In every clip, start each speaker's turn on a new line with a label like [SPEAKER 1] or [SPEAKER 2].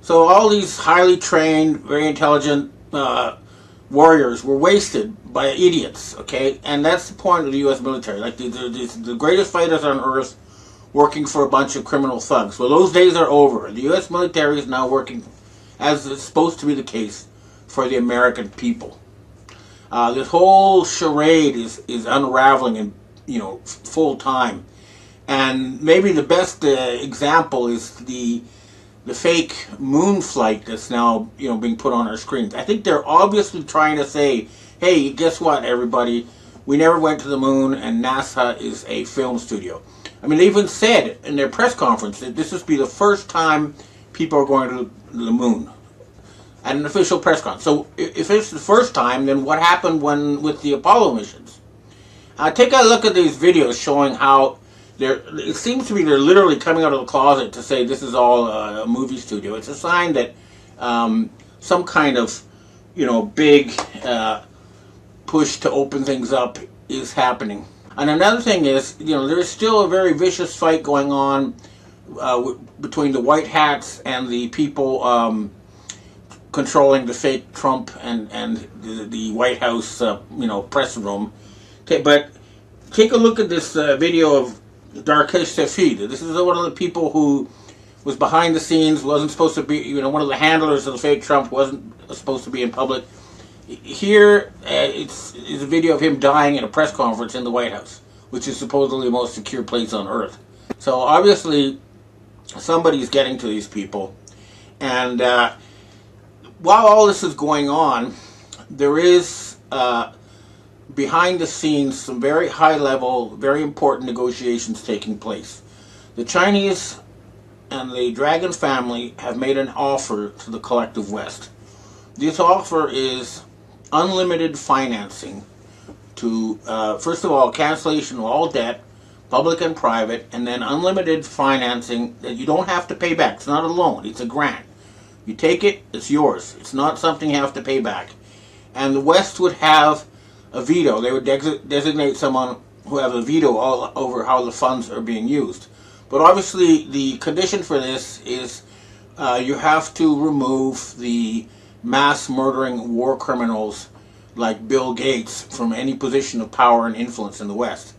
[SPEAKER 1] So all these highly trained, very intelligent warriors were wasted by idiots, okay? And that's the point of the U.S. military. Like, the greatest fighters on earth working for a bunch of criminal thugs. Well, those days are over. The U.S. military is now working, as is supposed to be the case, for the American people. This whole charade is unraveling in, full time. And maybe the best example is the fake moon flight that's now being put on our screens. I think they're obviously trying to say, hey, guess what, everybody? We never went to the moon, and NASA is a film studio. I mean, they even said in their press conference that this would be the first time people are going to the moon at an official press conference. So if it's the first time, then what happened with the Apollo missions? Take a look at these videos showing how it seems to be they're literally coming out of the closet to say this is all a movie studio. It's a sign that some kind of, big push to open things up is happening. And another thing is, there's still a very vicious fight going on between the white hats and the people controlling the fake Trump and the White House, press room. But take a look at this video of Darkesh Safid. This is one of the people who was behind the scenes, wasn't supposed to be, one of the handlers of the fake Trump, wasn't supposed to be in public. Here, it's a video of him dying at a press conference in the White House, which is supposedly the most secure place on earth. So obviously, somebody's getting to these people. And while all this is going on, there is behind the scenes some very high level, very important negotiations taking place. The Chinese and the Dragon family have made an offer to the collective West. This offer is unlimited financing to, first of all, cancellation of all debt, public and private, and then unlimited financing that you don't have to pay back. It's not a loan, it's a grant. You take it, it's yours. It's not something you have to pay back. And the West would have a veto. They would designate someone who has a veto all over how the funds are being used. But obviously the condition for this is you have to remove the mass murdering war criminals like Bill Gates from any position of power and influence in the West.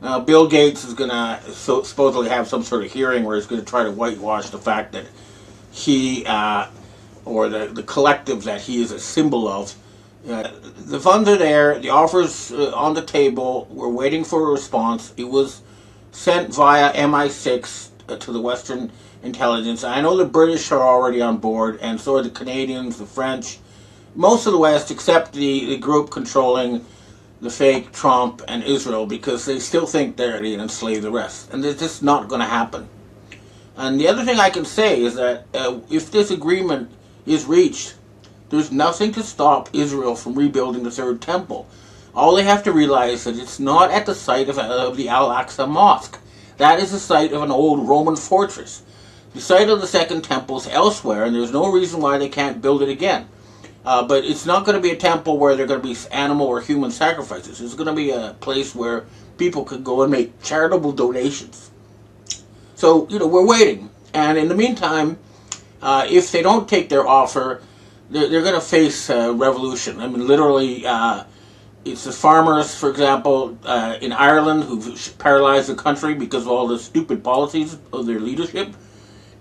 [SPEAKER 1] Now, Bill Gates is going to supposedly have some sort of hearing where he's going to try to whitewash the fact that he, or the collective that he is a symbol of. The funds are there, the offer's on the table, we're waiting for a response. It was sent via MI6 to the Western intelligence. I know the British are already on board, and so are the Canadians, the French, most of the West, except the group controlling the fake Trump and Israel, because they still think they're going to enslave the rest. And it's just not going to happen. And the other thing I can say is that if this agreement is reached, there's nothing to stop Israel from rebuilding the Third Temple. All they have to realize is that it's not at the site of the Al-Aqsa Mosque. That is the site of an old Roman fortress. The site of the Second Temple is elsewhere, and there's no reason why they can't build it again. But it's not going to be a temple where there are going to be animal or human sacrifices. It's going to be a place where people could go and make charitable donations. So, we're waiting. And in the meantime, if they don't take their offer, they're going to face revolution. I mean, literally, it's the farmers, for example, in Ireland who've paralyzed the country because of all the stupid policies of their leadership.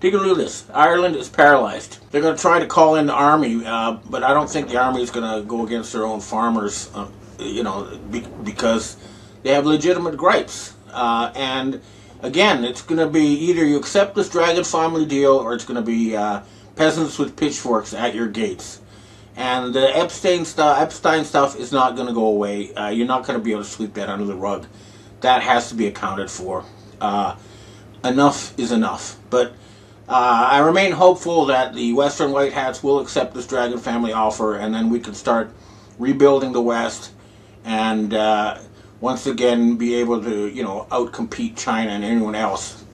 [SPEAKER 1] Take a look at this. Ireland is paralyzed. They're going to try to call in the army, but I don't think the army is going to go against their own farmers, because they have legitimate gripes. And again, it's going to be either you accept this Dragon family deal, or it's going to be peasants with pitchforks at your gates. And the Epstein stuff is not going to go away. You're not going to be able to sweep that under the rug. That has to be accounted for. Enough is enough. But I remain hopeful that the Western White Hats will accept this Dragon family offer, and then we can start rebuilding the West and once again be able to, outcompete China and anyone else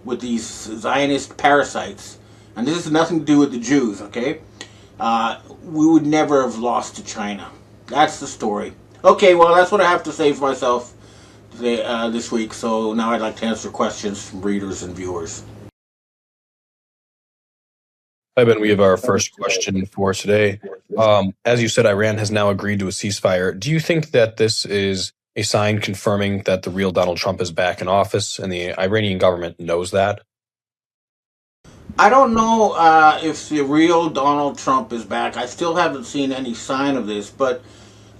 [SPEAKER 1] with these Zionist parasites. And this has nothing to do with the Jews, okay? We would never have lost to China. That's the story. Okay, well, that's what I have to say for myself today, this week. So now I'd like to answer questions from readers and viewers.
[SPEAKER 2] Hi, Ben. We have our first question for today. As you said, Iran has now agreed to a ceasefire. Do you think that this is a sign confirming that the real Donald Trump is back in office and the Iranian government knows that?
[SPEAKER 1] I don't know if the real Donald Trump is back. I still haven't seen any sign of this, but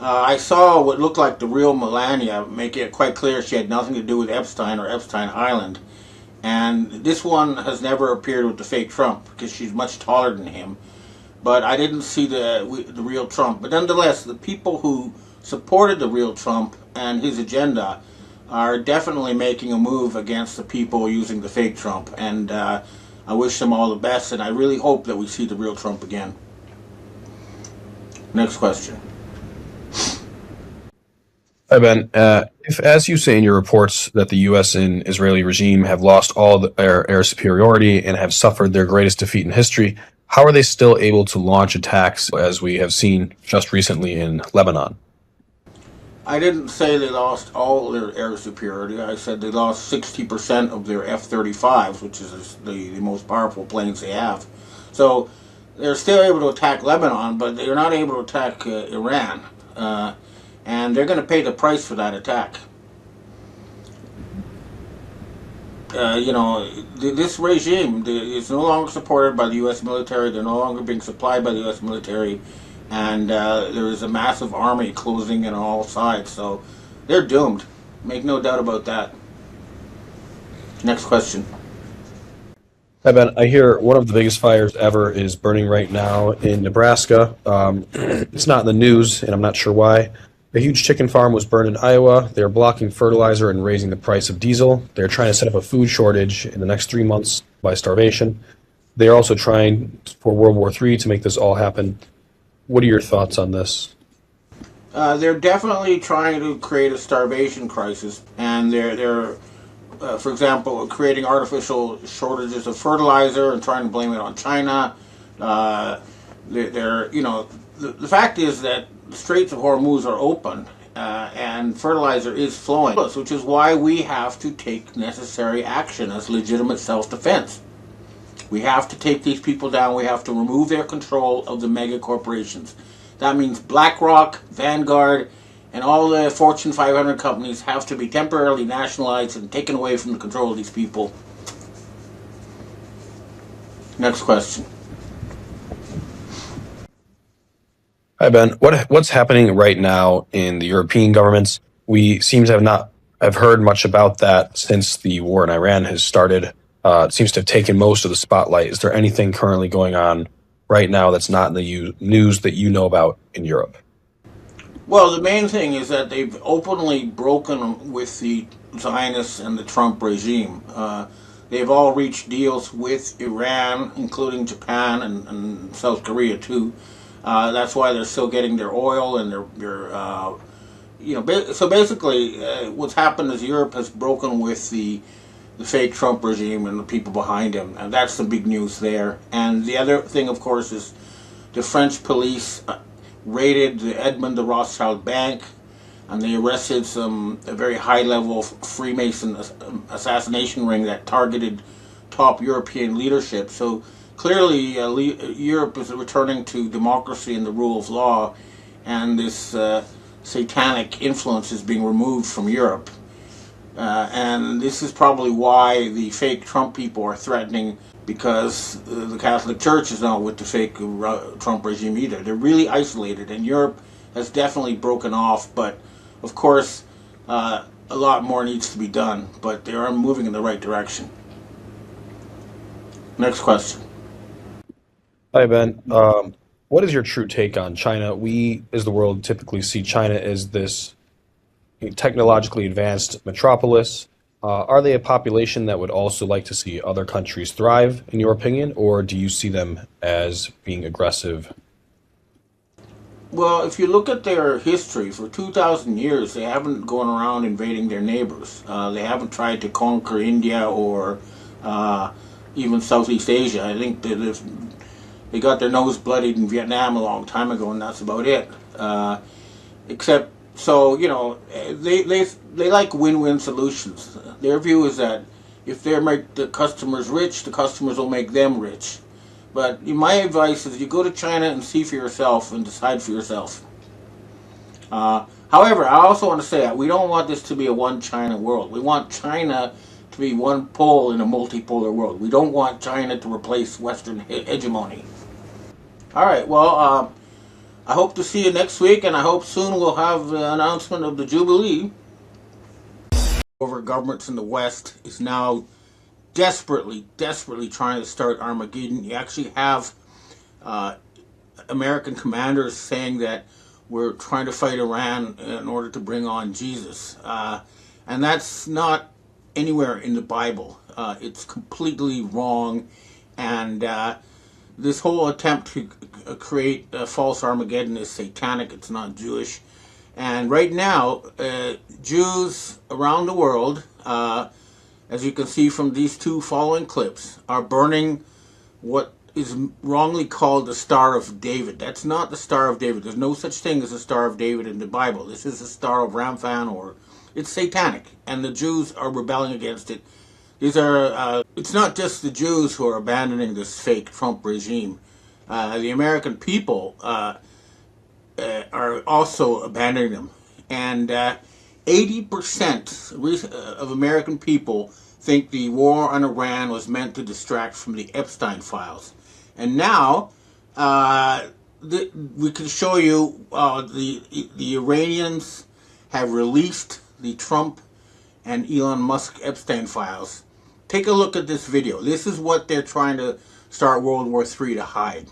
[SPEAKER 1] I saw what looked like the real Melania, making it quite clear she had nothing to do with Epstein or Epstein Island. And this one has never appeared with the fake Trump because she's much taller than him. But I didn't see the real Trump. But nonetheless, the people who supported the real Trump and his agenda are definitely making a move against the people using the fake Trump. And I wish them all the best, and I really hope that we see the real Trump again. Next question.
[SPEAKER 2] Hi, Ben. If, as you say in your reports, that the U.S. and Israeli regime have lost all their air superiority and have suffered their greatest defeat in history, how are they still able to launch attacks, as we have seen just recently in Lebanon?
[SPEAKER 1] I didn't say they lost all their air superiority. I said they lost 60% of their F-35s, which is the most powerful planes they have. So they're still able to attack Lebanon, but they're not able to attack Iran. And they're going to pay the price for that attack. This regime is no longer supported by the U.S. military. They're no longer being supplied by the U.S. military, and there is a massive army closing in on all sides. So they're doomed. Make no doubt about that. Next question.
[SPEAKER 2] Hi, Ben. I hear one of the biggest fires ever is burning right now in Nebraska. It's not in the news, and I'm not sure why. A huge chicken farm was burned in Iowa. They're blocking fertilizer and raising the price of diesel. They're trying to set up a food shortage in the next 3 months by starvation. They're also trying for World War III to make this all happen. What are your thoughts on this?
[SPEAKER 1] They're definitely trying to create a starvation crisis, and they're for example, creating artificial shortages of fertilizer and trying to blame it on China. Uh, the fact is that the Straits of Hormuz are open and fertilizer is flowing, which is why we have to take necessary action as legitimate self-defense. We have to take these people down. We have to remove their control of the mega corporations. That means BlackRock, Vanguard, and all the Fortune 500 companies have to be temporarily nationalized and taken away from the control of these people. Next question.
[SPEAKER 2] Hi, Ben. What's happening right now in the European governments? We seem to have not have heard much about that since the war in Iran has started. It seems to have taken most of the spotlight. Is there anything currently going on right now that's not in the news that you know about in Europe?
[SPEAKER 1] Well, the main thing is that they've openly broken with the Zionists and the Trump regime. They've all reached deals with Iran, including Japan and South Korea too. That's why they're still getting their oil and so basically, what's happened is Europe has broken with the fake Trump regime and the people behind him, and that's the big news there. And the other thing, of course, is the French police raided the Edmond de Rothschild Bank, and they arrested a very high-level Freemason assassination ring that targeted top European leadership. So clearly, Europe is returning to democracy and the rule of law, and this satanic influence is being removed from Europe. And this is probably why the fake Trump people are threatening, because the Catholic Church is not with the fake Trump regime either. They're really isolated, and Europe has definitely broken off, but of course, a lot more needs to be done, but they are moving in the right direction. Next question.
[SPEAKER 2] Hi, Ben. What is your true take on China? We, as the world, typically see China as this technologically advanced metropolis. Are they a population that would also like to see other countries thrive, in your opinion, or do you see them as being aggressive?
[SPEAKER 1] Well, if you look at their history, for 2,000 years, they haven't gone around invading their neighbors. They haven't tried to conquer India or uh, even Southeast Asia. I think they got their nose bloodied in Vietnam a long time ago, and that's about it. Except, so they like win-win solutions. Their view is that if they make the customers rich, the customers will make them rich. But my advice is you go to China and see for yourself and decide for yourself. However, I also want to say that we don't want this to be a one China world. We want China to be one pole in a multipolar world. We don't want China to replace Western hegemony. All right, well, I hope to see you next week, and I hope soon we'll have the announcement of the Jubilee. Over governments in the West is now desperately trying to start Armageddon. You actually have American commanders saying that we're trying to fight Iran in order to bring on Jesus. And that's not anywhere in the Bible. It's completely wrong. And this whole attempt to create a false Armageddon is satanic. It's not Jewish. And right now, Jews around the world, as you can see from these two following clips, are burning what is wrongly called the Star of David. That's not the Star of David. There's no such thing as the Star of David in the Bible. This is the Star of Ramphan, or it's satanic, and the Jews are rebelling against it. These are, it's not just the Jews who are abandoning this fake Trump regime. The American people are also abandoning them. And 80% of American people think the war on Iran was meant to distract from the Epstein files. And now, we can show you the Iranians have released the Trump and Elon Musk Epstein files. Take a look at this video. This is what they're trying to start World War III to hide.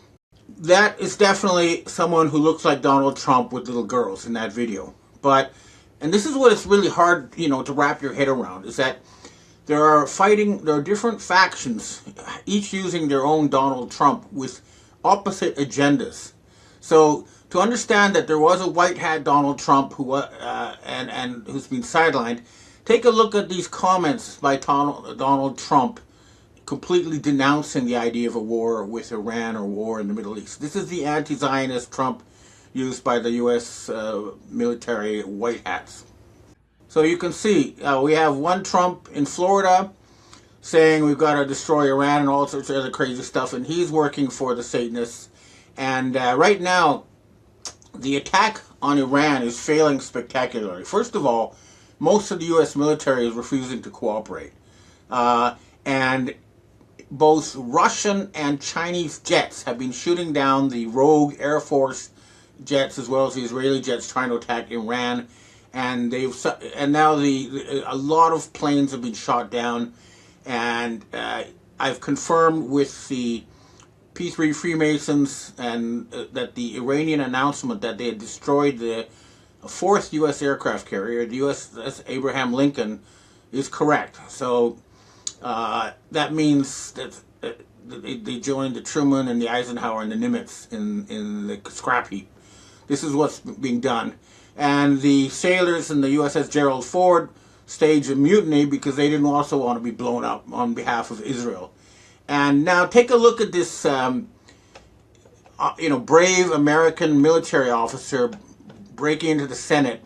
[SPEAKER 1] That is definitely someone who looks like Donald Trump with little girls in that video. But, and this is what it's really hard, to wrap your head around, is that there are different factions, each using their own Donald Trump with opposite agendas. So to understand that there was a white hat Donald Trump who and who's been sidelined, take a look at these comments by Donald Trump completely denouncing the idea of a war with Iran or war in the Middle East. This is the anti-Zionist Trump used by the U.S. military white hats. So you can see we have one Trump in Florida saying we've got to destroy Iran and all sorts of other crazy stuff, and he's working for the Satanists. And right now, the attack on Iran is failing spectacularly. First of all, most of the U.S. military is refusing to cooperate. And both Russian and Chinese jets have been shooting down the rogue Air Force jets as well as the Israeli jets trying to attack Iran. And now a lot of planes have been shot down. And I've confirmed with the P3 Freemasons and that the Iranian announcement that they had destroyed the fourth U.S. aircraft carrier, the USS Abraham Lincoln, is correct. So that means that they joined the Truman and the Eisenhower and the Nimitz in the scrap heap. This is what's being done. And the sailors in the USS Gerald Ford staged a mutiny because they didn't also want to be blown up on behalf of Israel. And now take a look at this, brave American military officer breaking into the Senate,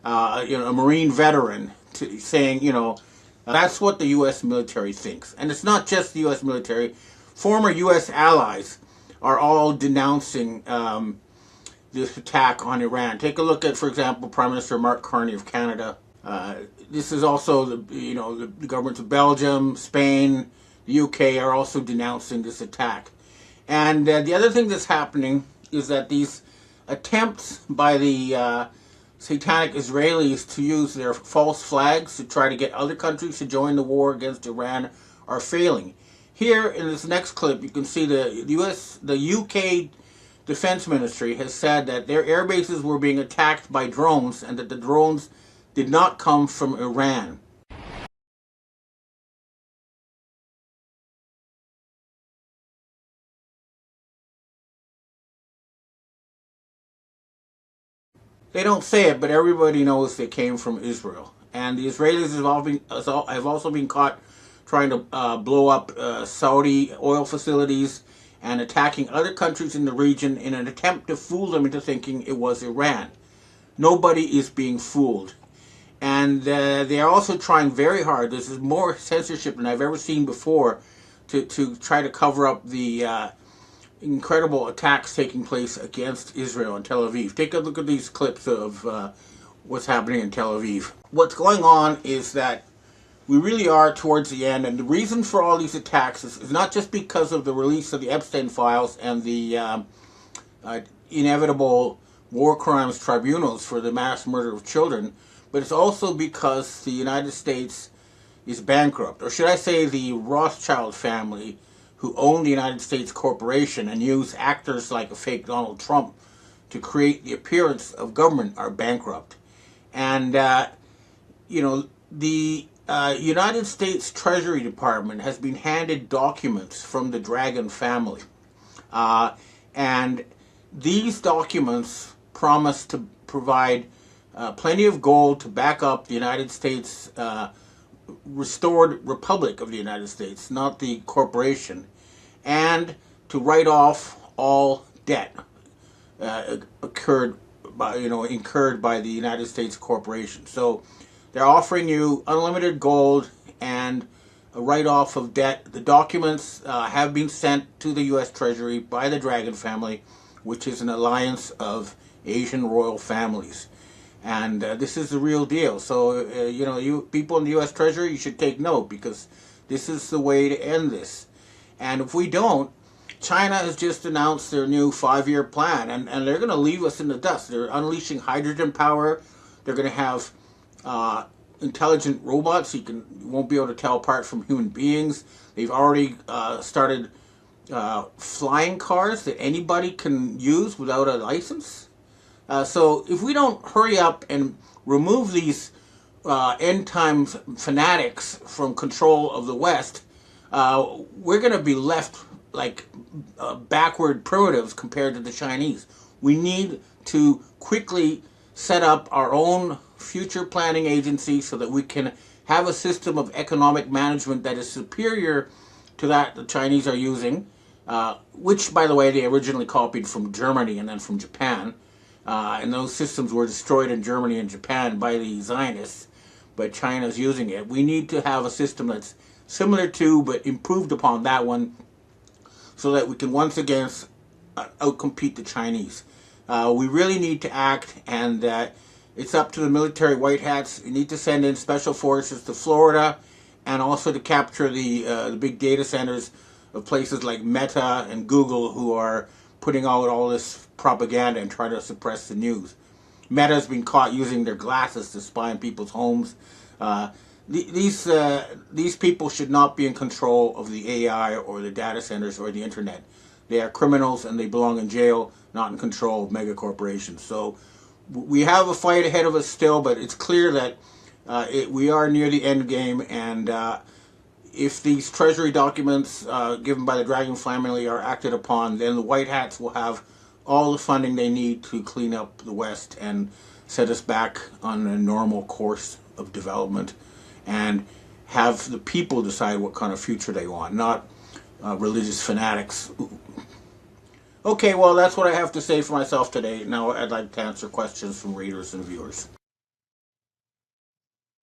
[SPEAKER 1] a Marine veteran, saying, that's what the U.S. military thinks. And it's not just the U.S. military. Former U.S. allies are all denouncing this attack on Iran. Take a look at, for example, Prime Minister Mark Carney of Canada. This is also the governments of Belgium, Spain, the UK are also denouncing this attack. And the other thing that's happening is that these attempts by the satanic Israelis to use their false flags to try to get other countries to join the war against Iran are failing. Here in this next clip, you can see the UK Defense Ministry has said that their air bases were being attacked by drones and that the drones did not come from Iran. They don't say it, but everybody knows they came from Israel. And the Israelis have also been caught trying to blow up Saudi oil facilities and attacking other countries in the region in an attempt to fool them into thinking it was Iran. Nobody is being fooled. And they are also trying very hard. This is more censorship than I've ever seen before to try to cover up the incredible attacks taking place against Israel in Tel Aviv. Take a look at these clips of what's happening in Tel Aviv. What's going on is that we really are towards the end, and the reason for all these attacks is not just because of the release of the Epstein files and the inevitable war crimes tribunals for the mass murder of children, but it's also because the United States is bankrupt. Or should I say the Rothschild family, who own the United States corporation and use actors like a fake Donald Trump to create the appearance of government, are bankrupt. And, the United States Treasury Department has been handed documents from the Dragon family. And these documents promise to provide plenty of gold to back up the United States restored Republic of the United States, not the corporation, and to write off all debt incurred by the United States corporation. So they're offering you unlimited gold and a write-off of debt. The documents have been sent to the U.S. Treasury by the Dragon family, which is an alliance of Asian royal families. And this is the real deal. So, you people in the U.S. Treasury, you should take note, because this is the way to end this. And if we don't, China has just announced their new 5-year plan, and they're going to leave us in the dust. They're unleashing hydrogen power. They're going to have intelligent robots you won't be able to tell apart from human beings. They've already started flying cars that anybody can use without a license. So if we don't hurry up and remove these end times fanatics from control of the West, we're going to be left like backward primitives compared to the Chinese. We need to quickly set up our own future planning agency so that we can have a system of economic management that is superior to that the Chinese are using, which, by the way, they originally copied from Germany and then from Japan. And those systems were destroyed in Germany and Japan by the Zionists, but China's using it. We need to have a system that's similar to, but improved upon that one, so that we can once again outcompete the Chinese. We really need to act, and it's up to the military white hats. You need to send in special forces to Florida, and also to capture the big data centers of places like Meta and Google, who are putting out all this propaganda and trying to suppress the news. Meta's been caught using their glasses to spy on people's homes. These people should not be in control of the AI or the data centers or the internet. They are criminals and they belong in jail, not in control of mega corporations. So we have a fight ahead of us still, but it's clear that we are near the end game, and if these Treasury documents given by the Dragon family are acted upon, then the White Hats will have all the funding they need to clean up the West and set us back on a normal course of development, and have the people decide what kind of future they want, not religious fanatics. Okay, well, that's what I have to say for myself today. Now I'd like to answer questions from readers and viewers.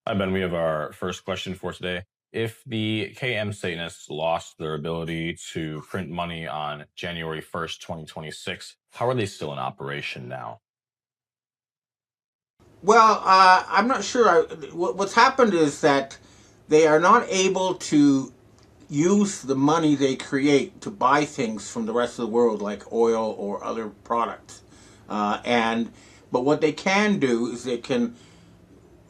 [SPEAKER 3] Hi, Ben. We have our first question for today. If the KM Satanists lost their ability to print money on January 1st, 2026, how are they still in operation now?
[SPEAKER 1] Well, I'm not sure. What's happened is that they are not able to use the money they create to buy things from the rest of the world, like oil or other products. But what they can do is they can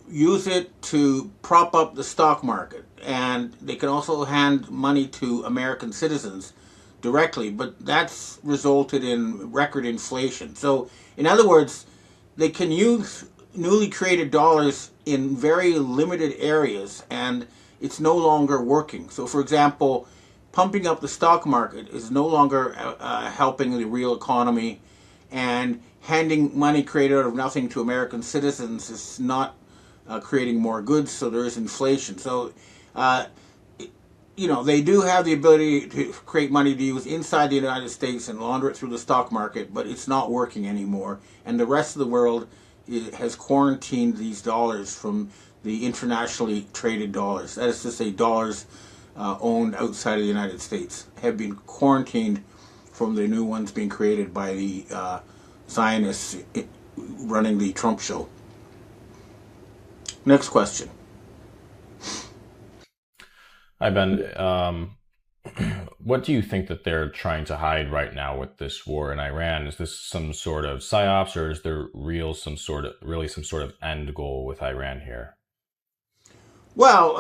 [SPEAKER 1] use it to prop up the stock market, and they can also hand money to American citizens directly, but that's resulted in record inflation. So, in other words, they can use newly created dollars in very limited areas, and it's no longer working. So, for example, pumping up the stock market is no longer helping the real economy, and handing money created out of nothing to American citizens is not creating more goods, so there is inflation. So, they do have the ability to create money to use inside the United States and launder it through the stock market, but it's not working anymore. And the rest of the world has quarantined these dollars from the internationally traded dollars. That is to say, dollars owned outside of the United States have been quarantined from the new ones being created by the Zionists running the Trump show. Next question.
[SPEAKER 3] Hi, Ben. What do you think that they're trying to hide right now with this war in Iran? Is this some sort of psyops, or is there really some sort of end goal with Iran here?
[SPEAKER 1] Well,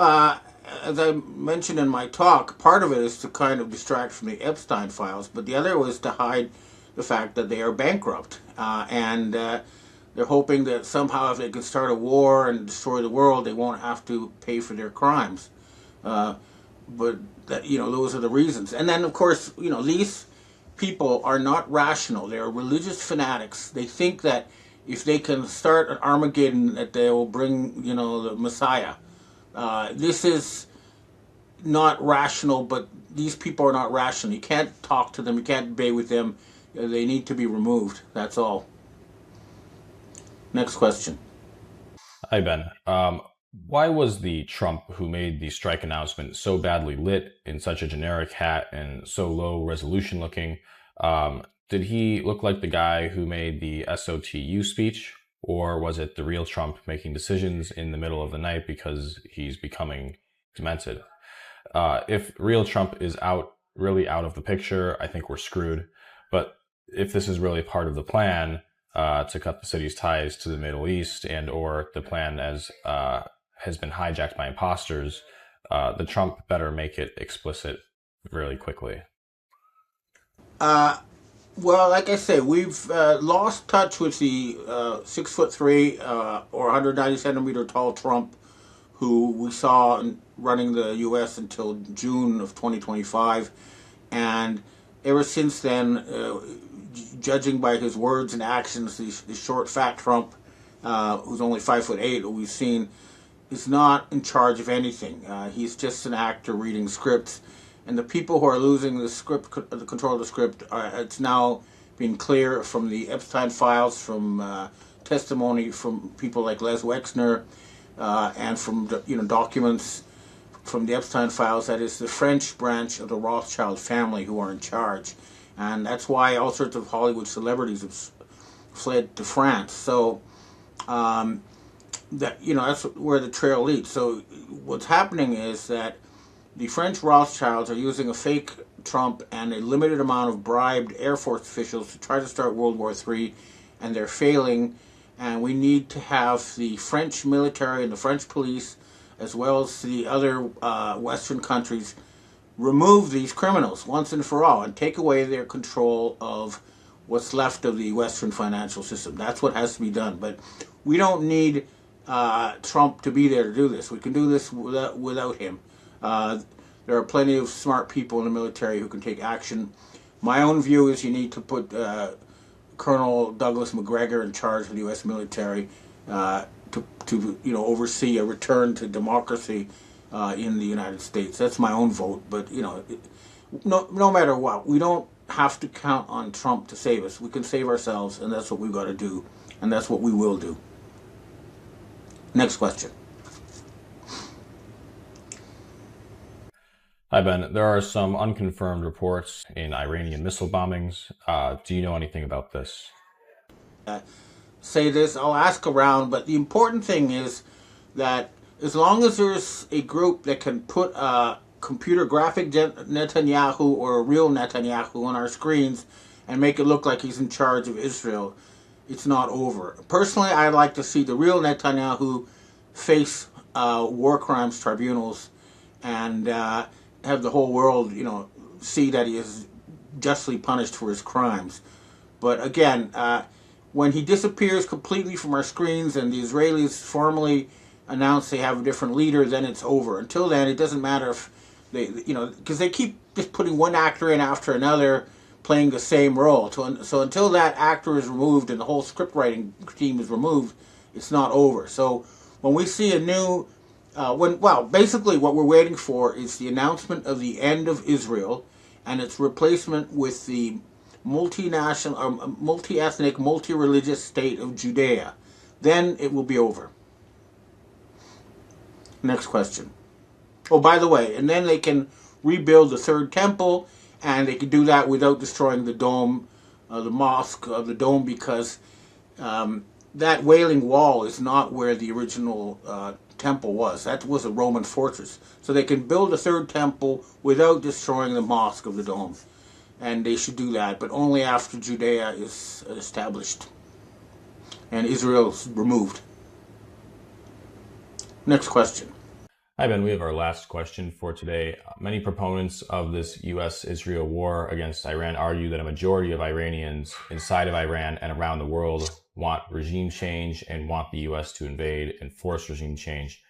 [SPEAKER 1] as I mentioned in my talk, part of it is to kind of distract from the Epstein files, but the other was to hide the fact that they are bankrupt. And they're hoping that somehow if they can start a war and destroy the world, they won't have to pay for their crimes. Uh, but that, those are the reasons. And then, of course, these people are not rational. They're religious fanatics. They think that if they can start an Armageddon, that they will bring, the Messiah. This is not rational, but these people are not rational. You can't talk to them. You can't debate with them. They need to be removed. That's all. Next question.
[SPEAKER 3] Hi, Ben. Why was the Trump who made the strike announcement so badly lit in such a generic hat and so low resolution looking? Did he look like the guy who made the SOTU speech, or was it the real Trump making decisions in the middle of the night because he's becoming demented? If real Trump is really out of the picture, I think we're screwed. But if this is really part of the plan to cut the city's ties to the Middle East, and or the plan as has been hijacked by imposters, the Trump better make it explicit really quickly.
[SPEAKER 1] Well, like I say, we've lost touch with the 6'3" or 190 centimeter tall Trump, who we saw running the U.S. until June of 2025, and ever since then, judging by his words and actions, the short, fat Trump, who's only 5'8", who we've seen, is not in charge of anything. He's just an actor reading scripts, and the people who are losing the control of the script, it's now been clear from the Epstein files, from testimony from people like Les Wexner, and from documents from the Epstein files, that is the French branch of the Rothschild family who are in charge, and that's why all sorts of Hollywood celebrities have fled to France. So that's where the trail leads. So what's happening is that the French Rothschilds are using a fake Trump and a limited amount of bribed Air Force officials to try to start World War III, and they're failing. And we need to have the French military and the French police, as well as the other Western countries, remove these criminals once and for all and take away their control of what's left of the Western financial system. That's what has to be done. But we don't need Trump to be there to do this. We can do this without him. There are plenty of smart people in the military who can take action. My own view is you need to put Colonel Douglas McGregor in charge of the U.S. military to oversee a return to democracy in the United States. That's my own vote. But no matter what, we don't have to count on Trump to save us. We can save ourselves, and that's what we've got to do, and that's what we will do. Next question.
[SPEAKER 3] Hi, Ben. There are some unconfirmed reports in Iranian missile bombings. Do you know anything about this?
[SPEAKER 1] Say this, I'll ask around, but the important thing is that as long as there's a group that can put a computer graphic Netanyahu or a real Netanyahu on our screens and make it look like he's in charge of Israel, it's not over. Personally, I'd like to see the real Netanyahu face war crimes tribunals and have the whole world, see that he is justly punished for his crimes. But again, when he disappears completely from our screens and the Israelis formally announce they have a different leader, then it's over. Until then, it doesn't matter if because they keep just putting one actor in after another playing the same role. So until that actor is removed and the whole script writing team is removed, it's not over. So when we see a new, basically what we're waiting for is the announcement of the end of Israel and its replacement with the multinational, multi-ethnic, multi-religious state of Judea. Then it will be over. Next question. Oh, by the way, and then they can rebuild the third temple, and they can do that without destroying the dome, the mosque of the dome, because that Wailing Wall is not where the original temple was. That was a Roman fortress. So they can build a third temple without destroying the mosque of the dome. And they should do that, but only after Judea is established and Israel's removed. Next question.
[SPEAKER 3] Hi, Ben. We have our last question for today. Many proponents of this U.S.-Israel war against Iran argue that a majority of Iranians inside of Iran and around the world want regime change and want the U.S. to invade and force regime change.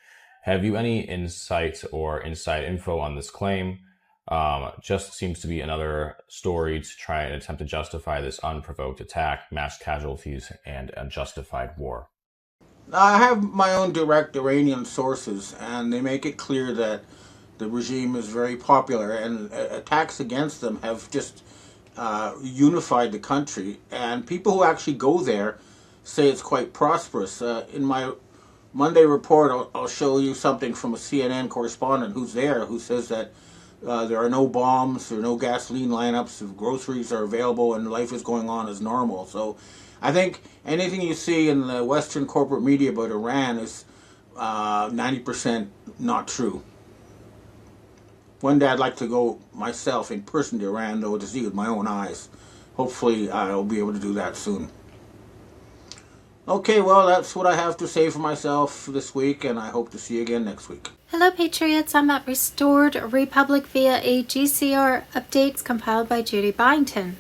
[SPEAKER 3] Have you any insight or inside info on this claim? Just seems to be another story to try and attempt to justify this unprovoked attack, mass casualties, and a justified war.
[SPEAKER 1] I have my own direct Iranian sources, and they make it clear that the regime is very popular, and attacks against them have just unified the country. And people who actually go there say it's quite prosperous. In my Monday report, I'll show you something from a CNN correspondent who's there, who says that there are no bombs, there are no gasoline lineups, groceries are available, and life is going on as normal. So I think anything you see in the Western corporate media about Iran is 90% not true. One day I'd like to go myself in person to Iran, though, to see with my own eyes. Hopefully I'll be able to do that soon. Okay, well, that's what I have to say for myself this week, and I hope to see you again next week.
[SPEAKER 4] Hello Patriots, I'm at Restored Republic via a GCR updates compiled by Judy Byington.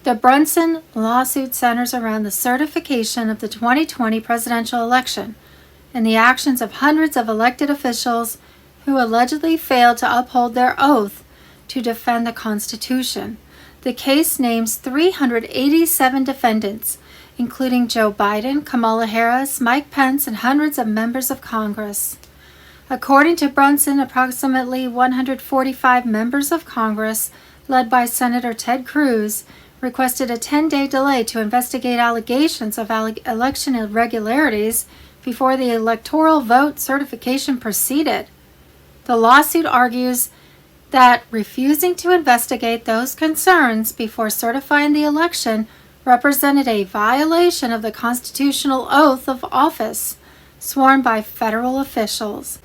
[SPEAKER 4] The Brunson lawsuit centers around the certification of the 2020 presidential election and the actions of hundreds of elected officials who allegedly failed to uphold their oath to defend the Constitution. The case names 387 defendants, including Joe Biden, Kamala Harris, Mike Pence, and hundreds of members of Congress. According to Brunson, approximately 145 members of Congress, led by Senator Ted Cruz, requested a 10-day delay to investigate allegations of election irregularities before the electoral vote certification proceeded. The lawsuit argues that refusing to investigate those concerns before certifying the election represented a violation of the constitutional oath of office sworn by federal officials.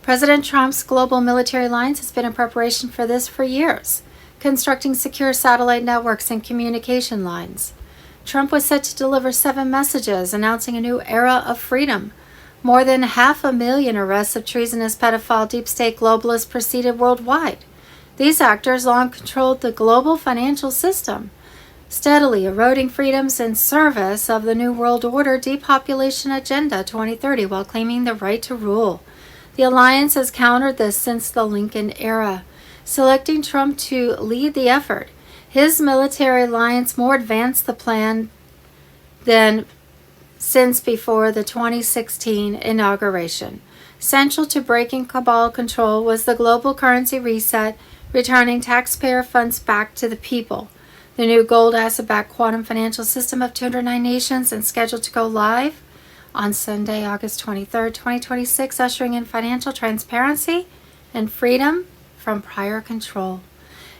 [SPEAKER 4] President Trump's global military alliance has been in preparation for this for years, constructing secure satellite networks and communication lines. Trump was set to deliver 7 messages announcing a new era of freedom. More than 500,000 arrests of treasonous pedophile deep state globalists proceeded worldwide. These actors long controlled the global financial system, steadily eroding freedoms in service of the New World Order Depopulation Agenda 2030 while claiming the right to rule. The alliance has countered this since the Lincoln era, selecting Trump to lead the effort. His military alliance more advanced the plan than since before the 2016 inauguration. Central to breaking cabal control was the global currency reset, returning taxpayer funds back to the people. The new gold asset-backed quantum financial system of 209 nations and scheduled to go live on Sunday, August 23, 2026, ushering in financial transparency and freedom from prior control.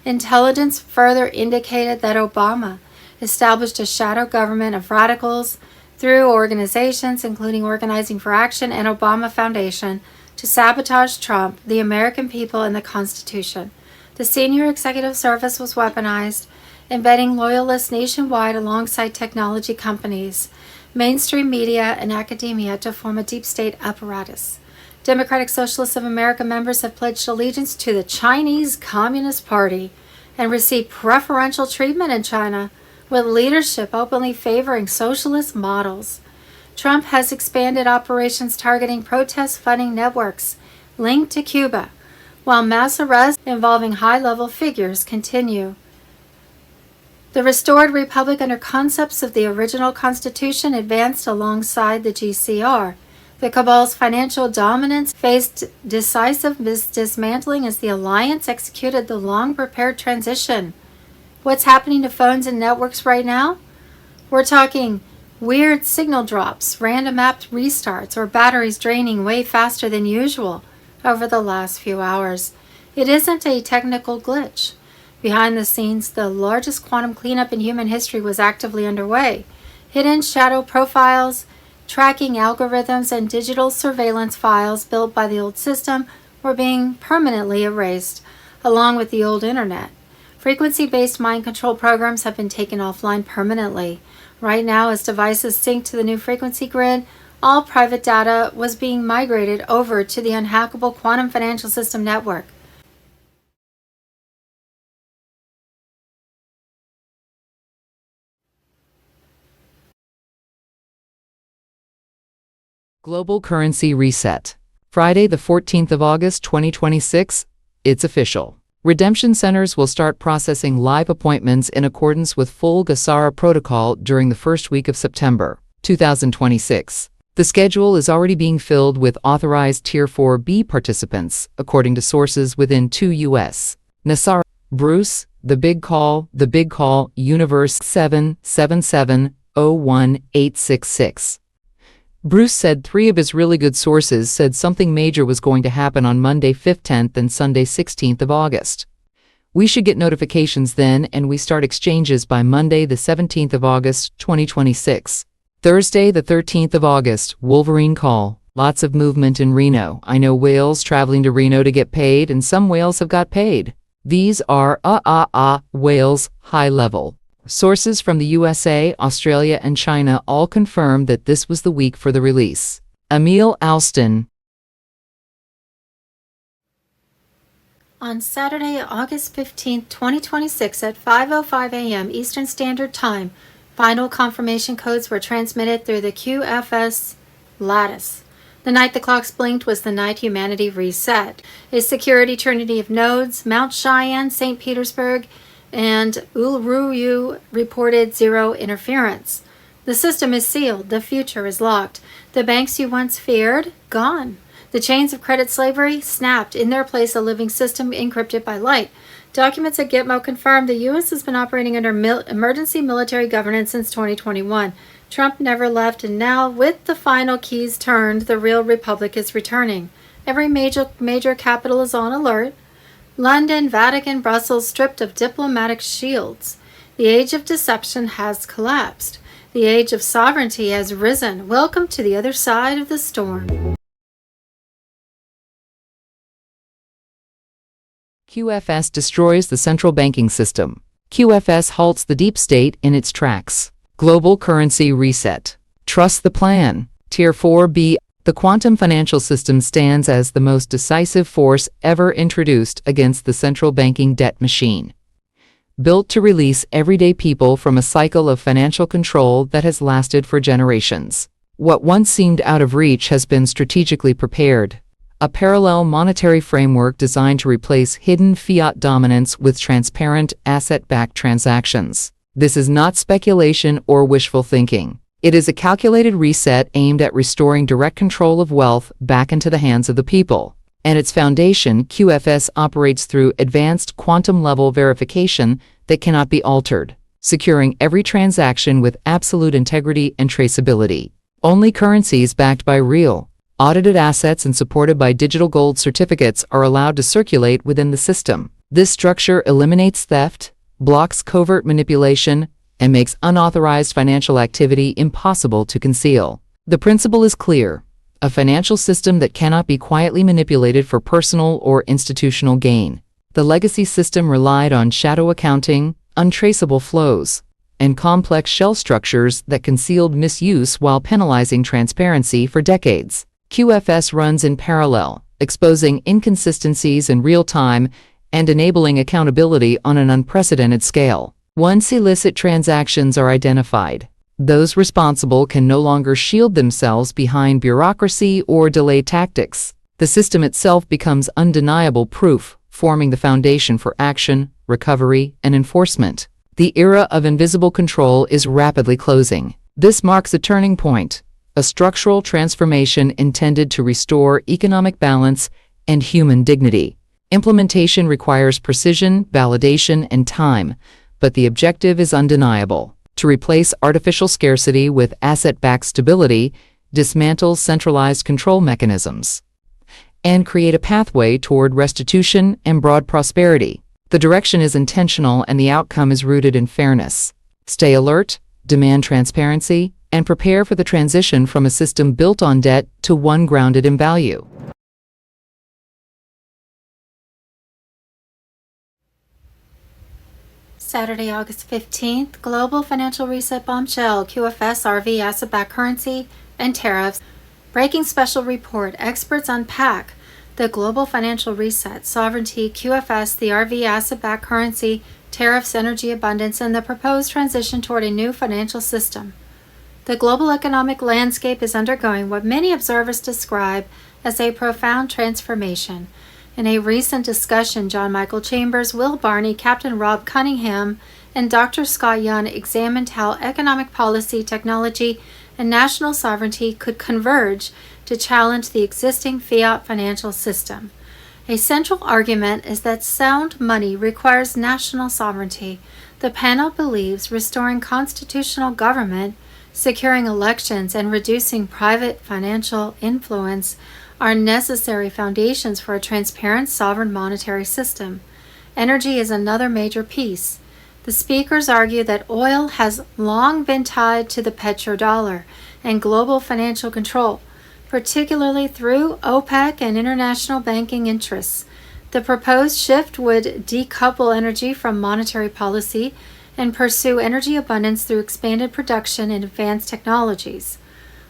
[SPEAKER 4] Intelligence further indicated that Obama established a shadow government of radicals through organizations including Organizing for Action and Obama Foundation to sabotage Trump, the American people, and the Constitution. The senior executive service was weaponized, embedding loyalists nationwide alongside technology companies, mainstream media, and academia to form a deep state apparatus. Democratic Socialists of America members have pledged allegiance to the Chinese Communist Party and received preferential treatment in China, with leadership openly favoring socialist models. Trump has expanded operations targeting protest funding networks linked to Cuba, while mass arrests involving high-level figures continue. The restored republic under concepts of the original Constitution advanced alongside the GCR. The cabal's financial dominance faced decisive dismantling as the alliance executed the long-prepared transition. What's happening to phones and networks right now? We're talking weird signal drops, random app restarts, or batteries draining way faster than usual. over the last few hours. It isn't a technical glitch. Behind the scenes, the largest quantum cleanup in human history was actively underway. Hidden shadow profiles, tracking algorithms, and digital surveillance files built by the old system were being permanently erased, along with the old internet. Frequency-based mind control programs have been taken offline permanently. Right now, as devices sync to the new frequency grid, all private data was being migrated over to the unhackable quantum financial system network.
[SPEAKER 5] Global Currency Reset. Friday, the 14th of August, 2026. It's official. Redemption centers will start processing live appointments in accordance with full GASARA protocol during the first week of September 2026. The schedule is already being filled with authorized Tier 4B participants, according to sources within 2 U.S. NASARA. Bruce, The Big Call, Universe 777-01866. Bruce said 3 of his really good sources said something major was going to happen on Monday 5th, 10th, and Sunday 16th of August. We should get notifications then, and we start exchanges by Monday the 17th of August, 2026. Thursday the 13th of August, Wolverine call. Lots of movement in Reno. I know whales traveling to Reno to get paid, and some whales have got paid. These are whales, high level. Sources from the USA, Australia, and China all confirm that this was the week for the release. Emil Alston.
[SPEAKER 4] On Saturday, August 15, 2026 at 5:05 a.m. Eastern Standard Time, final confirmation codes were transmitted through the QFS lattice. The night the clocks blinked was the night humanity reset. A secure eternity of nodes, Mount Cheyenne, St. Petersburg, and Uluru reported zero interference. The system is sealed. The future is locked. The banks you once feared, gone. The chains of credit slavery snapped. In their place, a living system encrypted by light. Documents at Gitmo confirmed the U.S. has been operating under emergency military governance since 2021. Trump never left, and now, with the final keys turned, the real republic is returning. Every major capital is on alert. London, Vatican, Brussels, stripped of diplomatic shields. The age of deception has collapsed. The age of sovereignty has risen. Welcome to the other side of the storm.
[SPEAKER 5] QFS destroys the central banking system. QFS halts the deep state in its tracks. Global currency reset. Trust the plan. Tier 4B. The quantum financial system stands as the most decisive force ever introduced against the central banking debt machine. Built to release everyday people from a cycle of financial control that has lasted for generations. What once seemed out of reach has been strategically prepared. A parallel monetary framework designed to replace hidden fiat dominance with transparent asset-backed transactions. This is not speculation or wishful thinking. It is a calculated reset aimed at restoring direct control of wealth back into the hands of the people. And its foundation, QFS, operates through advanced quantum-level verification that cannot be altered, securing every transaction with absolute integrity and traceability. Only currencies backed by real, audited assets and supported by digital gold certificates are allowed to circulate within the system. This structure eliminates theft, blocks covert manipulation, and makes unauthorized financial activity impossible to conceal. The principle is clear: a financial system that cannot be quietly manipulated for personal or institutional gain. The legacy system relied on shadow accounting, untraceable flows, and complex shell structures that concealed misuse while penalizing transparency for decades. QFS runs in parallel, exposing inconsistencies in real time and enabling accountability on an unprecedented scale. Once illicit transactions are identified, those responsible can no longer shield themselves behind bureaucracy or delay tactics. The system itself becomes undeniable proof, forming the foundation for action, recovery, and enforcement. The era of invisible control is rapidly closing. This marks a turning point, a structural transformation intended to restore economic balance and human dignity. Implementation requires precision, validation, and time, but the objective is undeniable: to replace artificial scarcity with asset-backed stability, dismantle centralized control mechanisms, and create a pathway toward restitution and broad prosperity. The direction is intentional and the outcome is rooted in fairness. Stay alert, demand transparency, and prepare for the transition from a system built on debt to one grounded in value.
[SPEAKER 4] Saturday, August 15th, Global Financial Reset Bombshell, QFS, RV, asset-backed currency, and tariffs. Breaking special report. Experts unpack the global financial reset, sovereignty, QFS, the RV, asset-backed currency, tariffs, energy abundance, and the proposed transition toward a new financial system. The global economic landscape is undergoing what many observers describe as a profound transformation. In a recent discussion, John Michael Chambers, Will Barney, Captain Rob Cunningham, and Dr. Scott Young examined how economic policy, technology, and national sovereignty could converge to challenge the existing fiat financial system. A central argument is that sound money requires national sovereignty. The panel believes restoring constitutional government, securing elections, and reducing private financial influence are necessary foundations for a transparent sovereign monetary system. Energy is another major piece. The speakers argue that oil has long been tied to the petrodollar and global financial control, particularly through OPEC and international banking interests. The proposed shift would decouple energy from monetary policy and pursue energy abundance through expanded production and advanced technologies.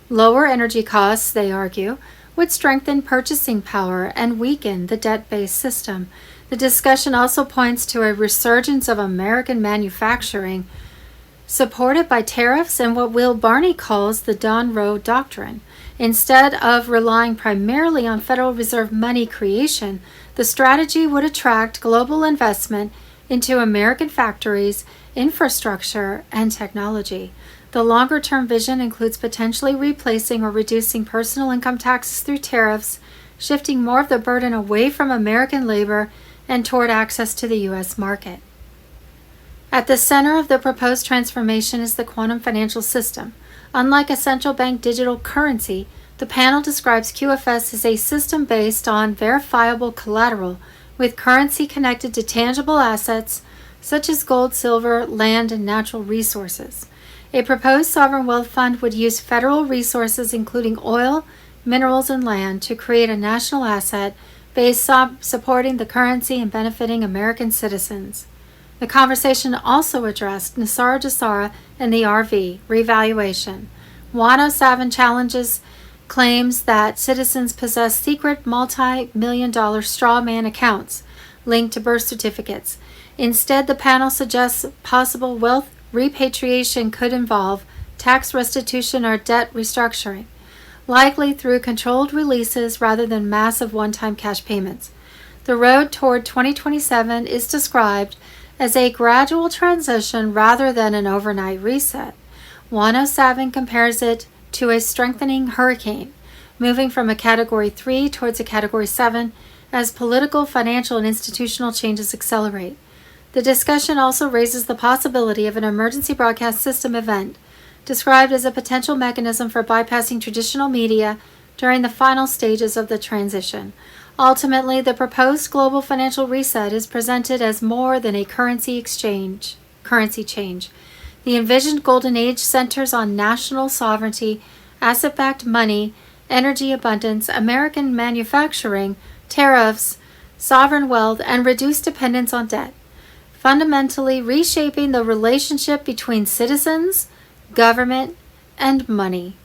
[SPEAKER 4] Lower energy costs, they argue, would strengthen purchasing power and weaken the debt-based system. The discussion also points to a resurgence of American manufacturing, supported by tariffs and what Will Barney calls the Don Roe Doctrine. Instead of relying primarily on Federal Reserve money creation, the strategy would attract global investment into American factories, infrastructure, and technology. The longer-term vision includes potentially replacing or reducing personal income taxes through tariffs, shifting more of the burden away from American labor and toward access to the U.S. market. At the center of the proposed transformation is the quantum financial system. Unlike a central bank digital currency, the panel describes QFS as a system based on verifiable collateral with currency connected to tangible assets such as gold, silver, land, and natural resources. A proposed sovereign wealth fund would use federal resources, including oil, minerals, and land, to create a national asset based on supporting the currency and benefiting American citizens. The conversation also addressed Nasara Jasara and the RV revaluation. Wano Savin challenges claims that citizens possess secret multi-million-dollar straw man accounts linked to birth certificates. Instead, the panel suggests possible wealth repatriation could involve tax restitution or debt restructuring, likely through controlled releases rather than massive one-time cash payments. The road toward 2027 is described as a gradual transition rather than an overnight reset. Wano Savin compares it to a strengthening hurricane, moving from a Category 3 towards a Category 7 as political, financial, and institutional changes accelerate. The discussion also raises the possibility of an emergency broadcast system event, described as a potential mechanism for bypassing traditional media during the final stages of the transition. Ultimately, the proposed global financial reset is presented as more than a currency change. The envisioned golden age centers on national sovereignty, asset-backed money, energy abundance, American manufacturing, tariffs, sovereign wealth, and reduced dependence on debt, fundamentally reshaping the relationship between citizens, government, and money.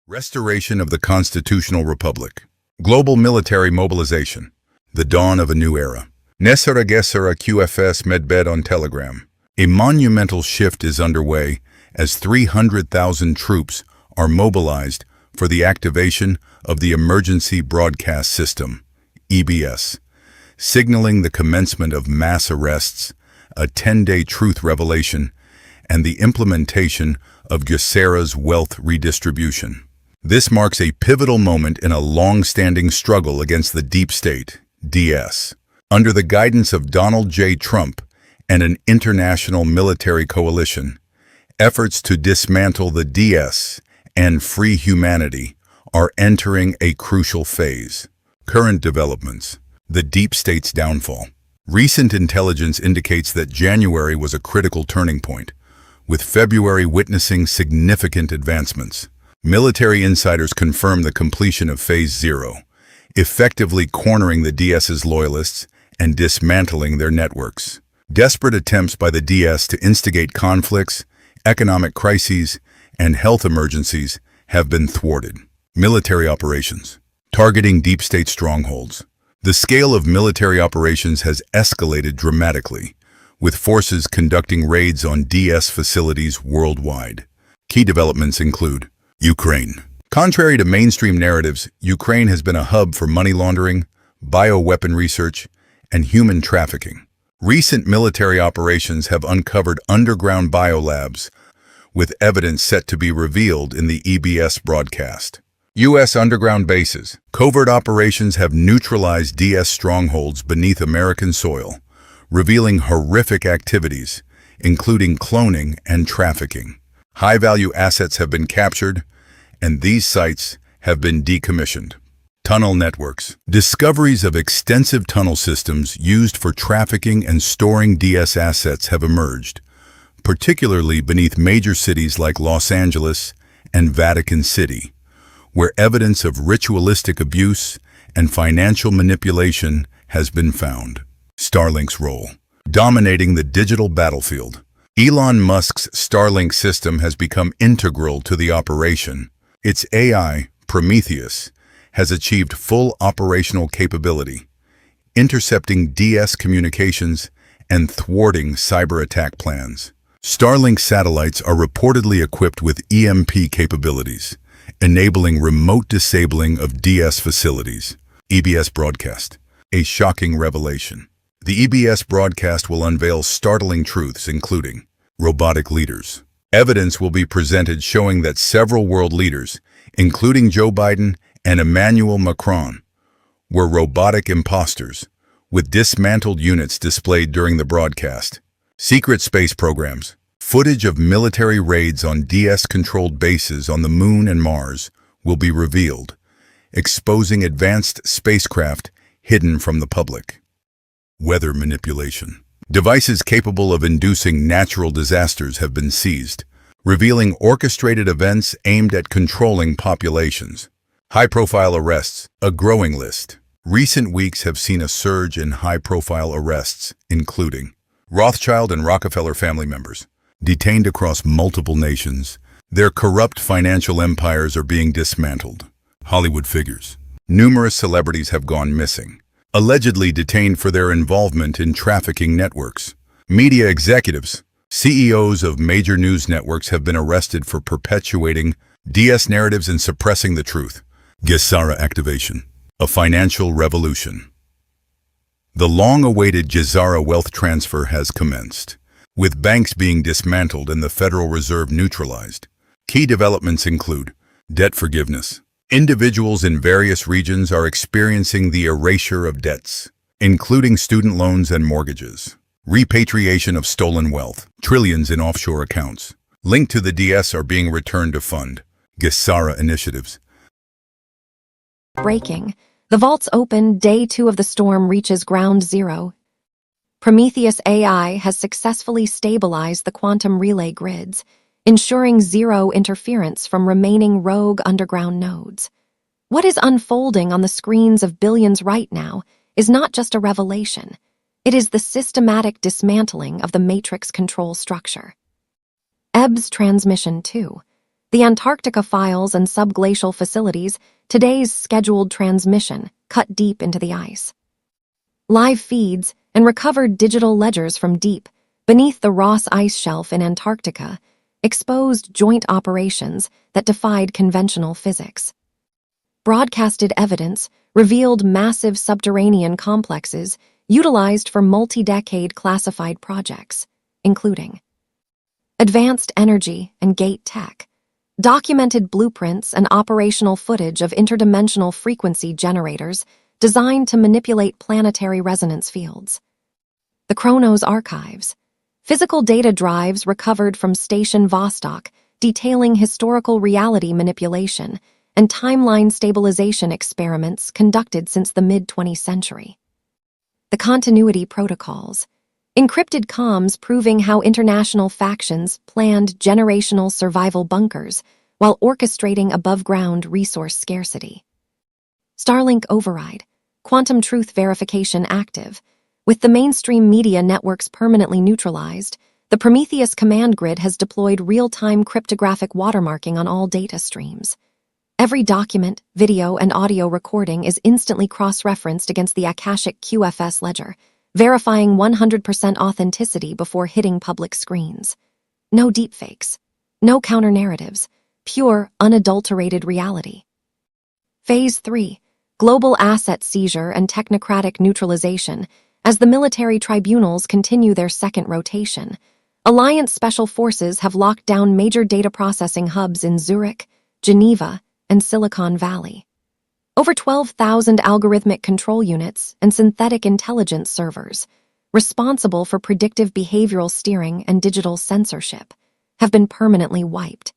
[SPEAKER 6] Restoration of the Constitutional Republic. Global military mobilization. The dawn of a new era. Nesara Gesara QFS Medbed on Telegram. A monumental shift is underway as 300,000 troops are mobilized for the activation of the Emergency Broadcast System, EBS, signaling the commencement of mass arrests, a 10-day truth revelation, and the implementation of Gesara's wealth redistribution. This marks a pivotal moment in a long-standing struggle against the deep state, DS. Under the guidance of Donald J. Trump and an international military coalition, efforts to dismantle the DS and free humanity are entering a crucial phase. Current developments. The deep state's downfall. Recent intelligence indicates that January was a critical turning point, with February witnessing significant advancements. Military insiders confirm the completion of Phase 0, effectively cornering the DS's loyalists and dismantling their networks. Desperate attempts by the DS to instigate conflicts, economic crises, and health emergencies have been thwarted. Military operations. Targeting deep state strongholds. The scale of military operations has escalated dramatically, with forces conducting raids on DS facilities worldwide. Key developments include Ukraine. Contrary to mainstream narratives, Ukraine has been a hub for money laundering, bioweapon research, and human trafficking. Recent military operations have uncovered underground biolabs, with evidence set to be revealed in the EBS broadcast. U.S. underground bases. Covert operations have neutralized DS strongholds beneath American soil, revealing horrific activities, including cloning and trafficking. High-value assets have been captured, and these sites have been decommissioned. Tunnel networks. Discoveries of extensive tunnel systems used for trafficking and storing DS assets have emerged, particularly beneath major cities like Los Angeles and Vatican City, where evidence of ritualistic abuse and financial manipulation has been found. Starlink's role. Dominating the digital battlefield. Elon Musk's Starlink system has become integral to the operation. Its AI, Prometheus, has achieved full operational capability, intercepting DS communications and thwarting cyber attack plans. Starlink satellites are reportedly equipped with EMP capabilities, enabling remote disabling of DS facilities. EBS broadcast. A shocking revelation. The EBS broadcast will unveil startling truths, including robotic leaders. Evidence will be presented showing that several world leaders, including Joe Biden and Emmanuel Macron, were robotic imposters, with dismantled units displayed during the broadcast. Secret space programs. Footage of military raids on DS-controlled bases on the Moon and Mars will be revealed, exposing advanced spacecraft hidden from the public. Weather manipulation. Devices capable of inducing natural disasters have been seized, revealing orchestrated events aimed at controlling populations. High-profile arrests. A growing list. Recent weeks have seen a surge in high-profile arrests, including Rothschild and Rockefeller family members, detained across multiple nations. Their corrupt financial empires are being dismantled. Hollywood figures. Numerous celebrities have gone missing, allegedly detained for their involvement in trafficking networks. Media executives. CEOs of major news networks have been arrested for perpetuating DS narratives and suppressing the truth. Gesara activation. A financial revolution. The long-awaited Gesara wealth transfer has commenced, with banks being dismantled and the Federal Reserve neutralized. Key developments include debt forgiveness. Individuals in various regions are experiencing the erasure of debts, including student loans and mortgages. Repatriation of stolen wealth. Trillions in offshore accounts linked to the DS are being returned to fund Gesara initiatives.
[SPEAKER 7] Breaking. The vaults open, day 2 of the storm reaches ground zero. Prometheus AI has successfully stabilized the quantum relay grids, ensuring zero interference from remaining rogue underground nodes. What is unfolding on the screens of billions right now is not just a revelation. It is the systematic dismantling of the matrix control structure. EBS transmission 2. The Antarctica files and subglacial facilities, today's scheduled transmission, cut deep into the ice. Live feeds and recovered digital ledgers from deep, beneath the Ross ice shelf in Antarctica, exposed joint operations that defied conventional physics. Broadcasted evidence revealed massive subterranean complexes utilized for multi-decade classified projects, including advanced energy and gate tech, documented blueprints and operational footage of interdimensional frequency generators designed to manipulate planetary resonance fields. The Chronos archives, physical data drives recovered from Station Vostok detailing historical reality manipulation and timeline stabilization experiments conducted since the mid-20th century. The continuity protocols. Encrypted comms proving how international factions planned generational survival bunkers while orchestrating above-ground resource scarcity. Starlink override. Quantum truth verification active. With the mainstream media networks permanently neutralized, the Prometheus command grid has deployed real-time cryptographic watermarking on all data streams. Every document, video, and audio recording is instantly cross-referenced against the Akashic QFS ledger, verifying 100% authenticity before hitting public screens. No deepfakes. No counter-narratives. Pure, unadulterated reality. Phase 3. Global asset seizure and technocratic neutralization. As the military tribunals continue their second rotation, Alliance Special Forces have locked down major data processing hubs in Zurich, Geneva, and Silicon Valley. Over 12,000 algorithmic control units and synthetic intelligence servers, responsible for predictive behavioral steering and digital censorship, have been permanently wiped.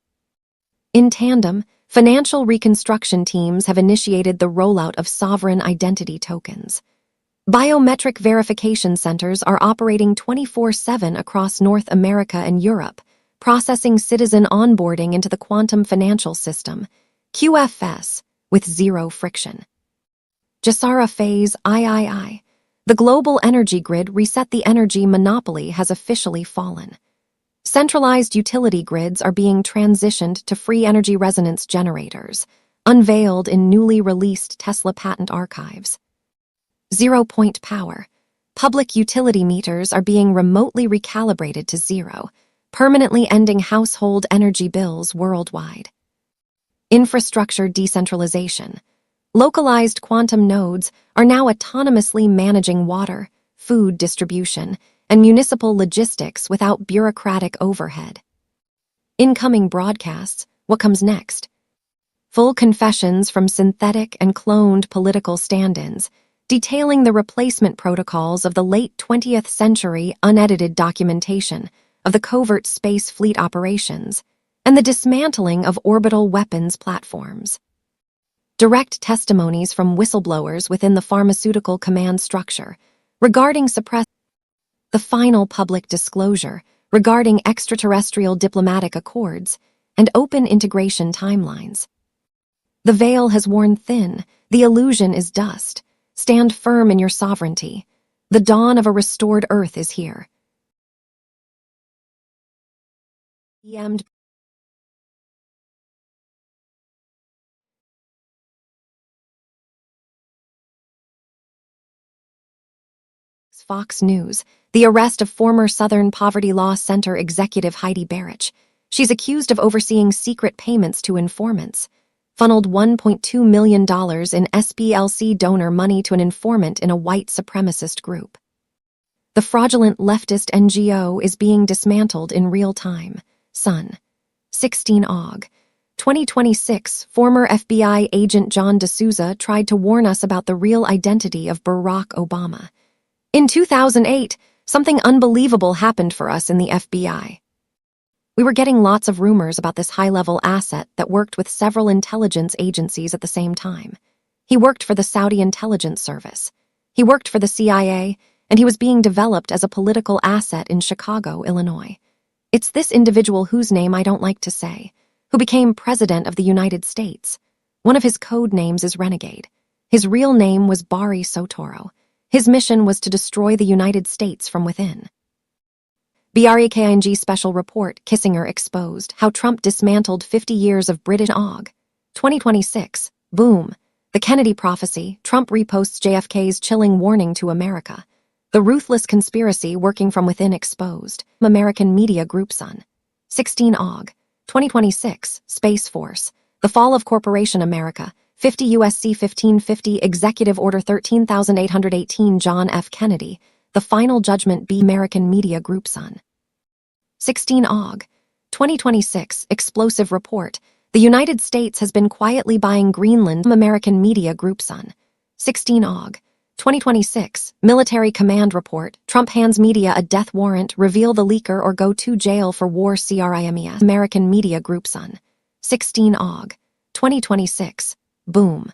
[SPEAKER 7] In tandem, financial reconstruction teams have initiated the rollout of sovereign identity tokens. Biometric verification centers are operating 24/7 across North America and Europe, processing citizen onboarding into the quantum financial system, QFS, with zero friction. Jasara Phase III. The global energy grid reset. The energy monopoly has officially fallen. Centralized utility grids are being transitioned to free energy resonance generators, unveiled in newly released Tesla patent archives. Zero-point power. Public utility meters are being remotely recalibrated to zero, permanently ending household energy bills worldwide. Infrastructure decentralization. Localized quantum nodes are now autonomously managing water, food distribution, and municipal logistics without bureaucratic overhead. Incoming broadcasts. What comes next? Full confessions from synthetic and cloned political stand-ins, detailing the replacement protocols of the late 20th century unedited documentation of the covert space fleet operations, and the dismantling of orbital weapons platforms. Direct testimonies from whistleblowers within the pharmaceutical command structure regarding the final public disclosure regarding extraterrestrial diplomatic accords and open integration timelines. The veil has worn thin, the illusion is dust. Stand firm in your sovereignty. The dawn of a restored Earth is here. Fox News. The arrest of former Southern Poverty Law Center executive Heidi Barrich. She's accused of overseeing secret payments to informants. Funneled $1.2 million in SPLC donor money to an informant in a white supremacist group. The fraudulent leftist NGO is being dismantled in real time. Sun. 16 Aug. 2026, former FBI agent John D'Souza tried to warn us about the real identity of Barack Obama. In 2008, something unbelievable happened for us in the FBI. We were getting lots of rumors about this high-level asset that worked with several intelligence agencies at the same time. He worked for the Saudi Intelligence Service. He worked for the CIA, and he was being developed as a political asset in Chicago, Illinois. It's this individual whose name I don't like to say, who became President of the United States. One of his code names is Renegade. His real name was Bari Sotoro. His mission was to destroy the United States from within. BREKING Special Report, Kissinger exposed how Trump dismantled 50 years of British Aug. 2026, boom. The Kennedy prophecy, Trump reposts JFK's chilling warning to America. The ruthless conspiracy working from within exposed. American Media Group Sun. 16 Aug. 2026, Space Force. The Fall of Corporation America. 50 U.S.C. 1550 Executive Order 13818 John F. Kennedy. The Final Judgment B. American Media Group Sun. 16 Aug. 2026, Explosive Report. The United States has been quietly buying Greenland. American Media Group Sun. 16 Aug. 2026, Military Command Report. Trump hands media a death warrant, reveal the leaker or go to jail for war CRIMES. American Media Group Sun. 16 Aug. 2026. Boom.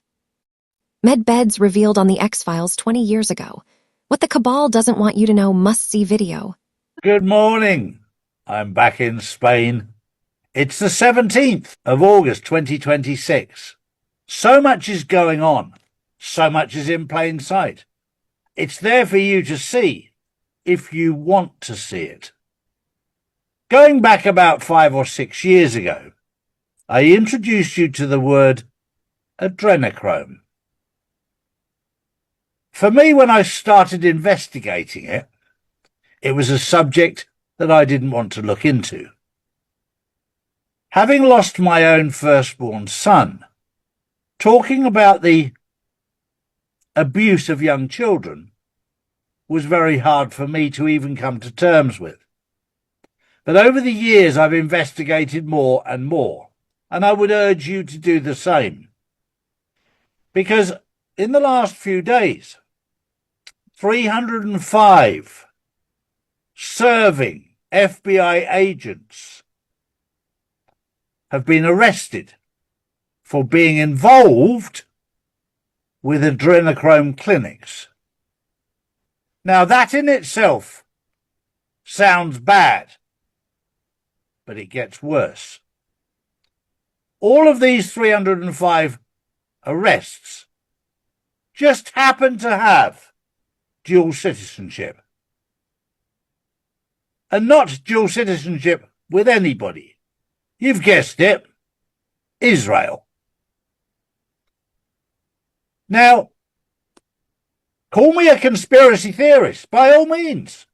[SPEAKER 7] Medbeds revealed on the X-Files 20 years ago. What the cabal doesn't want you to know, must-see video.
[SPEAKER 8] Good morning. I'm back in Spain. It's the 17th of August 2026. So much is going on. So much is in plain sight. It's there for you to see, if you want to see it. Going back about 5 or 6 years ago, I introduced you to the word adrenochrome. For me, when I started investigating it, it was a subject that I didn't want to look into. Having lost my own firstborn son, talking about the abuse of young children was very hard for me to even come to terms with. But over the years, I've investigated more and more, and I would urge you to do the same. Because in the last few days, 305 serving FBI agents have been arrested for being involved with adrenochrome clinics. Now that in itself sounds bad, but it gets worse. All of these 305 arrests just happen to have dual citizenship. And not dual citizenship with anybody. You've guessed it, Israel. Now, call me a conspiracy theorist, by all means.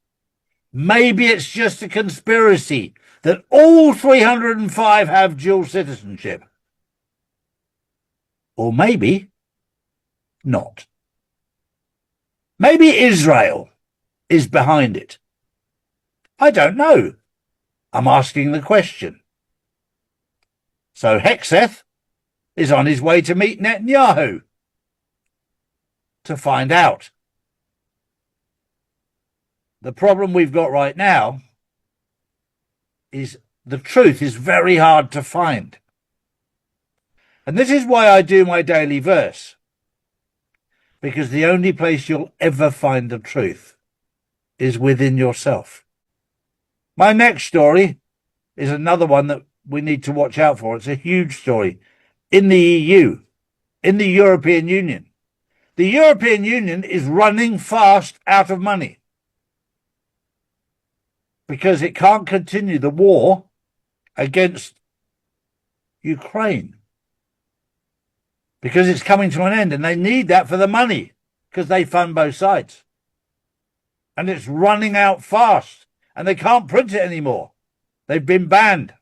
[SPEAKER 8] Maybe it's just a conspiracy that all 305 have dual citizenship. Or maybe not. Maybe Israel is behind it. I don't know. I'm asking the question. So Hexeth is on his way to meet Netanyahu to find out. The problem we've got right now is the truth is very hard to find. And this is why I do my daily verse. Because the only place you'll ever find the truth is within yourself. My next story is another one that we need to watch out for. It's a huge story in the EU, in the European Union. The European Union is running fast out of money because it can't continue the war against Ukraine because it's coming to an end and they need that for the money because they fund both sides. And it's running out fast. And they can't print it anymore. They've been banned.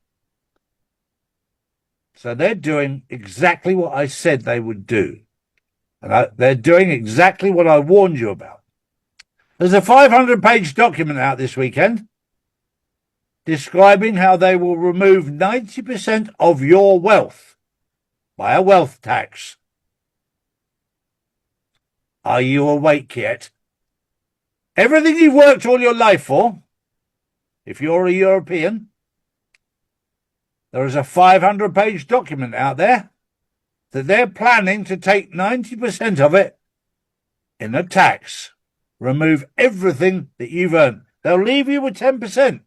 [SPEAKER 8] So they're doing exactly what I said they would do. And they're doing exactly what I warned you about. There's a 500-page document out this weekend describing how they will remove 90% of your wealth by a wealth tax. Are you awake yet? Everything you've worked all your life for, if you're a European, there is a 500-page document out there that they're planning to take 90% of it in a tax. Remove everything that you've earned. They'll leave you with 10%.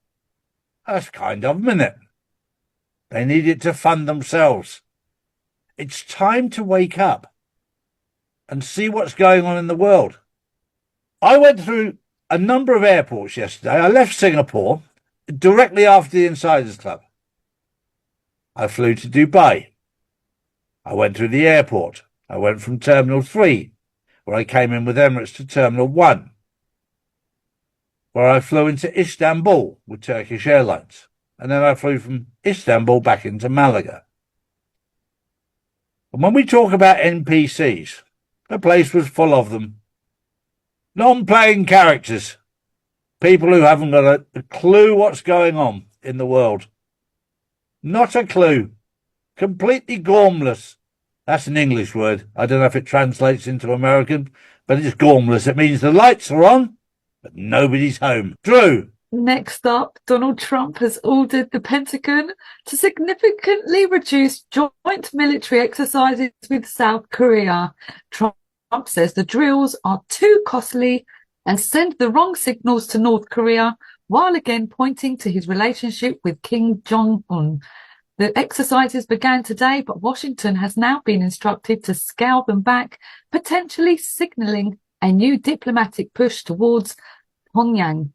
[SPEAKER 8] That's kind of them, isn't it? They need it to fund themselves. It's time to wake up and see what's going on in the world. I went through a number of airports yesterday. I left Singapore directly after the Insiders Club. I flew to Dubai. I went through the airport. I went from Terminal 3, where I came in with Emirates, to Terminal 1, where I flew into Istanbul with Turkish Airlines. And then I flew from Istanbul back into Malaga. And when we talk about NPCs, the place was full of them. Non-playing characters. People who haven't got a clue what's going on in the world. Not a clue. Completely gormless. That's an English word. I don't know if it translates into American, but it's gormless. It means the lights are on, but nobody's home. Drew.
[SPEAKER 9] Next up, Donald Trump has ordered the Pentagon to significantly reduce joint military exercises with South Korea. Trump says the drills are too costly and send the wrong signals to North Korea, while again pointing to his relationship with Kim Jong-un. The exercises began today, but Washington has now been instructed to scale them back, potentially signaling a new diplomatic push towards Pyongyang.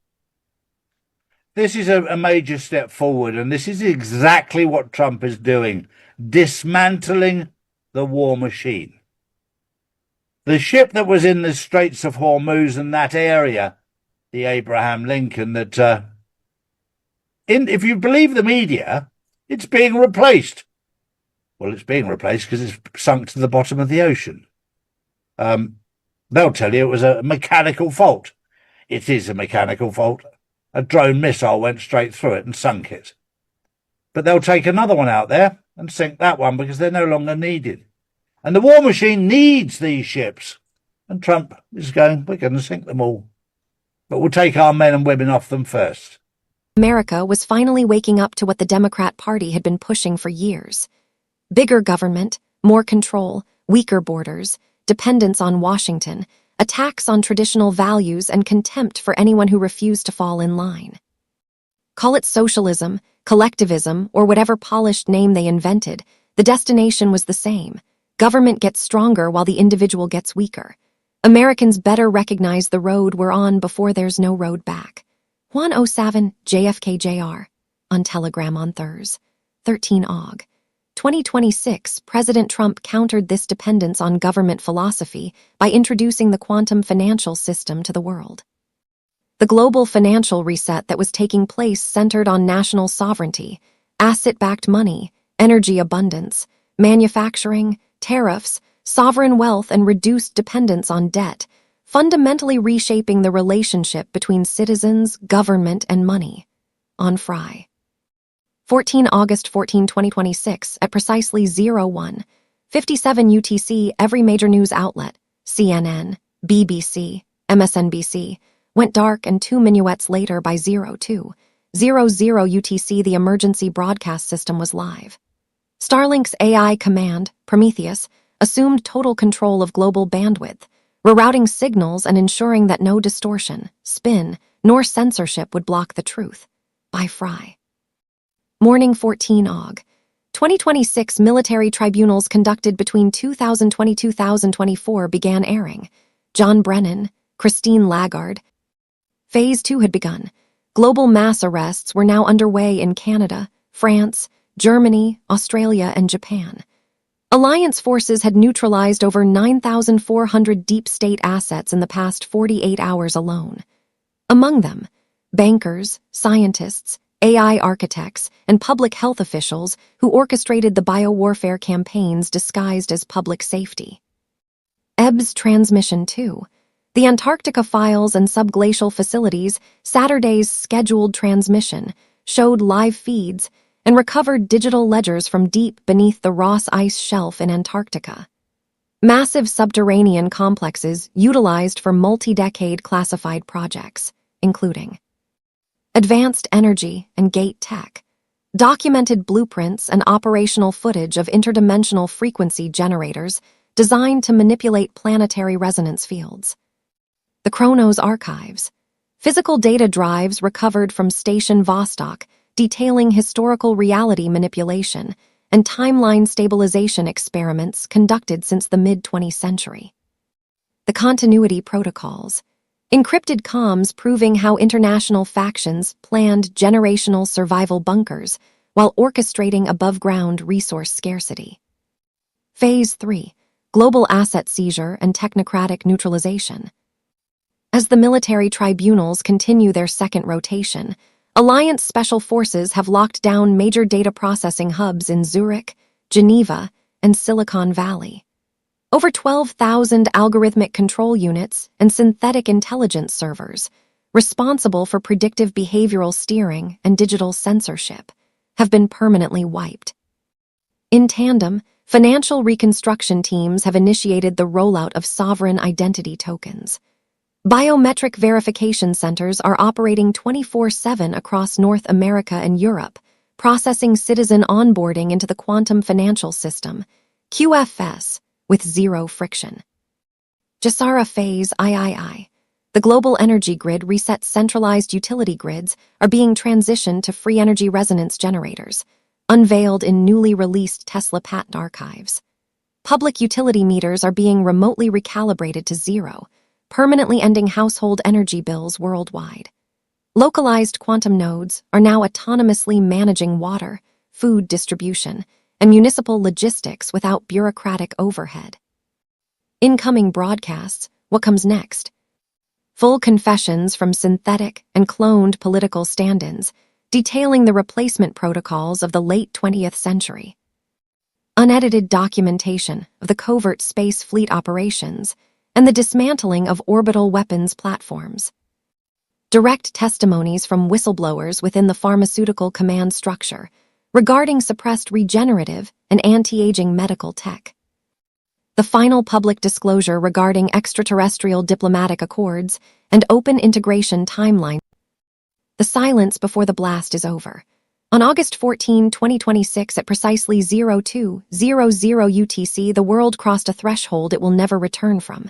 [SPEAKER 8] This is a major step forward, and this is exactly what Trump is doing, dismantling the war machine. The ship that was in the Straits of Hormuz and that area, the Abraham Lincoln, that, if you believe the media, it's being replaced. Well, it's being replaced because it's sunk to the bottom of the ocean. They'll tell you it was a mechanical fault. It is a mechanical fault. A drone missile went straight through it and sunk it. But they'll take another one out there and sink that one because they're no longer needed. And the war machine needs these ships. And Trump is going, we're going to sink them all. But we'll take our men and women off them first.
[SPEAKER 7] America was finally waking up to what the Democrat Party had been pushing for years. Bigger government, more control, weaker borders, dependence on Washington, attacks on traditional values, and contempt for anyone who refused to fall in line. Call it socialism, collectivism, or whatever polished name they invented, the destination was the same. Government gets stronger while the individual gets weaker. Americans better recognize the road we're on before there's no road back. Juan 07 JFK Jr. on Telegram on Thursday, 13 Aug. 2026, President Trump countered this dependence on government philosophy by introducing the quantum financial system to the world. The global financial reset that was taking place centered on national sovereignty, asset-backed money, energy abundance, manufacturing, tariffs, sovereign wealth, and reduced dependence on debt, fundamentally reshaping the relationship between citizens, government, and money. On Fry. 14 August 14, 2026, at precisely 01:57 UTC, every major news outlet, CNN, BBC, MSNBC, went dark, and 2 minuets later by 02:00 UTC, the emergency broadcast system was live. Starlink's AI command, Prometheus, assumed total control of global bandwidth, rerouting signals and ensuring that no distortion, spin, nor censorship would block the truth. By Fry. Morning 14 Aug. 2026 military tribunals conducted between 2020-2024 began airing. John Brennan, Christine Lagarde. Phase 2 had begun. Global mass arrests were now underway in Canada, France, Germany, Australia, and Japan. Alliance forces had neutralized over 9,400 deep state assets in the past 48 hours alone. Among them, bankers, scientists, AI architects, and public health officials who orchestrated the biowarfare campaigns disguised as public safety. EBS transmission 2. The Antarctica files and subglacial facilities, Saturday's scheduled transmission, showed live feeds and recovered digital ledgers from deep beneath the Ross Ice Shelf in Antarctica. Massive subterranean complexes utilized for multi-decade classified projects, including advanced energy and gate tech, documented blueprints and operational footage of interdimensional frequency generators designed to manipulate planetary resonance fields. The Chronos archives, physical data drives recovered from Station Vostok detailing historical reality manipulation and timeline stabilization experiments conducted since the mid-20th century. The continuity protocols, encrypted comms proving how international factions planned generational survival bunkers while orchestrating above-ground resource scarcity. Phase 3, global asset seizure and technocratic neutralization. As the military tribunals continue their second rotation, Alliance Special Forces have locked down major data processing hubs in Zurich, Geneva, and Silicon Valley. Over 12,000 algorithmic control units and synthetic intelligence servers, responsible for predictive behavioral steering and digital censorship, have been permanently wiped. In tandem, financial reconstruction teams have initiated the rollout of sovereign identity tokens. Biometric verification centers are operating 24/7 across North America and Europe, processing citizen onboarding into the quantum financial system, QFS, with zero friction. Jasara Phase III. The global energy grid resets. Centralized utility grids are being transitioned to free energy resonance generators, unveiled in newly released Tesla patent archives. Public utility meters are being remotely recalibrated to zero, permanently ending household energy bills worldwide. Localized quantum nodes are now autonomously managing water, food distribution, and municipal logistics without bureaucratic overhead. Incoming broadcasts, what comes next? Full confessions from synthetic and cloned political stand-ins, detailing the replacement protocols of the late 20th century. Unedited documentation of the covert space fleet operations and the dismantling of orbital weapons platforms. Direct testimonies from whistleblowers within the pharmaceutical command structure regarding suppressed regenerative and anti-aging medical tech. The final public disclosure regarding extraterrestrial diplomatic accords and open integration timeline. The silence before the blast is over. On August 14, 2026, at precisely 0200 UTC, the world crossed a threshold it will never return from.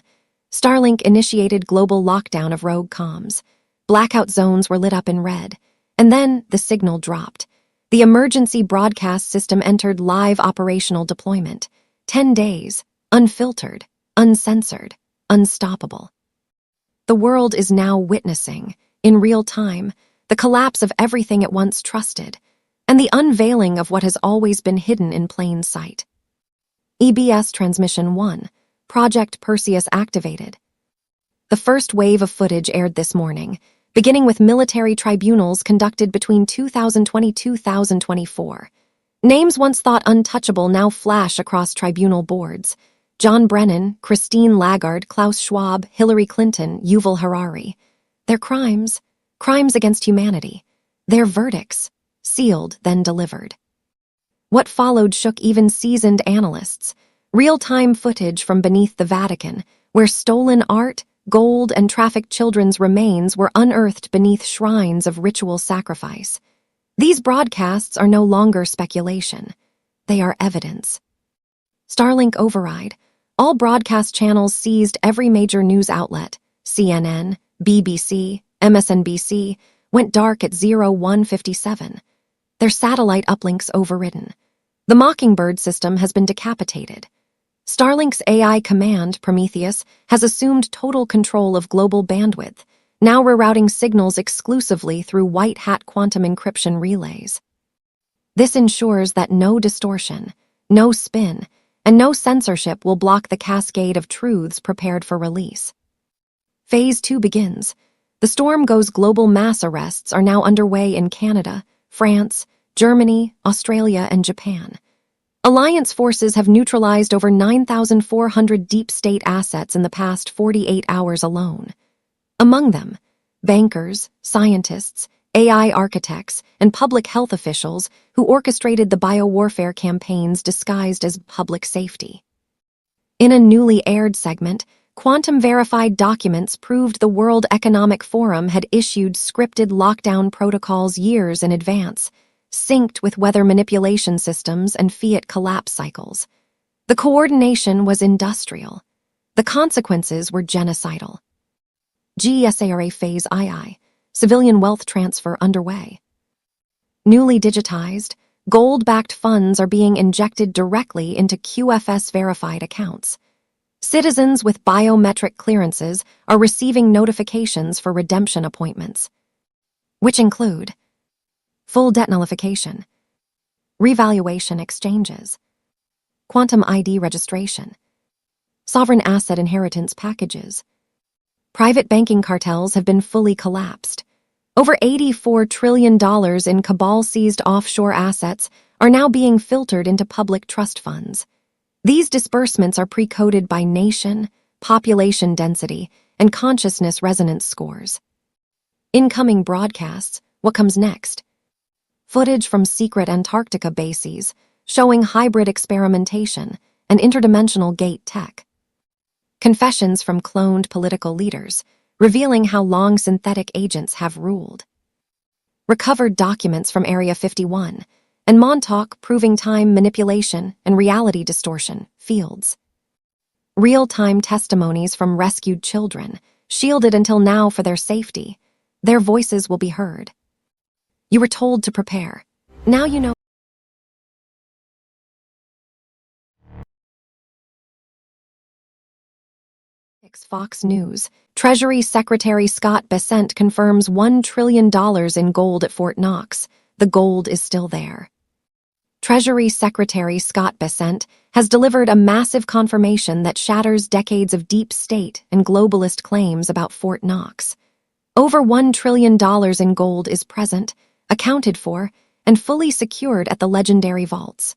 [SPEAKER 7] Starlink initiated global lockdown of rogue comms. Blackout zones were lit up in red. And then the signal dropped. The emergency broadcast system entered live operational deployment. 10 days, unfiltered, uncensored, unstoppable. The world is now witnessing, in real time, the collapse of everything it once trusted, and the unveiling of what has always been hidden in plain sight. EBS Transmission 1, Project Perseus activated. The first wave of footage aired this morning, beginning with military tribunals conducted between 2020-2024. Names once thought untouchable now flash across tribunal boards. John Brennan, Christine Lagarde, Klaus Schwab, Hillary Clinton, Yuval Harari. Their crimes against humanity. Their verdicts, sealed then delivered. What followed shook even seasoned analysts. Real-time footage from beneath the Vatican, where stolen art, gold, and trafficked children's remains were unearthed beneath shrines of ritual sacrifice. These broadcasts are no longer speculation. They are evidence. Starlink override. All broadcast channels seized. Every major news outlet, CNN, BBC, MSNBC, went dark at 0157. Their satellite uplinks overridden. The Mockingbird system has been decapitated. Starlink's AI command, Prometheus, has assumed total control of global bandwidth, now rerouting signals exclusively through white hat quantum encryption relays. This ensures that no distortion, no spin, and no censorship will block the cascade of truths prepared for release. Phase 2 begins. The storm goes global. Mass arrests are now underway in Canada, France, Germany, Australia, and Japan. Alliance forces have neutralized over 9,400 deep state assets in the past 48 hours alone. Among them, bankers, scientists, AI architects, and public health officials who orchestrated the biowarfare campaigns disguised as public safety. In a newly aired segment, quantum-verified documents proved the World Economic Forum had issued scripted lockdown protocols years in advance, synced with weather manipulation systems and fiat collapse cycles. The coordination was industrial. The consequences were genocidal. GSARA Phase II, civilian wealth transfer underway. Newly digitized, gold-backed funds are being injected directly into QFS-verified accounts. Citizens with biometric clearances are receiving notifications for redemption appointments, which include full debt nullification, revaluation exchanges, quantum ID registration, sovereign asset inheritance packages. Private banking cartels have been fully collapsed. Over $84 trillion in cabal-seized offshore assets are now being filtered into public trust funds. These disbursements are pre-coded by nation, population density, and consciousness resonance scores. Incoming broadcasts, what comes next? Footage from secret Antarctica bases, showing hybrid experimentation and interdimensional gate tech. Confessions from cloned political leaders, revealing how long synthetic agents have ruled. Recovered documents from Area 51, and Montauk proving time manipulation and reality distortion fields. Real-time testimonies from rescued children, shielded until now for their safety. Their voices will be heard. You were told to prepare. Now you know. Fox News. Treasury Secretary Scott Bessent confirms $1 trillion in gold at Fort Knox. The gold is still there. Treasury Secretary Scott Bessent has delivered a massive confirmation that shatters decades of deep state and globalist claims about Fort Knox. Over $1 trillion in gold is present, accounted for, and fully secured at the legendary vaults.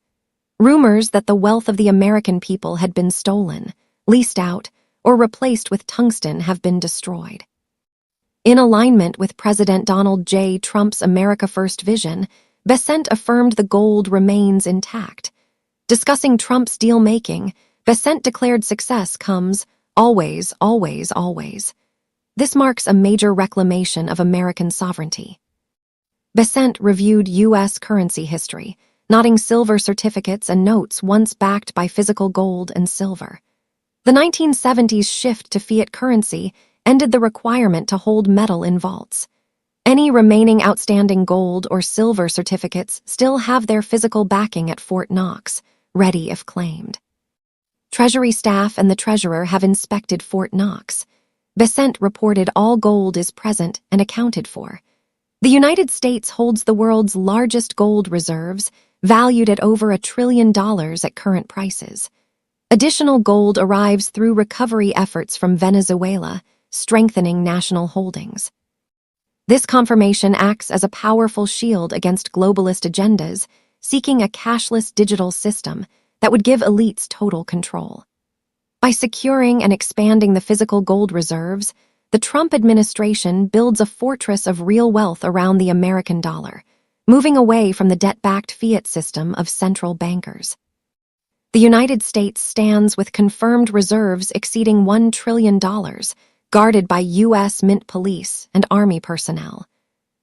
[SPEAKER 7] Rumors that the wealth of the American people had been stolen, leased out, or replaced with tungsten have been destroyed. In alignment with President Donald J. Trump's America First vision, Bessent affirmed the gold remains intact. Discussing Trump's deal-making, Bessent declared success comes always, always, always. This marks a major reclamation of American sovereignty. Bessent reviewed U.S. currency history, noting silver certificates and notes once backed by physical gold and silver. The 1970s shift to fiat currency ended the requirement to hold metal in vaults. Any remaining outstanding gold or silver certificates still have their physical backing at Fort Knox, ready if claimed. Treasury staff and the treasurer have inspected Fort Knox. Bessent reported all gold is present and accounted for. The United States holds the world's largest gold reserves, valued at over $1 trillion at current prices. Additional gold arrives through recovery efforts from Venezuela, strengthening national holdings. This confirmation acts as a powerful shield against globalist agendas, seeking a cashless digital system that would give elites total control. By securing and expanding the physical gold reserves, the Trump administration builds a fortress of real wealth around the American dollar, moving away from the debt-backed fiat system of central bankers. The United States stands with confirmed reserves exceeding $1 trillion, guarded by U.S. Mint police and Army personnel.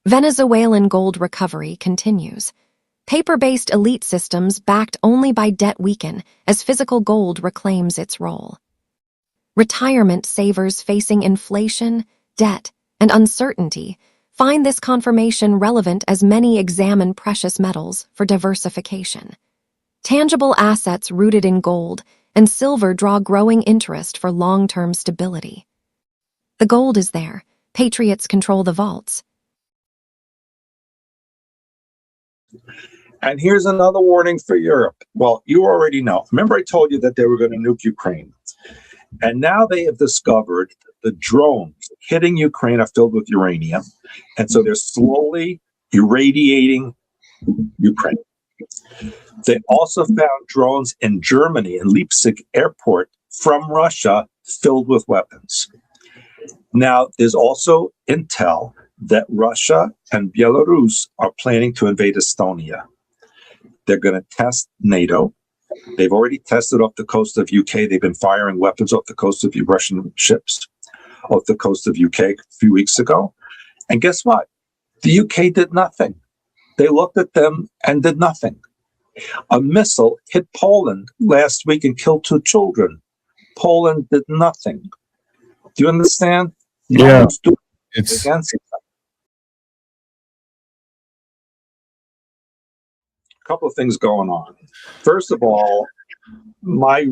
[SPEAKER 7] Venezuelan gold recovery continues. Paper-based elite systems backed only by debt weaken as physical gold reclaims its role. Retirement savers facing inflation, debt, and uncertainty find this confirmation relevant as many examine precious metals for diversification. Tangible assets rooted in gold and silver draw growing interest for long-term stability. The gold is there. Patriots control the vaults.
[SPEAKER 10] And here's another warning for Europe. Well, you already know. Remember I told you that they were going to nuke Ukraine. And now they have discovered the drones hitting Ukraine are filled with uranium. And so they're slowly irradiating Ukraine. They also found drones in Germany, in Leipzig airport, from Russia, filled with weapons. Now, there's also intel that Russia and Belarus are planning to invade Estonia. They're going to test NATO. They've already tested off the coast of UK. They've been firing weapons off the coast of Russian ships off the coast of UK a few weeks ago. And guess what? The UK did nothing. They looked at them and did nothing. A missile hit Poland last week and killed 2 children. Poland did nothing. Do you understand?
[SPEAKER 2] Yeah,
[SPEAKER 10] It's against it. A couple of things going on. First of all, my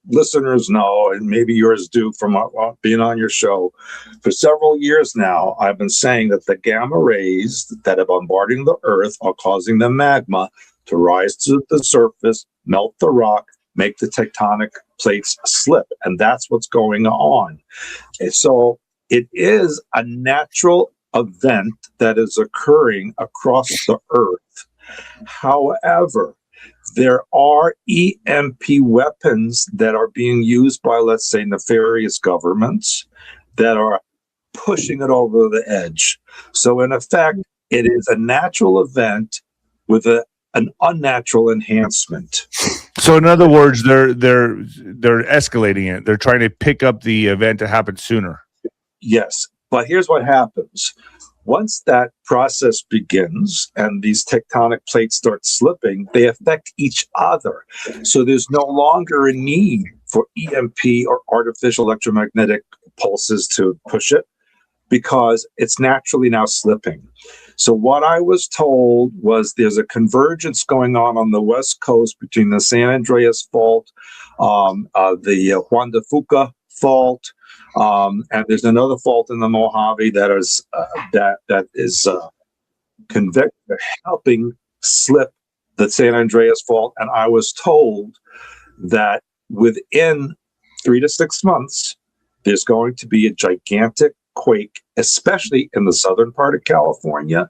[SPEAKER 10] listeners know, and maybe yours do from being on your show, for several years now, I've been saying that the gamma rays that are bombarding the Earth are causing the magma to rise to the surface, melt the rock, make the tectonic plates slip. And that's what's going on. Okay, so it is a natural event that is occurring across the Earth. However, there are EMP weapons that are being used by, let's say, nefarious governments that are pushing it over the edge. So in effect, it is a natural event with a an unnatural enhancement.
[SPEAKER 8] So in other words, they're escalating it. They're trying to pick up the event to happen sooner.
[SPEAKER 10] Yes, but here's what happens. Once that process begins and these tectonic plates start slipping, they affect each other. So there's no longer a need for EMP or artificial electromagnetic pulses to push it because it's naturally now slipping. So what I was told was there's a convergence going on the West Coast between the San Andreas Fault, the Juan de Fuca Fault, and there's another fault in the Mojave that is helping slip the San Andreas Fault. And I was told that within 3 to 6 months, there's going to be a gigantic quake, especially in the southern part of California.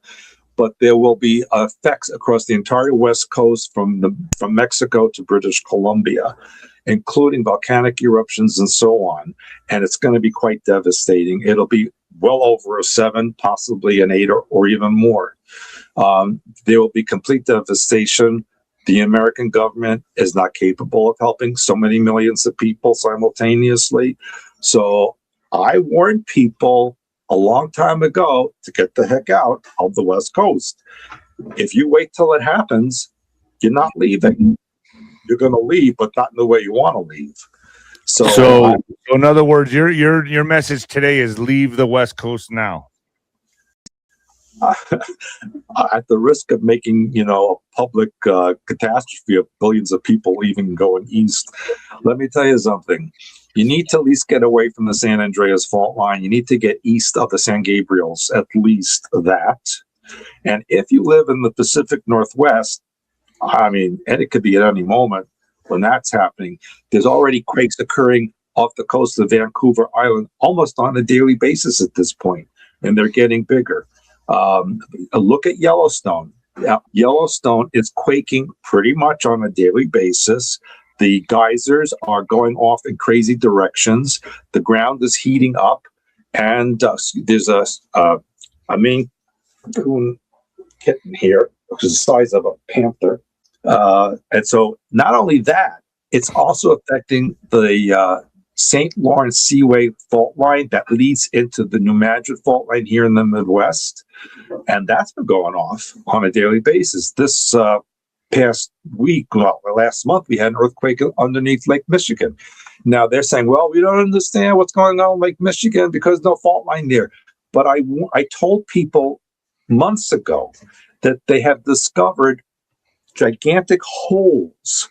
[SPEAKER 10] But there will be effects across the entire West Coast from Mexico to British Columbia, including volcanic eruptions and so on. And it's going to be quite devastating. It'll be well over a 7, possibly an 8 or even more. There will be complete devastation. The American government is not capable of helping so many millions of people simultaneously. So I warned people a long time ago to get the heck out of the West Coast. If you wait till it happens, you're not leaving. You're going to leave, but not in the way you want to leave. So
[SPEAKER 8] in other words, your message today is leave the West Coast now.
[SPEAKER 10] At the risk of making, a public catastrophe of billions of people leaving and going east, let me tell you something. You need to at least get away from the San Andreas fault line. You need to get east of the San Gabriels, at least that. And if you live in the Pacific Northwest, and it could be at any moment when that's happening, there's already quakes occurring off the coast of Vancouver Island almost on a daily basis at this point, and they're getting bigger. Look at Yellowstone. Yellowstone is quaking pretty much on a daily basis. The geysers are going off in crazy directions. The ground is heating up, and there's a Maine Coon kitten here, which is the size of a panther. And so not only that, it's also affecting the St. Lawrence Seaway fault line that leads into the New Madrid fault line here in the Midwest. And that's been going off on a daily basis. This past week, last month, we had an earthquake underneath Lake Michigan. Now they're saying, well, we don't understand what's going on in Lake Michigan because no fault line there. But I told people months ago that they have discovered gigantic holes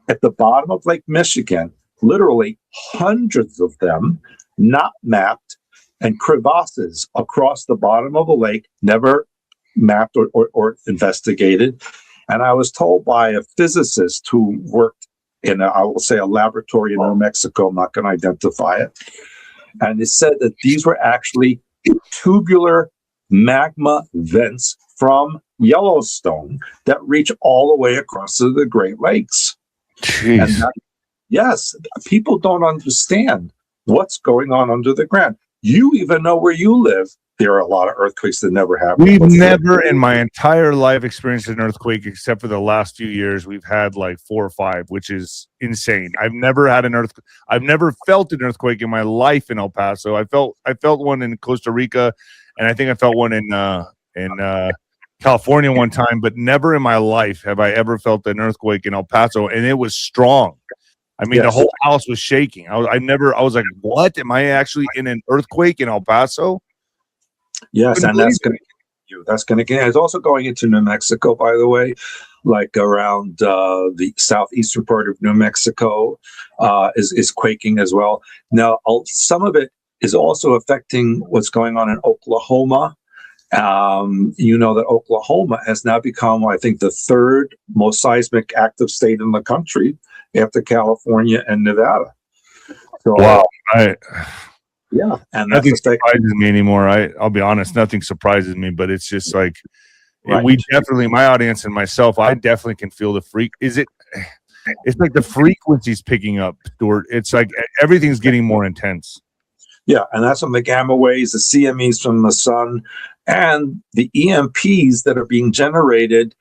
[SPEAKER 10] at the bottom of Lake Michigan, literally hundreds of them, not mapped, and crevasses across the bottom of the lake, never mapped or investigated. And I was told by a physicist who worked in, a laboratory in New Mexico, I'm not going to identify it, and it said that these were actually tubular magma vents from Yellowstone that reach all the way across to the Great Lakes.
[SPEAKER 8] Jeez.
[SPEAKER 10] And yes, people don't understand what's going on under the ground. You even know where you live. There are a lot of earthquakes that never happen.
[SPEAKER 8] We've never in my entire life experienced an earthquake except for the last few years. We've had like 4 or 5, which is insane. I've never had an earthquake. I've never felt an earthquake in my life in El Paso. I felt one in Costa Rica, and I think I felt one in California one time, but never in my life have I ever felt an earthquake in El Paso, and it was strong. I mean, The whole house was shaking. I was like, what? Am I actually in an earthquake in El Paso?
[SPEAKER 10] Yes, and that's going to continue. That's going to continue. It's also going into New Mexico, by the way, like around the southeastern part of New Mexico is quaking as well. Now, some of it is also affecting what's going on in Oklahoma. You know that Oklahoma has now become, I think, the third most seismic active state in the country after California and Nevada. So,
[SPEAKER 8] wow.
[SPEAKER 10] Yeah, and
[SPEAKER 8] nothing surprises me anymore. I'll be honest, nothing surprises me, but it's just like we definitely, my audience and myself, I definitely can feel the freak. It's like the frequency's picking up, Stuart. It's like everything's getting more intense.
[SPEAKER 10] Yeah, and that's from the gamma waves, the CMEs from the sun, and the EMPs that are being generated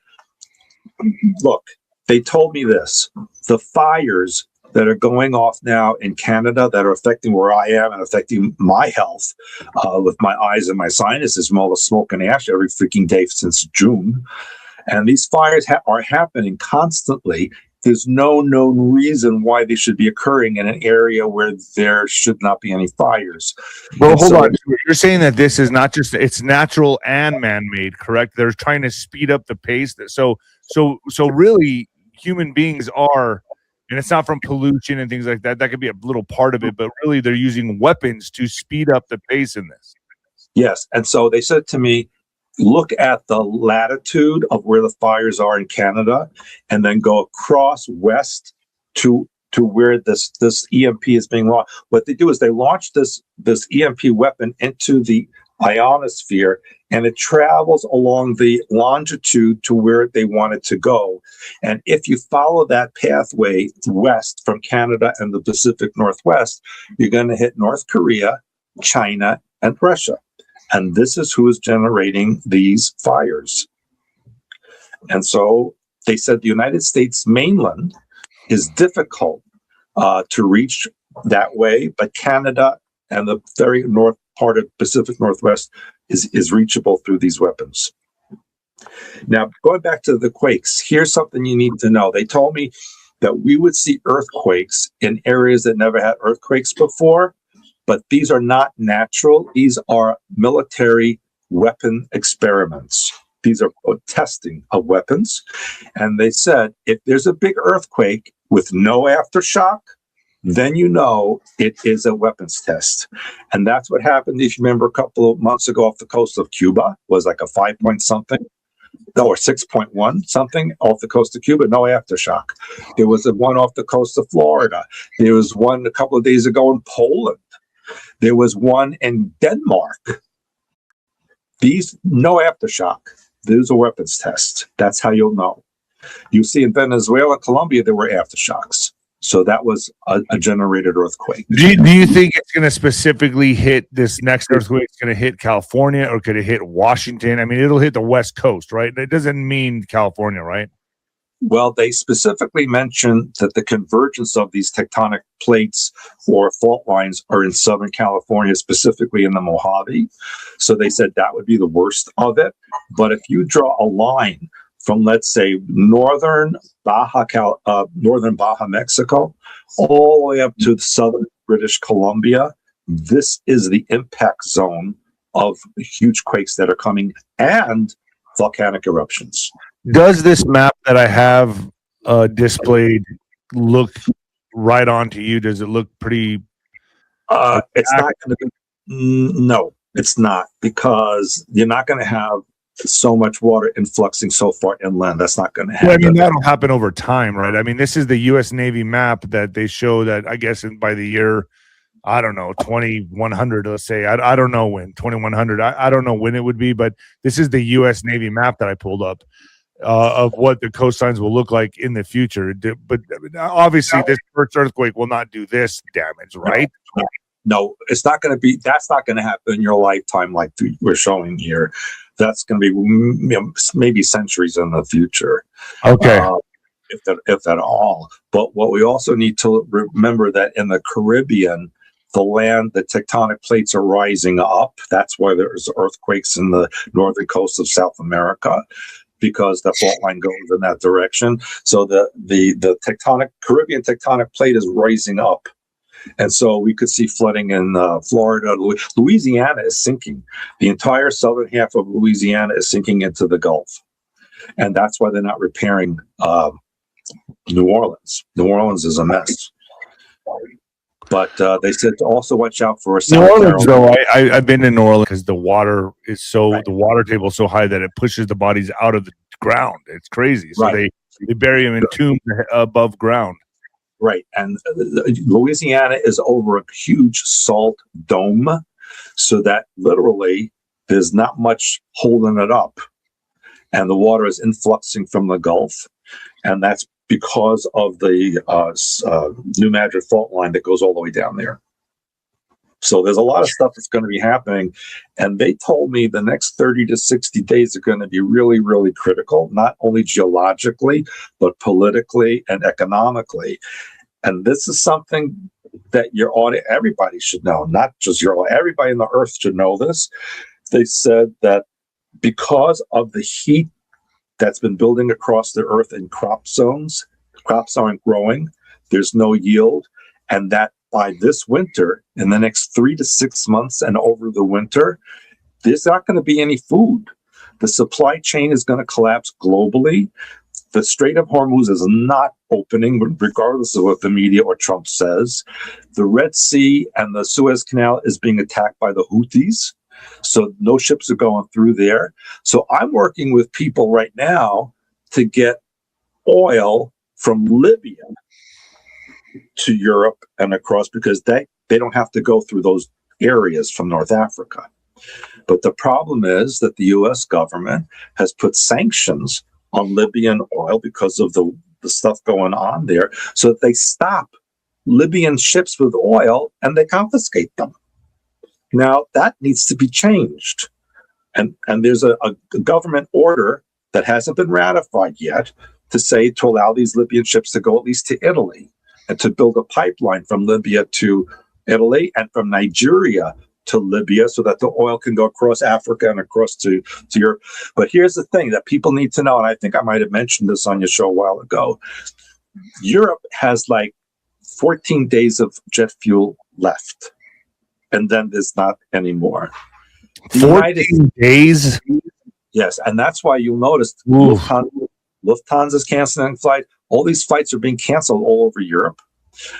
[SPEAKER 10] look, they told me this. The fires that are going off now in Canada that are affecting where I am and affecting my health with my eyes and my sinuses from all the smoke and ash every freaking day since June. And these fires are happening constantly. There's no known reason why they should be occurring in an area where there should not be any fires.
[SPEAKER 11] Well, hold on. You're saying that this is not just, it's natural and man-made, correct? They're trying to speed up the pace. So really human beings are, and it's not from pollution and things like that. That could be a little part of it, but really they're using weapons to speed up the pace in this.
[SPEAKER 10] Yes. And so they said to me, look at the latitude of where the fires are in Canada, and then go across west to where this EMP is being launched. What they do is they launch this EMP weapon into the ionosphere, and it travels along the longitude to where they want it to go. And if you follow that pathway west from Canada and the Pacific Northwest, you're going to hit North Korea, China, and Russia. And this is who is generating these fires. And so they said the United States mainland is difficult to reach that way, but Canada and the very north part of Pacific Northwest is reachable through these weapons. Now, going back to the quakes, here's something you need to know. They told me that we would see earthquakes in areas that never had earthquakes before, but these are not natural. These are military weapon experiments. These are testing of weapons. And they said, if there's a big earthquake with no aftershock, then you know it is a weapons test. And that's what happened, if you remember, a couple of months ago off the coast of Cuba. Was like a 5 point something, or 6.1 something off the coast of Cuba, no aftershock. There was one off the coast of Florida. There was one a couple of days ago in Poland. There was one in Denmark. These, no aftershock. These are weapons tests. That's how you'll know. You see in Venezuela, Colombia, there were aftershocks. So that was a generated earthquake.
[SPEAKER 11] Do you think it's going to specifically hit this next earthquake? It's going to hit California, or could it hit Washington? I mean, it'll hit the West Coast, right? It doesn't mean California, right?
[SPEAKER 10] Well, they specifically mentioned that the convergence of these tectonic plates or fault lines are in Southern California, specifically in the Mojave. So they said that would be the worst of it. But if you draw a line from, let's say, northern Baja Mexico, all the way up to southern British Columbia, this is the impact zone of huge quakes that are coming and volcanic eruptions.
[SPEAKER 11] Does this map that I have displayed look right on to you? Does it look pretty?
[SPEAKER 10] It's not going to be. No, it's not, because you're not going to have so much water influxing so far inland. That's not going to happen.
[SPEAKER 11] Well, I mean, that'll happen over time, right? I mean, this is the U.S. Navy map that they show that, I guess, by the year, I don't know, 2100, let's say. I don't know when, 2100. I don't know when it would be, but this is the U.S. Navy map that I pulled up of what the coastlines will look like in the future. But obviously, this first earthquake will not do this damage, right?
[SPEAKER 10] No, it's not going to be. That's not going to happen in your lifetime, like we're showing here. That's going to be maybe centuries in the future.
[SPEAKER 11] Okay.
[SPEAKER 10] If at all. But what we also need to remember that in the Caribbean, the tectonic plates are rising up. That's why there's earthquakes in the northern coast of South America, because the fault line goes in that direction. So the Caribbean tectonic plate is rising up. And so we could see flooding in Florida. Louisiana is sinking. The entire southern half of Louisiana is sinking into the Gulf. And that's why they're not repairing New Orleans. New Orleans is a mess. But they said to also watch out for
[SPEAKER 11] New Orleans, though. I've been in New Orleans because the water table is so high that it pushes the bodies out of the ground. It's crazy. So they bury them in tombs above ground.
[SPEAKER 10] Right. And Louisiana is over a huge salt dome, so that literally there's not much holding it up. And the water is influxing from the Gulf. And that's because of the New Madrid fault line that goes all the way down there. So there's a lot of stuff that's going to be happening. And they told me the next 30 to 60 days are going to be really, really critical, not only geologically, but politically and economically. And this is something that everybody should know, not just everybody on the earth should know this. They said that because of the heat that's been building across the earth in crop zones, crops aren't growing, there's no yield, and that by this winter, in the next 3 to 6 months and over the winter, there's not going to be any food. The supply chain is going to collapse globally. The Strait of Hormuz is not opening, regardless of what the media or Trump says. The Red Sea and the Suez Canal is being attacked by the Houthis, so no ships are going through there. So I'm working with people right now to get oil from Libya to Europe and across, because they don't have to go through those areas from North Africa. But the problem is that the U.S. government has put sanctions on Libyan oil because of the stuff going on there, so that they stop Libyan ships with oil and they confiscate them. Now, that needs to be changed. And there's a government order that hasn't been ratified yet to allow these Libyan ships to go at least to Italy, and to build a pipeline from Libya to Italy and from Nigeria to Libya, so that the oil can go across Africa and across to Europe. But here's the thing that people need to know, and I think I might have mentioned this on your show a while ago. Europe has like 14 days of jet fuel left, and then there's not anymore.
[SPEAKER 11] 14 days?
[SPEAKER 10] Yes, and that's why you'll notice Lufthansa's canceling flight. All these flights are being canceled all over Europe.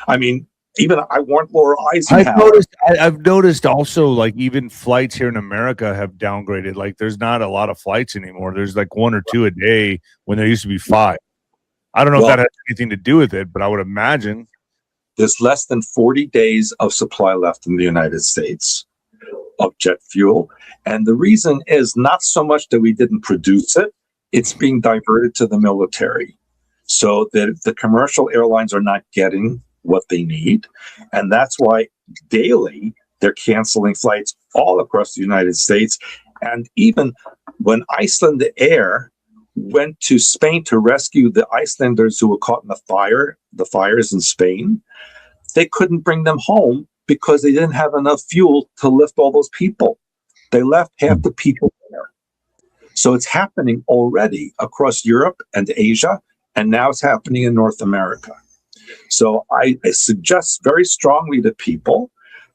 [SPEAKER 10] I mean, even I warned Laura Eisenhower.
[SPEAKER 11] I've noticed also, like, even flights here in America have downgraded. Like, there's not a lot of flights anymore. There's like 1 or 2 a day when there used to be 5. I don't know if that has anything to do with it, but I would imagine.
[SPEAKER 10] There's less than 40 days of supply left in the United States of jet fuel. And the reason is not so much that we didn't produce it, it's being diverted to the military. So that the commercial airlines are not getting what they need. And that's why daily they're canceling flights all across the United States. And even when Iceland Air went to Spain to rescue the Icelanders who were caught in the fires in Spain, they couldn't bring them home because they didn't have enough fuel to lift all those people. They left half the people there. So it's happening already across Europe and Asia, and now it's happening in North America. So I suggest very strongly to people,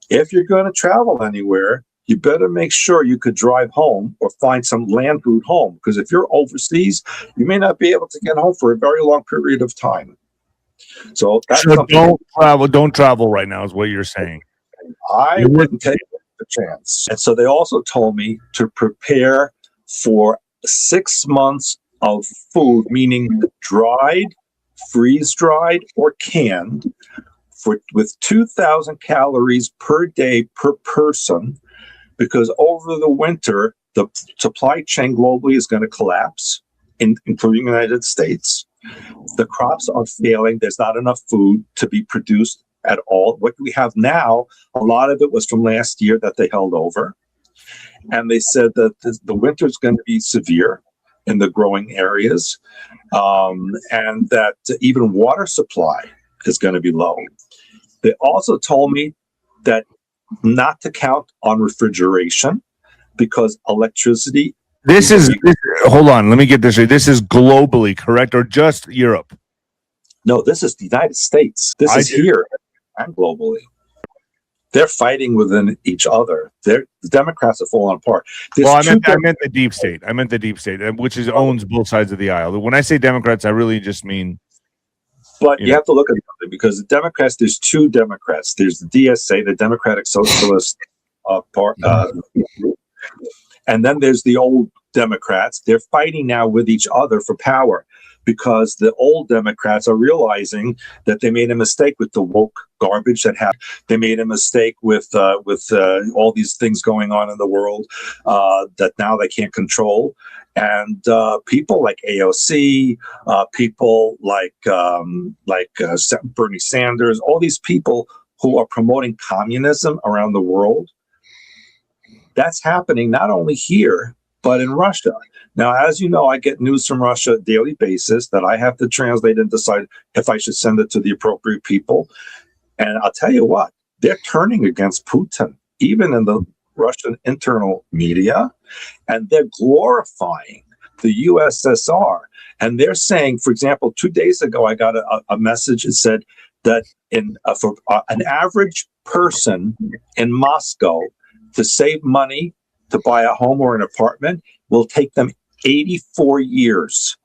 [SPEAKER 10] if you're going to travel anywhere, you better make sure you could drive home or find some land route home. Because if you're overseas, you may not be able to get home for a very long period of time. So that's
[SPEAKER 11] don't travel right now is what you're saying.
[SPEAKER 10] I wouldn't take the chance. And so they also told me to prepare for 6 months of food, meaning dried, freeze-dried, or canned, with 2,000 calories per day per person, because over the winter, the supply chain globally is going to collapse, including the United States. The crops are failing. There's not enough food to be produced at all. What we have now, a lot of it was from last year that they held over. And they said that the winter is going to be severe in the growing areas, and that even water supply is going to be low. They also told me that not to count on refrigeration because electricity.
[SPEAKER 11] Hold on, let me get this right. This is globally, correct, or just Europe?
[SPEAKER 10] No, this is the United States. This is here and globally. They're fighting within each other. The Democrats are falling apart.
[SPEAKER 11] I meant the deep state. I meant the deep state, which owns both sides of the aisle. When I say Democrats, I really just mean.
[SPEAKER 10] But you have to look at it, because the Democrats, there's 2 Democrats. There's the DSA, the Democratic Socialist Party, and then there's the old Democrats. They're fighting now with each other for power, because the old Democrats are realizing that they made a mistake with the woke garbage that happened. They made a mistake with all these things going on in the world that now they can't control. And people like AOC, people like Bernie Sanders, all these people who are promoting communism around the world. That's happening not only here, but in Russia. Now, as you know, I get news from Russia daily basis that I have to translate and decide if I should send it to the appropriate people. And I'll tell you what, they're turning against Putin, even in the Russian internal media, and they're glorifying the USSR. And they're saying, for example, 2 days ago, I got a message that said that for an average person in Moscow to save money to buy a home or an apartment will take them 84 years,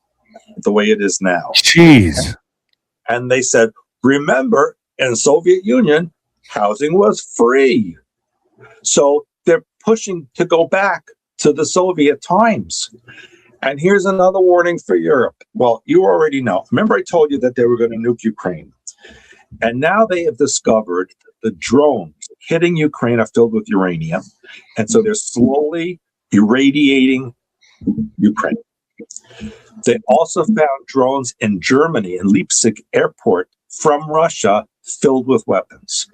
[SPEAKER 10] the way it is now.
[SPEAKER 11] Jeez.
[SPEAKER 10] And they said, remember, in the Soviet Union, housing was free. So they're pushing to go back to the Soviet times. And here's another warning for Europe. Well, you already know. Remember I told you that they were going to nuke Ukraine. And now they have discovered the drones hitting Ukraine are filled with uranium. And so they're slowly irradiating Ukraine. They also found drones in Germany, in Leipzig airport, from Russia, filled with weapons.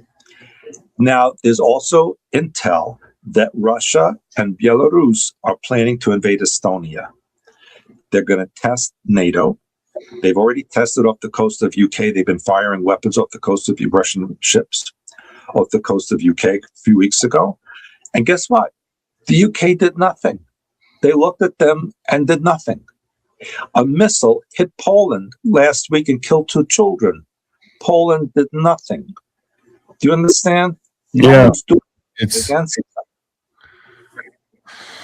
[SPEAKER 10] Now, there's also intel that Russia and Belarus are planning to invade Estonia. They're going to test NATO. They've already tested off the coast of UK. They've been firing weapons off the coast of Russian ships off the coast of UK a few weeks ago. And guess what? The UK did nothing. They looked at them and did nothing. A missile hit Poland last week and killed 2 children. Poland did nothing. Do you understand?
[SPEAKER 11] Yeah.
[SPEAKER 10] One's doing
[SPEAKER 11] It's
[SPEAKER 10] against it.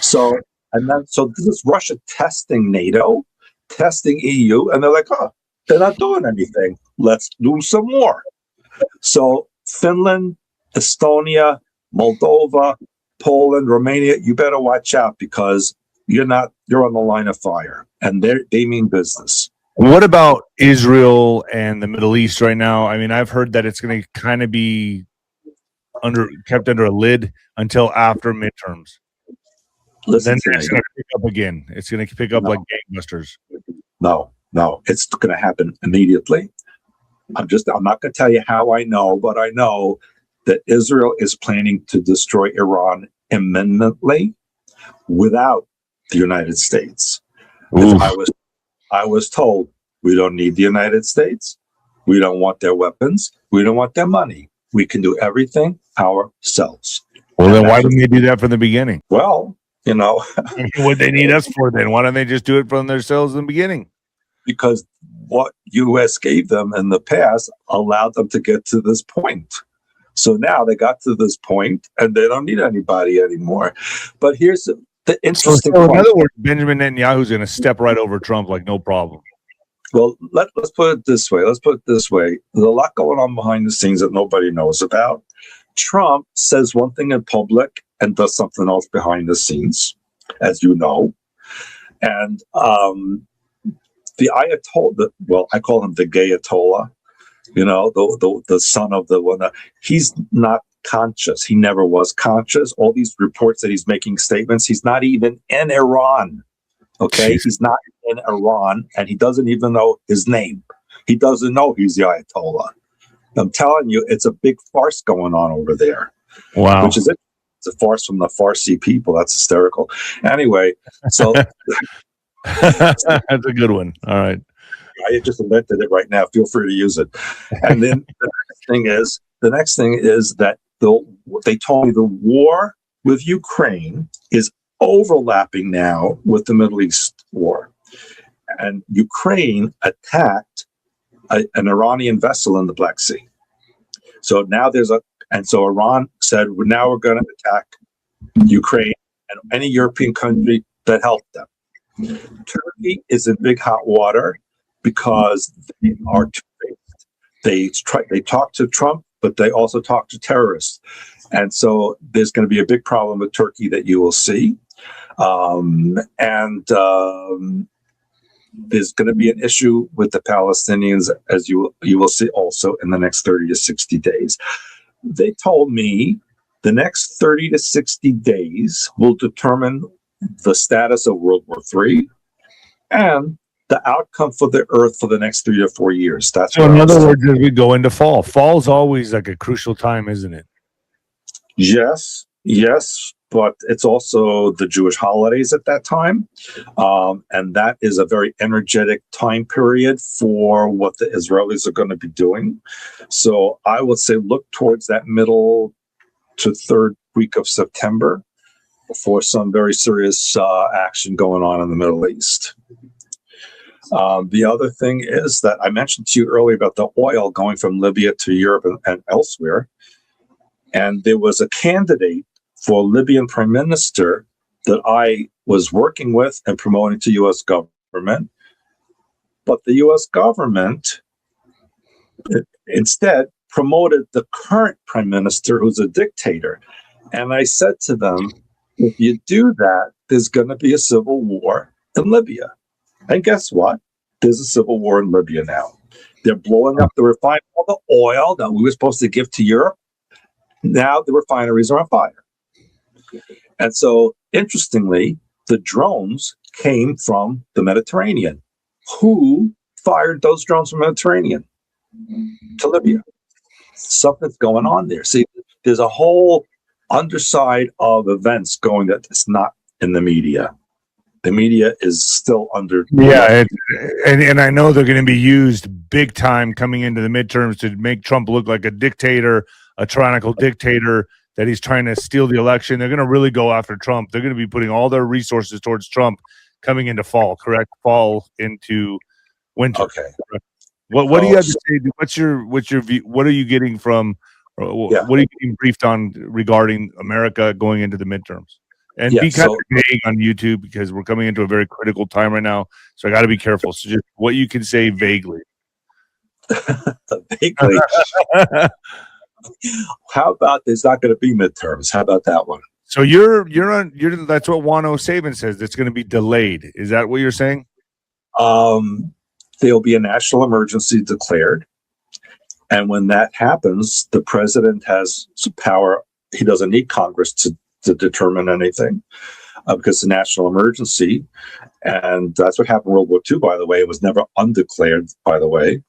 [SPEAKER 10] So this is Russia testing NATO, testing EU, and they're like, oh, they're not doing anything. Let's do some more. So Finland, Estonia, Moldova, Poland, Romania, you better watch out because you're on the line of fire, and they mean business.
[SPEAKER 11] What about Israel and the Middle East right now? I mean, I've heard that it's going to kind of be kept under a lid until after midterms.
[SPEAKER 10] Listen,
[SPEAKER 11] then it's going to pick up again. It's going to pick up like gangbusters.
[SPEAKER 10] No, it's going to happen immediately. I'm not going to tell you how I know, but I know that Israel is planning to destroy Iran imminently without the United States. I was told we don't need the United States. We don't want their weapons. We don't want their money. We can do everything ourselves.
[SPEAKER 11] Well, then why didn't they do that from the beginning?
[SPEAKER 10] Well,
[SPEAKER 11] what they need us for then? Why don't they just do it from themselves in the beginning?
[SPEAKER 10] Because what U.S. gave them in the past allowed them to get to this point. So now they got to this point and they don't need anybody anymore. But here's the interesting
[SPEAKER 11] point. In other words, Benjamin Netanyahu is going to step right over Trump like no problem.
[SPEAKER 10] Well, let's put it this way. There's a lot going on behind the scenes that nobody knows about. Trump says one thing in public and does something else behind the scenes, as you know. And the Ayatollah, I call him the gay Ayatollah, the son of the one. He's not conscious. He never was conscious. All these reports that he's making statements, he's not even in Iran. Okay, he's not in Iran, and he doesn't even know his name. He doesn't know he's the Ayatollah. I'm telling you, it's a big farce going on over there.
[SPEAKER 11] Wow.
[SPEAKER 10] Which is it? It's a farce from the Farsi people. That's hysterical. Anyway, so
[SPEAKER 11] that's a good one. All right.
[SPEAKER 10] I just invented it right now. Feel free to use it. And then the next thing is that they told me the war with Ukraine is overlapping now with the Middle East war. And Ukraine attacked an Iranian vessel in the Black Sea. So now so Iran said, now we're going to attack Ukraine and any European country that helped them. Turkey is in big hot water because they are two-faced. They talk to Trump, but they also talk to terrorists. And so there's going to be a big problem with Turkey that you will see. There's going to be an issue with the Palestinians, as you will see also in the next 30 to 60 days. They told me the next 30 to 60 days will determine the status of World War III and the outcome for the Earth for the next 3 to 4 years. That's
[SPEAKER 11] So
[SPEAKER 10] what
[SPEAKER 11] in
[SPEAKER 10] I was
[SPEAKER 11] other
[SPEAKER 10] told.
[SPEAKER 11] words, as we go into fall, fall's always like a crucial time, isn't it?
[SPEAKER 10] Yes, yes, but it's also the Jewish holidays at that time. And that is a very energetic time period for what the Israelis are going to be doing. So I would say look towards that middle to third week of September for some very serious action going on in the Middle East. The other thing is that I mentioned to you earlier about the oil going from Libya to Europe and elsewhere. And there was a candidate for Libyan prime minister that I was working with and promoting to U.S. government. But the U.S. government instead promoted the current prime minister, who's a dictator. And I said to them, if you do that, there's going to be a civil war in Libya. And guess what? There's a civil war in Libya now. They're blowing up the refinery, all the oil that we were supposed to give to Europe. Now the refineries are on fire. And so, interestingly, the drones came from the Mediterranean. Who fired those drones from the Mediterranean? To Libya. Something's going on there. See, there's a whole underside of events going that is not in the media. The media is still under.
[SPEAKER 11] Yeah, and I know they're going to be used big time coming into the midterms to make Trump look like a dictator, a tyrannical dictator, that he's trying to steal the election. They're going to really go after Trump. They're going to be putting all their resources towards Trump coming into fall, correct? Fall into winter.
[SPEAKER 10] Okay.
[SPEAKER 11] What do you have to say? What's your view? What are you getting from? What are you getting briefed on regarding America going into the midterms? And be kind of vague on YouTube because we're coming into a very critical time right now. So I got to be careful. So just what you can say vaguely.
[SPEAKER 10] Vaguely. How about there's not going to be midterms? How about that one?
[SPEAKER 11] So you're that's what Wano Saban says. It's going to be delayed. Is that what you're saying?
[SPEAKER 10] There'll be a national emergency declared. And when that happens, the president has some power. He doesn't need Congress to determine anything because it's a national emergency. And that's what happened in World War II, by the way. It was never undeclared, by the way.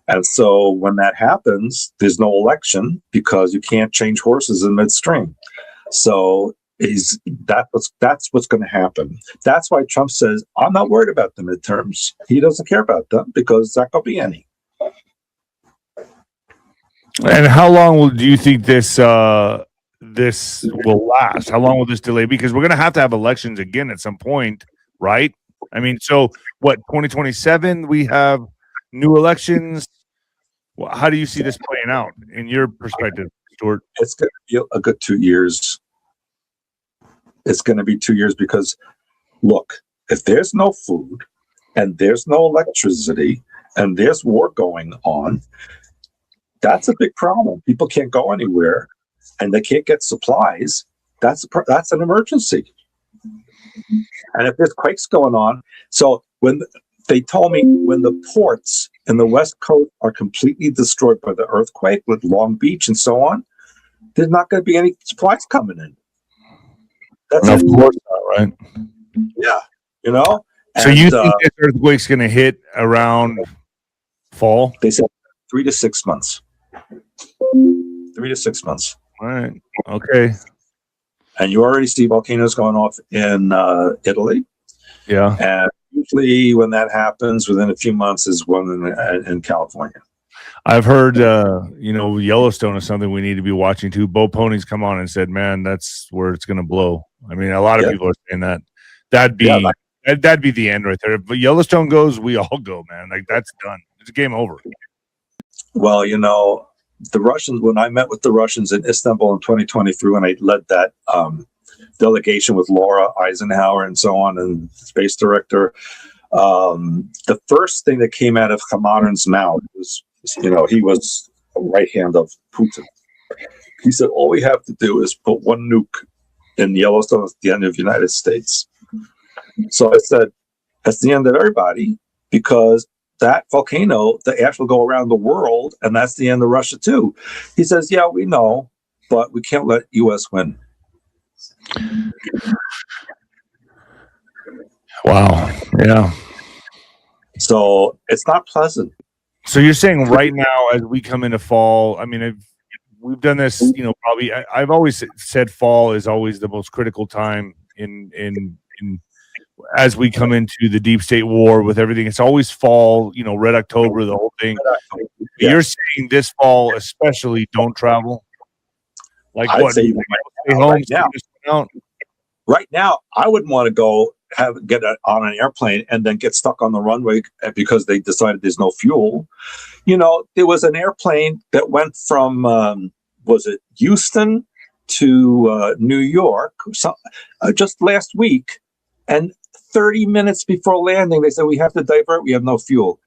[SPEAKER 10] And so when that happens, there's no election because you can't change horses in midstream. So that's what's going to happen. That's why Trump says, I'm not worried about the midterms. He doesn't care about them because there's not going to be any.
[SPEAKER 11] And how long do you think this will last? How long will this delay? Because we're going to have elections again at some point, right? I mean, so what, 2027, we have new elections? How do you see this playing out in your perspective, Stuart?
[SPEAKER 10] It's going to be a good 2 years. It's going to be 2 years because, look, if there's no food and there's no electricity and there's war going on, that's a big problem. People can't go anywhere and they can't get supplies. That's an emergency. And if there's quakes going on, so when they told me when the ports in the West Coast are completely destroyed by the earthquake with Long Beach and so on, there's not going to be any supplies coming in. That's
[SPEAKER 11] of course not, right?
[SPEAKER 10] Yeah, you know.
[SPEAKER 11] So you think this earthquake's going to hit around fall?
[SPEAKER 10] They said 3 to 6 months. 3 to 6 months.
[SPEAKER 11] All right. Okay.
[SPEAKER 10] And you already see volcanoes going off in Italy.
[SPEAKER 11] Yeah.
[SPEAKER 10] And usually when that happens, within a few months is one in California.
[SPEAKER 11] I've heard, Yellowstone is something we need to be watching too. Bo Pony's come on and said, man, that's where it's going to blow. I mean, a lot of people are saying that. That'd be the end right there. If Yellowstone goes, we all go, man. Like, that's done. It's a game over.
[SPEAKER 10] Well, the Russians, when I met with the Russians in Istanbul in 2023, when I led that delegation with Laura Eisenhower and so on, and space director, the first thing that came out of Kamarin's mouth was, he was a right hand of Putin. He said, all we have to do is put one nuke in Yellowstone at the end of the United States. So I said, that's the end of everybody, because that volcano, the ash will go around the world, and that's the end of Russia too. He says, yeah, we know, but we can't let U.S. win.
[SPEAKER 11] Wow. Yeah.
[SPEAKER 10] So it's not pleasant.
[SPEAKER 11] So you're saying right now, as we come into fall, I mean, we've done this, probably. I've always said fall is always the most critical time in as we come into the deep state war with everything. It's always fall, Red October, the whole thing.
[SPEAKER 10] Yes.
[SPEAKER 11] You're saying this fall, especially, don't travel. Like
[SPEAKER 10] I'd
[SPEAKER 11] what?
[SPEAKER 10] say
[SPEAKER 11] Stay home.
[SPEAKER 10] right now. Right now, I wouldn't want to go get on an airplane and then get stuck on the runway because they decided there's no fuel. There was an airplane that went from was it Houston to New York or something, just last week, and 30 minutes before landing, they said we have to divert. We have no fuel.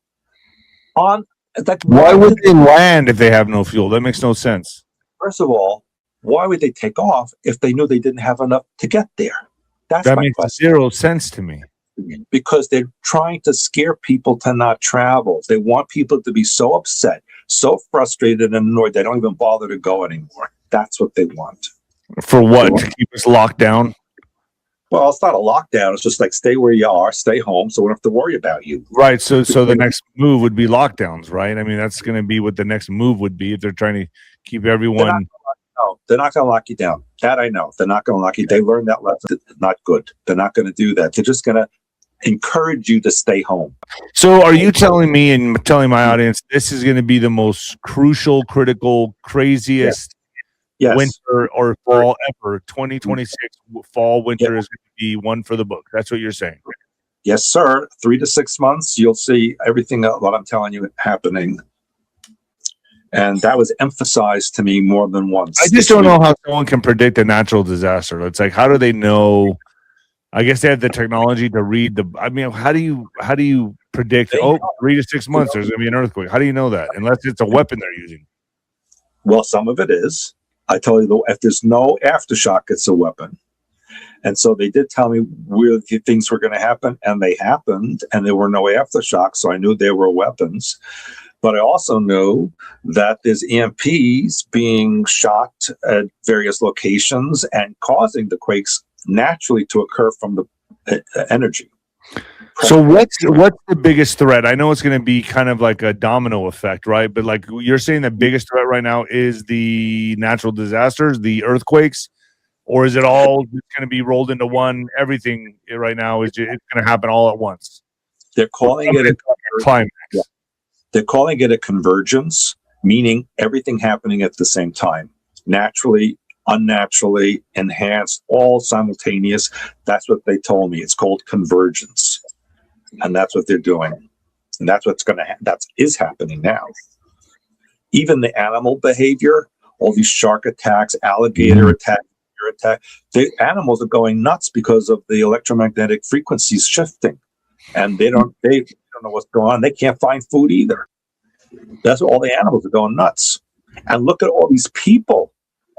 [SPEAKER 11] Why would they land if they have no fuel? That makes no sense.
[SPEAKER 10] First of all, why would they take off if they knew they didn't have enough to get there?
[SPEAKER 11] That makes zero sense to me.
[SPEAKER 10] Because they're trying to scare people to not travel. They want people to be so upset, so frustrated and annoyed they don't even bother to go anymore. That's what they want.
[SPEAKER 11] For what? To keep us locked down?
[SPEAKER 10] Well, it's not a lockdown. It's just like stay where you are, stay home, so we don't have to worry about you.
[SPEAKER 11] Right. So the next move would be lockdowns, right? I mean, that's going to be what the next move would be if they're trying to keep everyone.
[SPEAKER 10] They're not going to lock you down. That I know. They're not going to lock you. They learned that lesson. It's not good. They're not going to do that. They're just going to encourage you to stay home.
[SPEAKER 11] So are you telling me and telling my audience this is going to be the most crucial, critical, craziest winter or fall ever? 2026 fall, winter is going to be one for the book. That's what you're saying.
[SPEAKER 10] Yes, sir. 3 to 6 months, you'll see everything what I'm telling you happening. And that was emphasized to me more than once.
[SPEAKER 11] I just don't know how someone can predict a natural disaster. It's like, how do they know? I guess they have the technology to read how do you predict 3 to 6 months there's going to be an earthquake? How do you know that? Unless it's a weapon they're using.
[SPEAKER 10] Well, some of it is. I tell you, if there's no aftershock, it's a weapon. And so they did tell me where things were going to happen, and they happened, and there were no aftershocks, so I knew they were weapons. But I also knew that there's EMPs being shot at various locations and causing the quakes naturally to occur from the energy.
[SPEAKER 11] So what's the biggest threat? I know it's going to be kind of like a domino effect, right? But like you're saying, the biggest threat right now is the natural disasters, the earthquakes, or is it all just going to be rolled into one? Everything right now it's going to happen all at once.
[SPEAKER 10] They're calling it a
[SPEAKER 11] climax.
[SPEAKER 10] Yeah. They're calling it a convergence, meaning everything happening at the same time, naturally, unnaturally, enhanced, all simultaneous. That's what they told me. It's called convergence, and that's what they're doing, and that's what's going to that is happening now. Even the animal behavior, all these shark attacks, alligator attacks, deer attack, the animals are going nuts because of the electromagnetic frequencies shifting, and they don't know what's going on. They can't find food either. That's all the animals are going nuts. And look at all these people,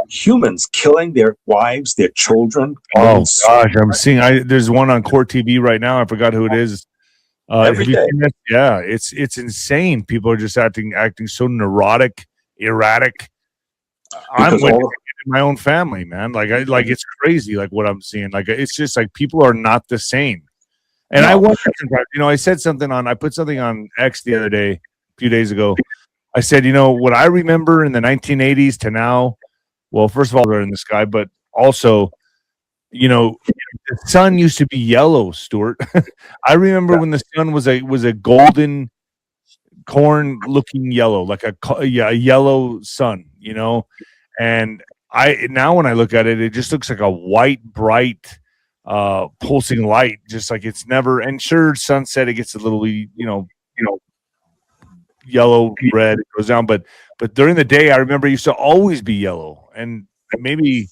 [SPEAKER 10] humans killing their wives, their children.
[SPEAKER 11] Oh gosh, I'm seeing. There's one on Court TV right now. I forgot who it is.
[SPEAKER 10] Every day.
[SPEAKER 11] Yeah, it's insane. People are just acting so neurotic, erratic. I'm witnessing it in my own family, man. Like it's crazy. Like what I'm seeing. Like it's just like people are not the same. And I wonder, I put something on X the other day, a few days ago. I said, what I remember in the 1980s to now, well, first of all, they're in the sky, but also, the sun used to be yellow, Stuart. I remember when the sun was a golden corn looking yellow, like a yellow sun, and now when I look at it, it just looks like a white, bright, pulsing light, just like it's never. And sure, sunset, it gets a little yellow, red, it goes down, but during the day I remember it used to always be yellow. And maybe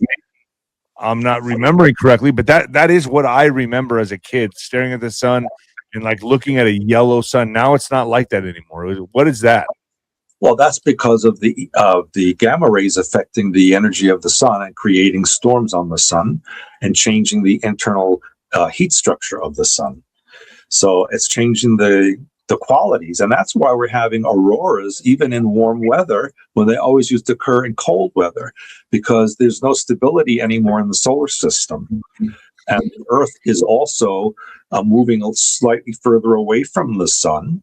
[SPEAKER 11] I'm not remembering correctly, but that is what I remember as a kid, staring at the sun and like looking at a yellow sun. Now it's not like that anymore. What is that?
[SPEAKER 10] Well, that's because of the gamma rays affecting the energy of the sun and creating storms on the sun and changing the internal heat structure of the sun. So it's changing the qualities, and that's why we're having auroras even in warm weather when they always used to occur in cold weather, because there's no stability anymore in the solar system. And the Earth is also moving slightly further away from the sun.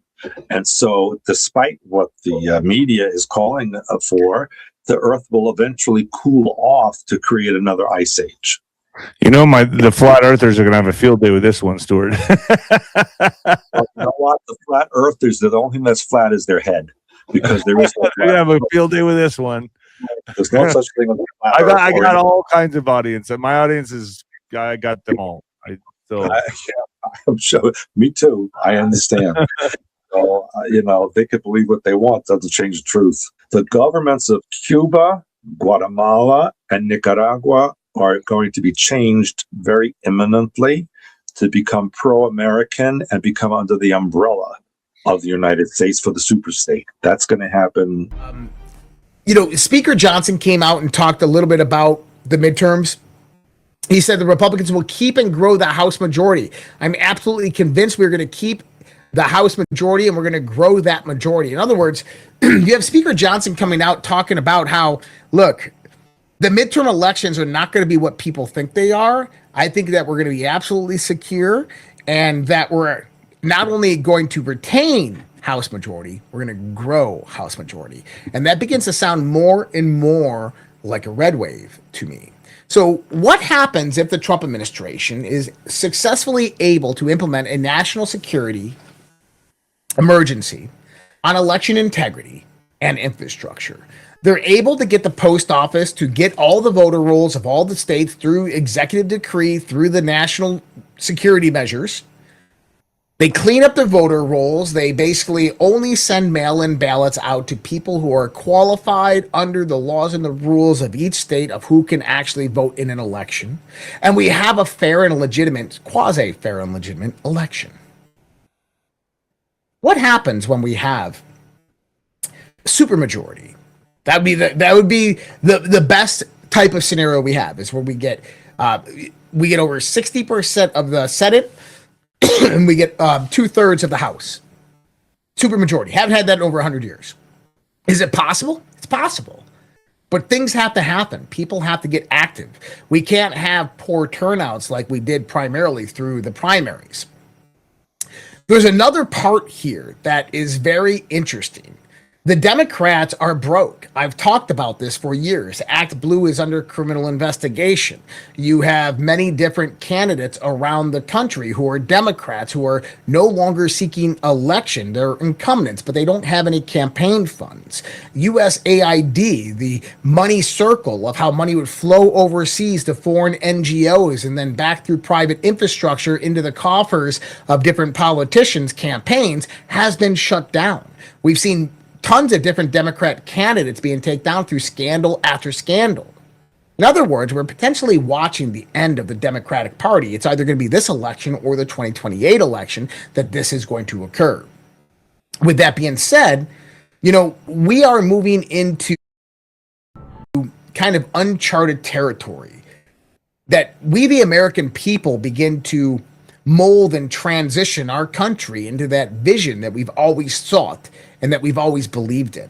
[SPEAKER 10] And so, despite what the media is calling for, the Earth will eventually cool off to create another ice age.
[SPEAKER 11] You know, the flat earthers are going to have a field day with this one, Stuart.
[SPEAKER 10] Well, you know what? The flat earthers, the only thing that's flat is their head, because there is no
[SPEAKER 11] We're going to have a field day with this one.
[SPEAKER 10] There's no such thing as a flat
[SPEAKER 11] I
[SPEAKER 10] Earth.
[SPEAKER 11] got all kinds of audience. My audience is, I got them all.
[SPEAKER 10] I'm sure. Me too. I understand. So, they could believe what they want. Doesn't change the truth. The governments of Cuba, Guatemala, and Nicaragua are going to be changed very imminently to become pro-American and become under the umbrella of the United States for the superstate. That's going to happen.
[SPEAKER 12] Speaker Johnson came out and talked a little bit about the midterms. He said the Republicans will keep and grow the House majority. I'm absolutely convinced we're going to keep the House majority and we're going to grow that majority. In other words, you have Speaker Johnson coming out talking about how, look, the midterm elections are not going to be what people think they are. I think that we're going to be absolutely secure and that we're not only going to retain House majority, we're going to grow House majority. And that begins to sound more and more like a red wave to me. So what happens if the Trump administration is successfully able to implement a national security emergency on election integrity and infrastructure? They're able to get the post office to get all the voter rolls of all the states through executive decree, through the national security measures. They clean up the voter rolls. They basically only send mail-in ballots out to people who are qualified under the laws and the rules of each state of who can actually vote in an election. And we have a fair and legitimate, quasi-fair and legitimate election. What happens when we have supermajority? That would be the best type of scenario we have, is where we get over 60% of the Senate and we get 2/3 of the House. Supermajority. Haven't had that in over 100 years. Is it possible? It's possible. But things have to happen. People have to get active. We can't have poor turnouts like we did primarily through the primaries. There's another part here that is very interesting. The Democrats are broke. I've talked about this for years. Act Blue is under criminal investigation. You have many different candidates around the country who are Democrats who are no longer seeking election. They're incumbents, but they don't have any campaign funds. USAID, the money circle of how money would flow overseas to foreign NGOs and then back through private infrastructure into the coffers of different politicians' campaigns, has been shut down. We've seen tons of different Democrat candidates being taken down through scandal after scandal. In other words, we're potentially watching the end of the Democratic Party. It's either going to be this election or the 2028 election that this is going to occur. With that being said, we are moving into kind of uncharted territory that we, the American people, begin to mold and transition our country into that vision that we've always sought and that we've always believed in.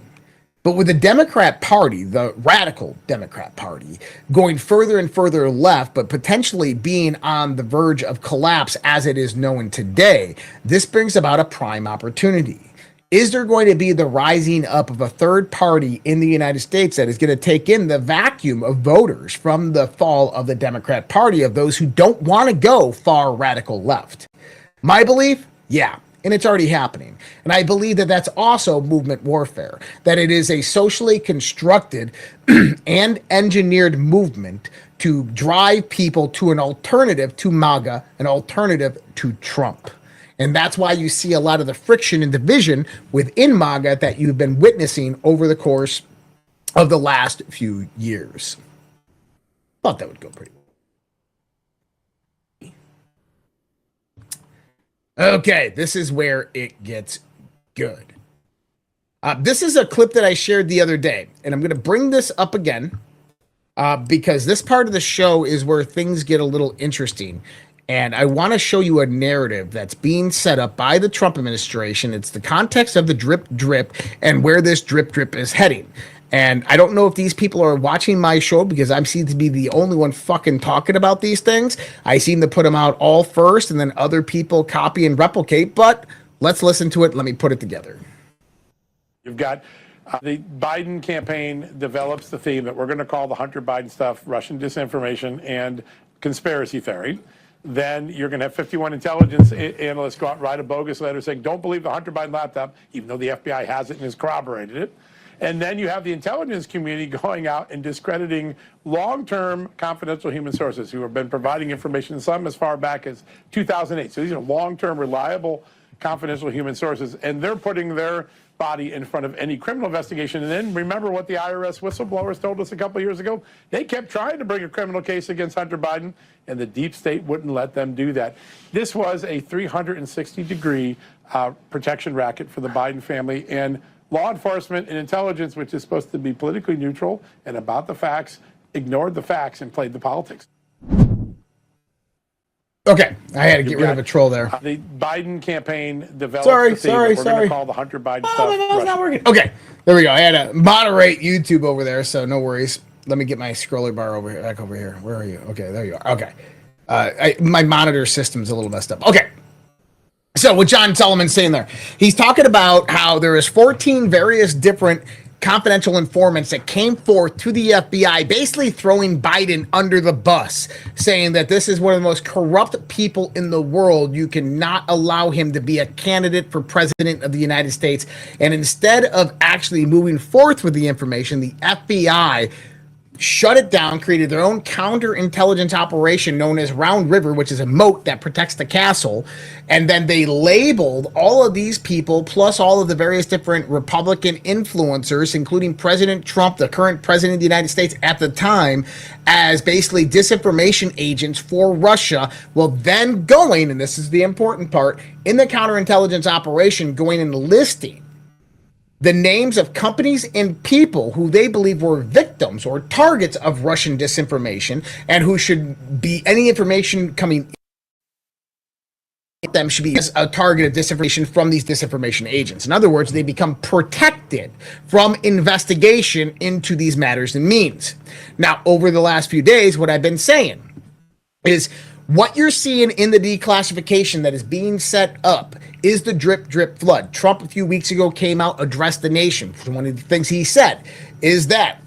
[SPEAKER 12] But with the Democrat Party, the radical Democrat Party, going further and further left, but potentially being on the verge of collapse as it is known today, this brings about a prime opportunity. Is there going to be the rising up of a third party in the United States that is going to take in the vacuum of voters from the fall of the Democrat Party, of those who don't want to go far radical left? My belief? Yeah. And it's already happening. And I believe that that's also movement warfare, that it is a socially constructed and engineered movement to drive people to an alternative to MAGA, an alternative to Trump. And that's why you see a lot of the friction and division within MAGA that you've been witnessing over the course of the last few years. Thought that would go pretty well. Okay, this is where it gets good. This is a clip that I shared the other day, and I'm going to bring this up again because this part of the show is where things get a little interesting. And I want to show you a narrative that's being set up by the Trump administration. It's the context of the drip drip and where this drip drip is heading. And I don't know if these people are watching my show because I seem to be the only one fucking talking about these things. I seem to put them out all first and then other people copy and replicate, but let's listen to it. Let me put it together.
[SPEAKER 13] You've got the Biden campaign develops the theme that we're going to call the Hunter Biden stuff Russian disinformation and conspiracy theory. Then you're going to have 51 intelligence analysts go out and write a bogus letter saying, don't believe the Hunter Biden laptop, even though the FBI has it and has corroborated it. And then you have the intelligence community going out and discrediting long-term confidential human sources who have been providing information, some as far back as 2008. So these are long-term, reliable, confidential human sources. And they're putting their body in front of any criminal investigation. And then remember what the IRS whistleblowers told us a couple of years ago? They kept trying to bring a criminal case against Hunter Biden, and the deep state wouldn't let them do that. This was a 360-degree protection racket for the Biden family. And law enforcement and intelligence, which is supposed to be politically neutral and about the facts, ignored the facts and played the politics.
[SPEAKER 12] Okay, I had to get rid of a troll there.
[SPEAKER 13] The Biden campaign developed the theme that we're going to call the Hunter Biden stuff.
[SPEAKER 12] No, it's not working. Okay, there we go. I had to moderate YouTube over there, so no worries. Let me get my scroller bar over here, back over here. Where are you? Okay, there you are. Okay. My monitor system's a little messed up. Okay. So what John Solomon's saying there, he's talking about how there is 14 various different confidential informants that came forth to the FBI, basically throwing Biden under the bus, saying that this is one of the most corrupt people in the world. You cannot allow him to be a candidate for president of the United States. And instead of actually moving forth with the information, the FBI shut it down, created their own counterintelligence operation known as Round River, which is a moat that protects the castle. And then they labeled all of these people, plus all of the various different Republican influencers, including President Trump, the current president of the United States at the time, as basically disinformation agents for Russia. Well, then going, and this is the important part, in the counterintelligence operation, going and listing the names of companies and people who they believe were victims or targets of Russian disinformation, and who should be, any information coming at them should be as a target of disinformation from these disinformation agents. In other words, they become protected from investigation into these matters and means. Now, over the last few days, what I've been saying is what you're seeing in the declassification that is being set up is the drip, drip, flood. Trump a few weeks ago came out, addressed the nation. One of the things he said is that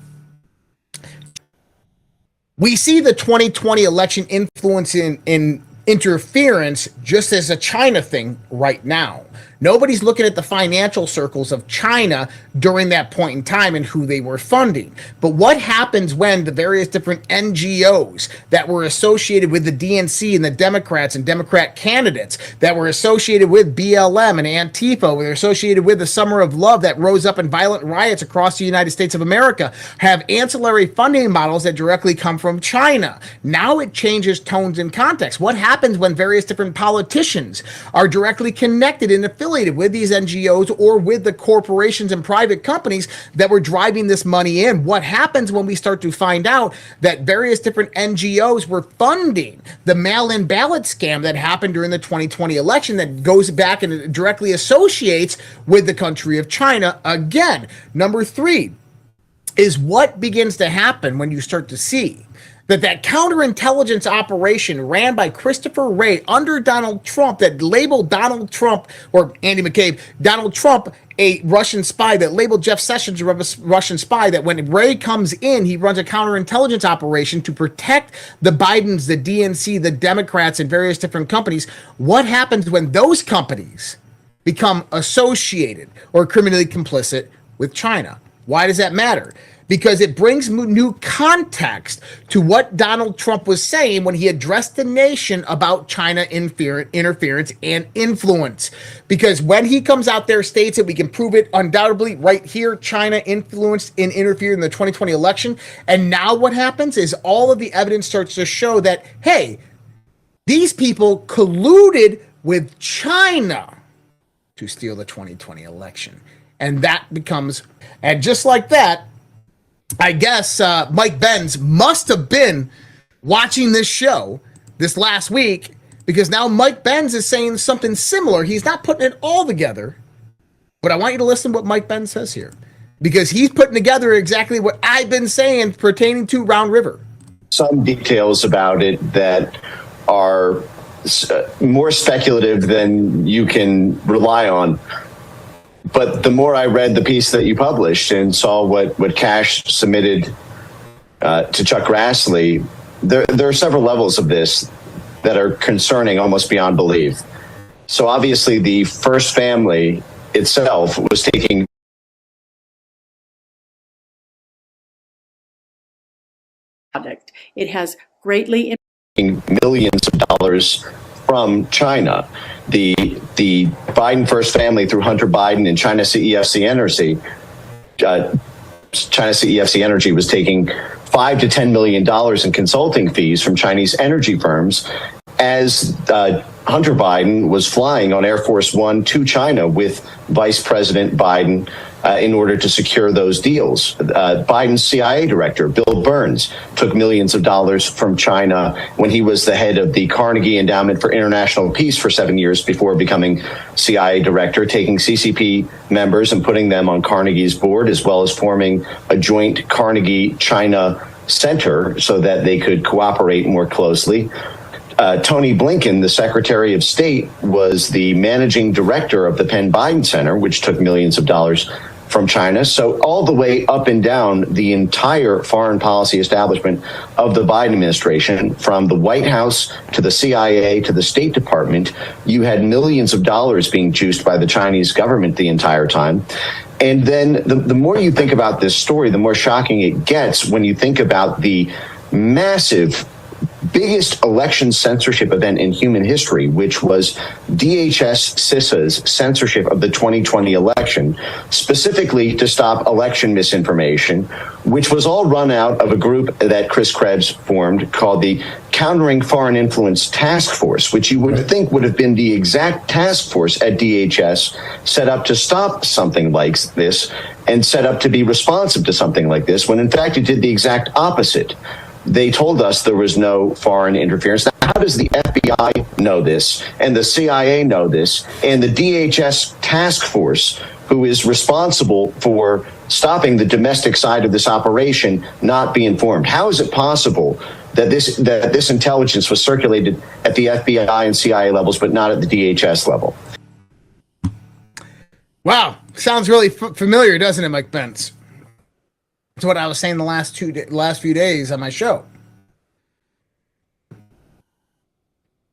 [SPEAKER 12] we see the 2020 election influence in interference just as a China thing right now. Nobody's looking at the financial circles of China during that point in time and who they were funding. But what happens when the various different NGOs that were associated with the DNC and the Democrats and Democrat candidates, that were associated with BLM and Antifa, were associated with the Summer of Love that rose up in violent riots across the United States of America, have ancillary funding models that directly come from China? Now it changes tones and context. What happens when various different politicians are directly connected and affiliated with these NGOs or with the corporations and private companies that were driving this money in? What happens when we start to find out that various different NGOs were funding the mail-in ballot scam that happened during the 2020 election that goes back and directly associates with the country of China? Again, number 3 is what begins to happen when you start to see that counterintelligence operation ran by Christopher Wray under Donald Trump that labeled Donald Trump, or Andy McCabe, Donald Trump a Russian spy, that labeled Jeff Sessions a Russian spy, that when Wray comes in, he runs a counterintelligence operation to protect the Bidens, the DNC, the Democrats, and various different companies. What happens when those companies become associated or criminally complicit with China? Why does that matter? Because it brings new context to what Donald Trump was saying when he addressed the nation about China interference and influence. Because when he comes out there, states it, we can prove it undoubtedly right here, China influenced and interfered in the 2020 election. And now what happens is all of the evidence starts to show that, hey, these people colluded with China to steal the 2020 election. And that becomes, and just like that, I guess Mike Benz must have been watching this show this last week, because now Mike Benz is saying something similar. He's not putting it all together, but I want you to listen to what Mike Benz says here. because he's putting together exactly what I've been saying pertaining to Round River.
[SPEAKER 14] Some details about it that are more speculative than you can rely on. But the more I read the piece that you published and saw what Cash submitted to Chuck Grassley, there are several levels of this that are concerning almost beyond belief. So obviously the first family itself was taking
[SPEAKER 15] product. It has greatly
[SPEAKER 14] millions of dollars from China. The Biden first family through Hunter Biden and China CEFC Energy, China CEFC Energy was taking $5 to $10 million in consulting fees from Chinese energy firms as Hunter Biden was flying on Air Force One to China with Vice President Biden in order to secure those deals. Biden's CIA director, Bill Burns, took millions of dollars from China when he was the head of the Carnegie Endowment for International Peace for 7 years before becoming CIA director, taking CCP members and putting them on Carnegie's board, as well as forming a joint Carnegie-China center so that they could cooperate more closely. Tony Blinken, the Secretary of State, was the managing director of the Penn Biden Center, which took millions of dollars from China. So all the way up and down the entire foreign policy establishment of the Biden administration, from the White House to the CIA to the State Department, you had millions of dollars being juiced by the Chinese government the entire time. And then the more you think about this story, the more shocking it gets when you think about the massive biggest election censorship event in human history, which was DHS CISA's censorship of the 2020 election, specifically to stop election misinformation, which was all run out of a group that Chris Krebs formed called the Countering Foreign Influence Task Force, which you would think would have been the exact task force at DHS set up to stop something like this and set up to be responsive to something like this, when in fact it did the exact opposite. They told us there was no foreign interference. Now, how does the FBI know this, and the CIA know this, and the DHS task force, who is responsible for stopping the domestic side of this operation, not be informed? How is it possible that this intelligence was circulated at the FBI and CIA levels, but not at the DHS level?
[SPEAKER 12] Wow, sounds really familiar, doesn't it, Mike Pence? It's what I was saying the last few days on my show.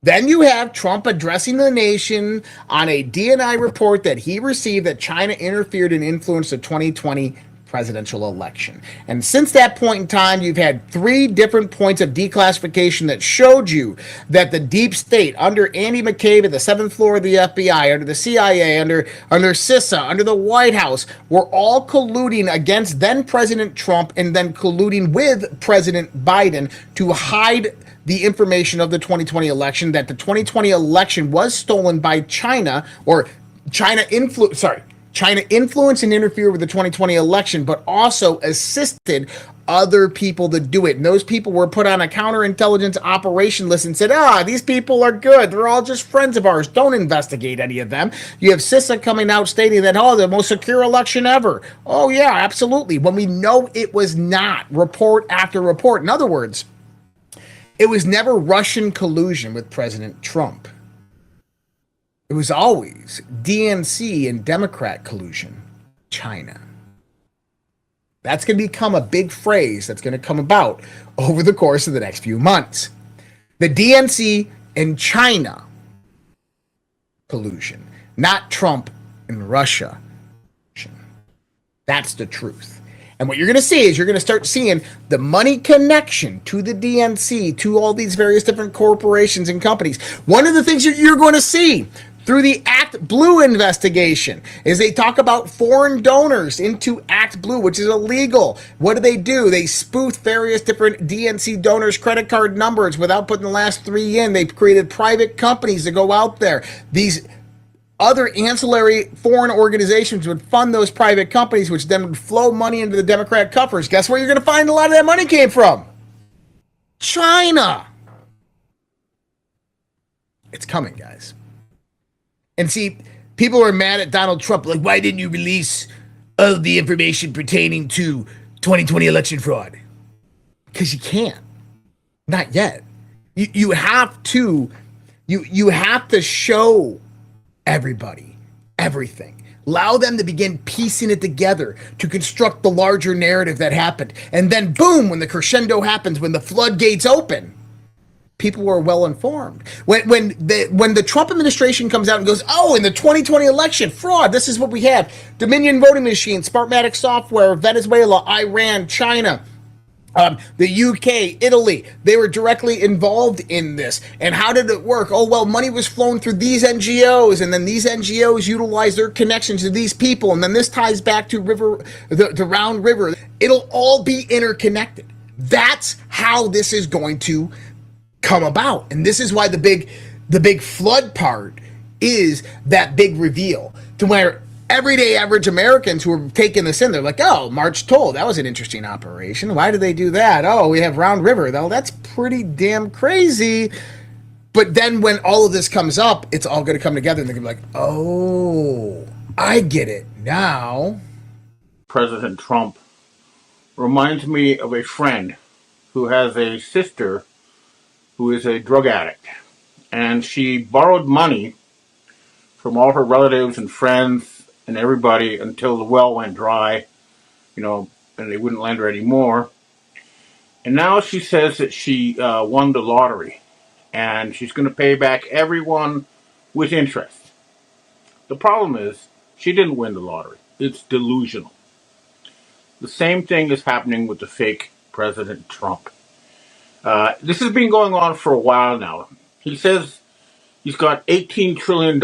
[SPEAKER 12] Then you have Trump addressing the nation on a DNI report that he received that China interfered and influenced the 2020 presidential election. And since that point in time, you've had 3 different points of declassification that showed you that the deep state under Andy McCabe at the 7th floor of the FBI, under the CIA, under CISA, under the White House, were all colluding against then President Trump and then colluding with President Biden to hide the information of the 2020 election, that the 2020 election was stolen by China, or China influenced and interfered with the 2020 election, but also assisted other people to do it. And those people were put on a counterintelligence operation list and said, these people are good. They're all just friends of ours. Don't investigate any of them. You have CISA coming out stating that, the most secure election ever. Oh, yeah, absolutely. When we know it was not, report after report. In other words, it was never Russian collusion with President Trump. It was always DNC and Democrat collusion, China. That's going to become a big phrase that's going to come about over the course of the next few months. The DNC and China collusion, not Trump and Russia. That's the truth. And what you're going to see is you're going to start seeing the money connection to the DNC, to all these various different corporations and companies. One of the things that you're going to see through the Act Blue investigation is they talk about foreign donors into Act Blue, which is illegal. What do? They spoof various different DNC donors' credit card numbers without putting the last 3 in. They've created private companies to go out there. These other ancillary foreign organizations would fund those private companies, which then would flow money into the Democrat coffers. Guess where you're going to find a lot of that money came from? China. It's coming, guys. And see, people are mad at Donald Trump. Like, why didn't you release of the information pertaining to 2020 election fraud? Because you can't. Not yet. You have to you have to show everybody everything. Allow them to begin piecing it together to construct the larger narrative that happened. And then boom, when the crescendo happens, when the floodgates open, people were well informed. When the Trump administration comes out and goes, oh, in the 2020 election, fraud, this is what we have. Dominion voting machines, Smartmatic software, Venezuela, Iran, China, the UK, Italy, they were directly involved in this. And how did it work? Oh, well, money was flown through these NGOs, and then these NGOs utilized their connections to these people, and then this ties back to the Round River. It'll all be interconnected. That's how this is going to come about. And this is why the big flood part is that big reveal, to where everyday average Americans who are taking this in, they're like, oh, March Toll, that was an interesting operation. Why did they do that? Oh, we have Round River, though. That's pretty damn crazy. But then when all of this comes up, it's all going to come together, and they're going to be like, oh, I get it now.
[SPEAKER 1] President Trump reminds me of a friend who has a sister who is a drug addict. And she borrowed money from all her relatives and friends and everybody until the well went dry, and they wouldn't lend her anymore. And now she says that she won the lottery, and she's going to pay back everyone with interest. The problem is, she didn't win the lottery. It's delusional. The same thing is happening with the fake President Trump. This has been going on for a while now. He says he's got $18 trillion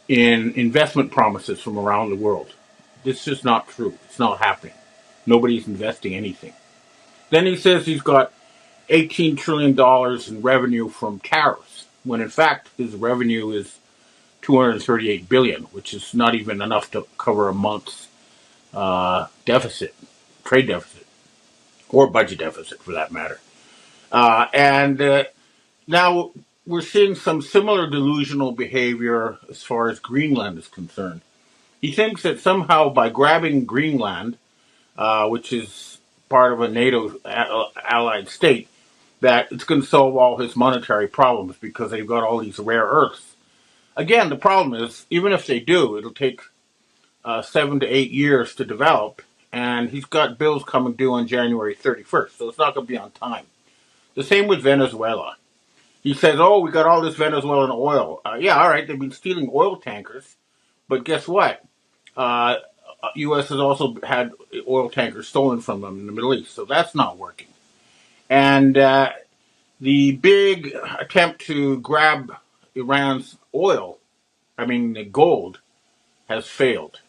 [SPEAKER 1] in investment promises from around the world. This is just not true. It's not happening. Nobody's investing anything. Then he says he's got $18 trillion in revenue from tariffs, when in fact his revenue is $238 billion, which is not even enough to cover a month's deficit, trade deficit, or budget deficit for that matter. And now we're seeing some similar delusional behavior as far as Greenland is concerned. He thinks that somehow by grabbing Greenland, which is part of a NATO allied state, that it's going to solve all his monetary problems because they've got all these rare earths. Again, the problem is, even if they do, it'll take 7 to 8 years to develop, and he's got bills coming due on January 31st, so it's not going to be on time. The same with Venezuela. He says, oh, we got all this Venezuelan oil. Yeah, all right, they've been stealing oil tankers, but guess what? U.S. has also had oil tankers stolen from them in the Middle East, so that's not working. And the big attempt to grab Iran's gold, has failed.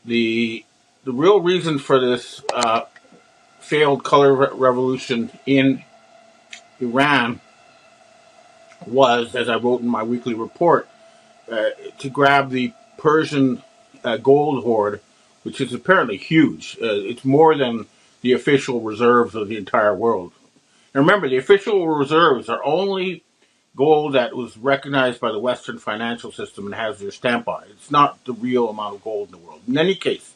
[SPEAKER 1] The real reason for this failed color revolution in Iran was, as I wrote in my weekly report, to grab the Persian gold hoard, which is apparently huge. It's more than the official reserves of the entire world. And remember, the official reserves are only gold that was recognized by the Western financial system and has their stamp on it. It's not the real amount of gold in the world. In any case,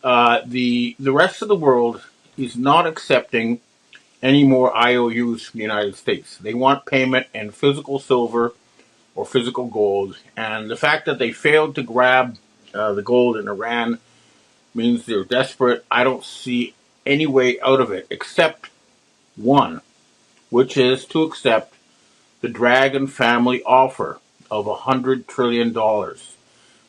[SPEAKER 1] the rest of the world is not accepting any more IOUs from the United States. They want payment in physical silver or physical gold. And the fact that they failed to grab the gold in Iran means they're desperate. I don't see any way out of it except one, which is to accept the Dragon family offer of $100 trillion.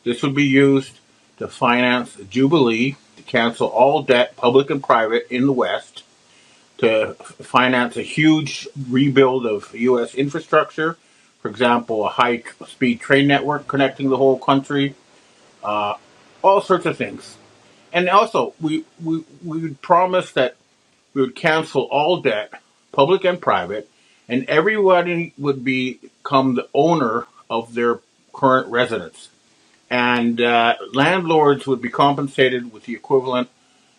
[SPEAKER 1] This would be used to finance the Jubilee, to cancel all debt, public and private, in the West, to finance a huge rebuild of U.S. infrastructure, for example, a high-speed train network connecting the whole country, all sorts of things. And also, we would promise that we would cancel all debt, public and private, and everybody would become the owner of their current residence. And landlords would be compensated with the equivalent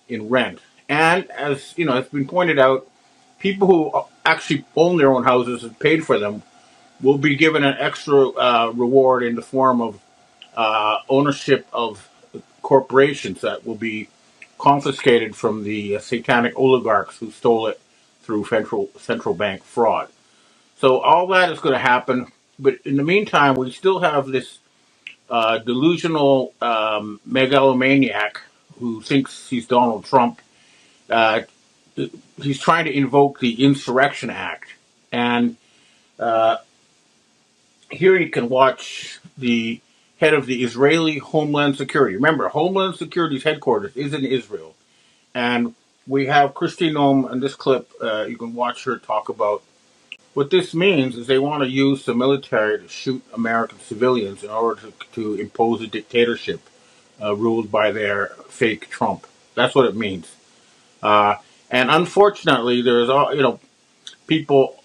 [SPEAKER 1] in rent. And as you know, it's been pointed out, people who actually own their own houses and paid for them will be given an extra reward in the form of ownership of corporations that will be confiscated from the satanic oligarchs who stole it through central bank fraud. So all that is going to happen, but in the meantime, we still have this delusional megalomaniac who thinks he's Donald Trump. Uh, he's trying to invoke the Insurrection Act, and uh, here you can watch the head of the Israeli Homeland Security. Remember, Homeland Security's headquarters is in Israel, and we have Christine Noem in this clip. You can watch her talk about what this means is they want to use the military to shoot American civilians in order to impose a dictatorship ruled by their fake Trump. That's what it means. Uh, and unfortunately, there's people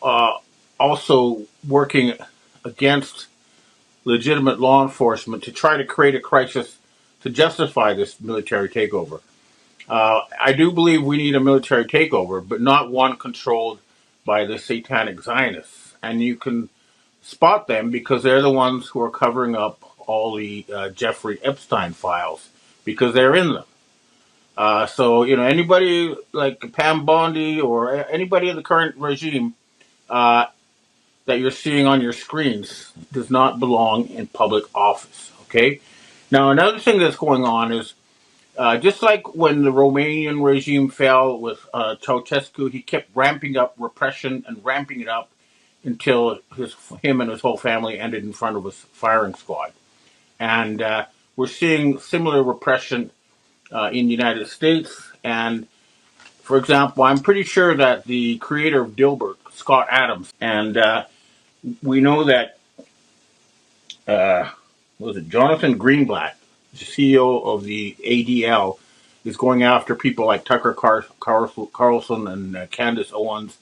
[SPEAKER 1] also working against legitimate law enforcement to try to create a crisis to justify this military takeover. I do believe we need a military takeover, but not one controlled by the satanic Zionists. And you can spot them because they're the ones who are covering up all the Jeffrey Epstein files because they're in them. So, anybody like Pam Bondi or anybody in the current regime that you're seeing on your screens does not belong in public office. Okay? Now, another thing that's going on is just like when the Romanian regime fell with Ceausescu, he kept ramping up repression and ramping it up until him and his whole family ended in front of a firing squad. And we're seeing similar repression in the United States. And, for example, I'm pretty sure that the creator of Dilbert, Scott Adams, and we know that, Jonathan Greenblatt, the CEO of the ADL, is going after people like Tucker Carlson and Candace Owens.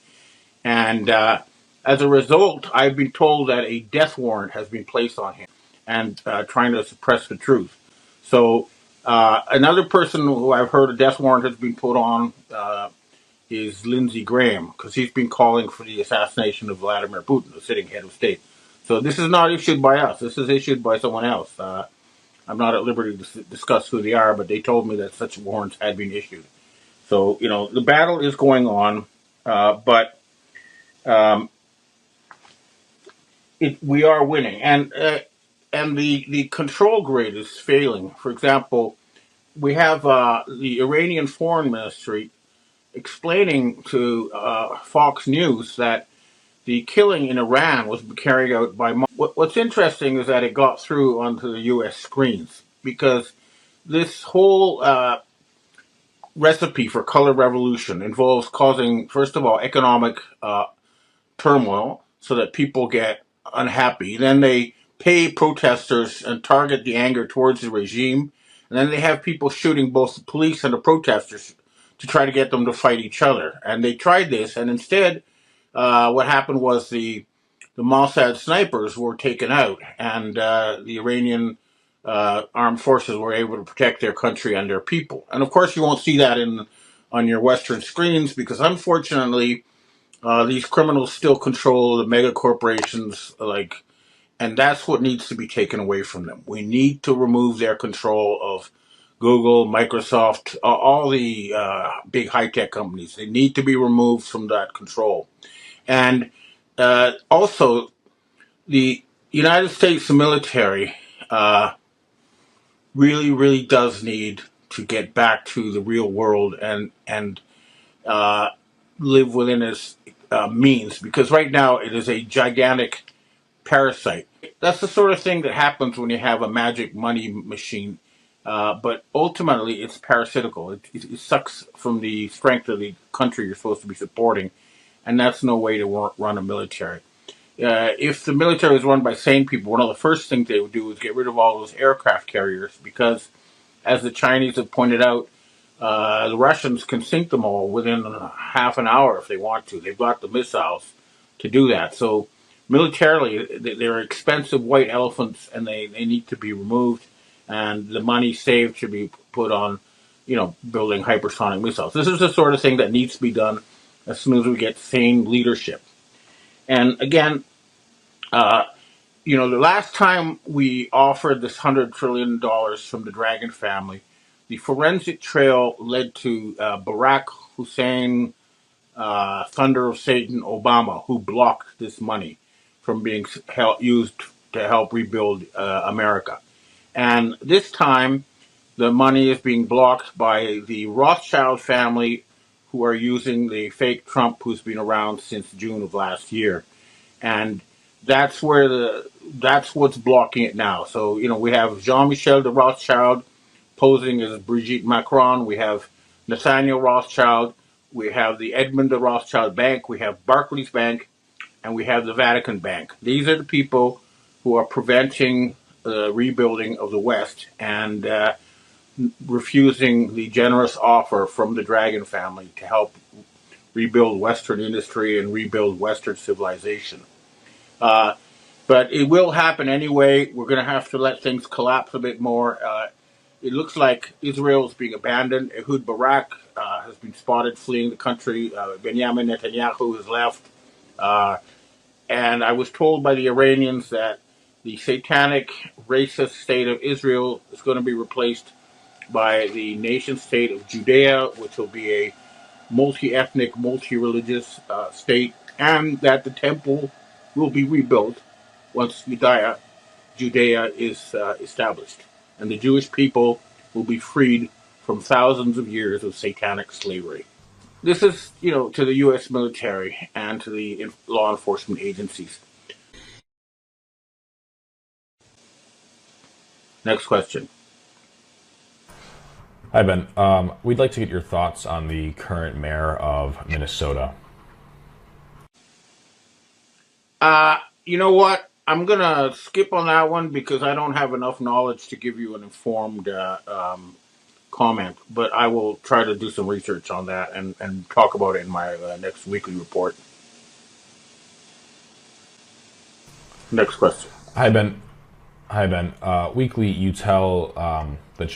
[SPEAKER 1] And as a result, I've been told that a death warrant has been placed on him and trying to suppress the truth. So another person who I've heard a death warrant has been put on is Lindsey Graham, because he's been calling for the assassination of Vladimir Putin, the sitting head of state. So this is not issued by us. This is issued by someone else. I'm not at liberty to discuss who they are, but they told me that such warrants had been issued. So, the battle is going on, but we are winning. And the control grid is failing. For example, we have the Iranian Foreign Ministry explaining to Fox News that the killing in Iran was carried out by. What's interesting is that it got through onto the U.S. screens because this whole recipe for color revolution involves causing, first of all, economic turmoil so that people get unhappy. Then they pay protesters and target the anger towards the regime. And then they have people shooting both the police and the protesters to try to get them to fight each other. And they tried this, and instead, what happened was the Mossad snipers were taken out, and the Iranian armed forces were able to protect their country and their people. And of course, you won't see that on your Western screens because, unfortunately, these criminals still control the mega corporations, and that's what needs to be taken away from them. We need to remove their control of Google, Microsoft, all the big high-tech companies. They need to be removed from that control. And also, the United States military really, really does need to get back to the real world and live within its means, because right now it is a gigantic parasite. That's the sort of thing that happens when you have a magic money machine, but ultimately it's parasitical. It sucks from the strength of the country you're supposed to be supporting, and that's no way to run a military. If the military was run by sane people, one of the first things they would do is get rid of all those aircraft carriers because, as the Chinese have pointed out, the Russians can sink them all within half an hour if they want to. They've got the missiles to do that. So militarily, they're expensive white elephants, and they need to be removed. And the money saved should be put on, building hypersonic missiles. This is the sort of thing that needs to be done as soon as we get sane leadership. And again, The last time we offered this $100 trillion from the Dragon family, the forensic trail led to Barack Hussein, Thunder of Satan Obama, who blocked this money from being used to help rebuild America. And this time, the money is being blocked by the Rothschild family, who are using the fake Trump who's been around since June of last year. And that's what's blocking it now. So, we have Jean-Michel de Rothschild posing as Brigitte Macron. We have Nathaniel Rothschild. We have the Edmund de Rothschild Bank. We have Barclays Bank. And we have the Vatican Bank. These are the people who are preventing the rebuilding of the West and refusing the generous offer from the Dragon family to help rebuild Western industry and rebuild Western civilization. But it will happen anyway. We're going to have to let things collapse a bit more. It looks like Israel is being abandoned. Ehud Barak has been spotted fleeing the country. Benjamin Netanyahu has left. And I was told by the Iranians that the satanic, racist state of Israel is going to be replaced by the nation state of Judea, which will be a multi-ethnic, multi-religious state, and that the temple will be rebuilt once Judea is established. And the Jewish people will be freed from thousands of years of satanic slavery. This is, to the U.S. military and to the law enforcement agencies. Next question.
[SPEAKER 3] Hi, Ben. We'd like to get your thoughts on the current mayor of Minnesota.
[SPEAKER 1] You know what? I'm going to skip on that one because I don't have enough knowledge to give you an informed comment, but I will try to do some research on that and talk about it in my next weekly report. Next question.
[SPEAKER 3] Hi, Ben. Weekly, you tell that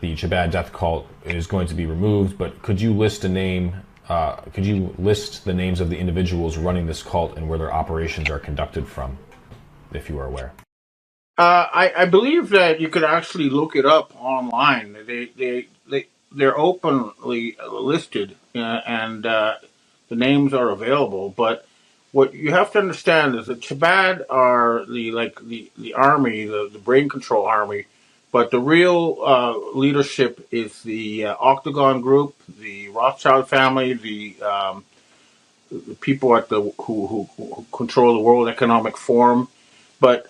[SPEAKER 3] the Chabad death cult is going to be removed, but could you list the names of the individuals running this cult and where their operations are conducted from, if you are aware?
[SPEAKER 1] I believe that you could actually look it up online. They're openly listed, and the names are available. But what you have to understand is that Chabad are the army, the brain control army, but the real leadership is the Octagon Group, the Rothschild family, the people who control the World Economic Forum. But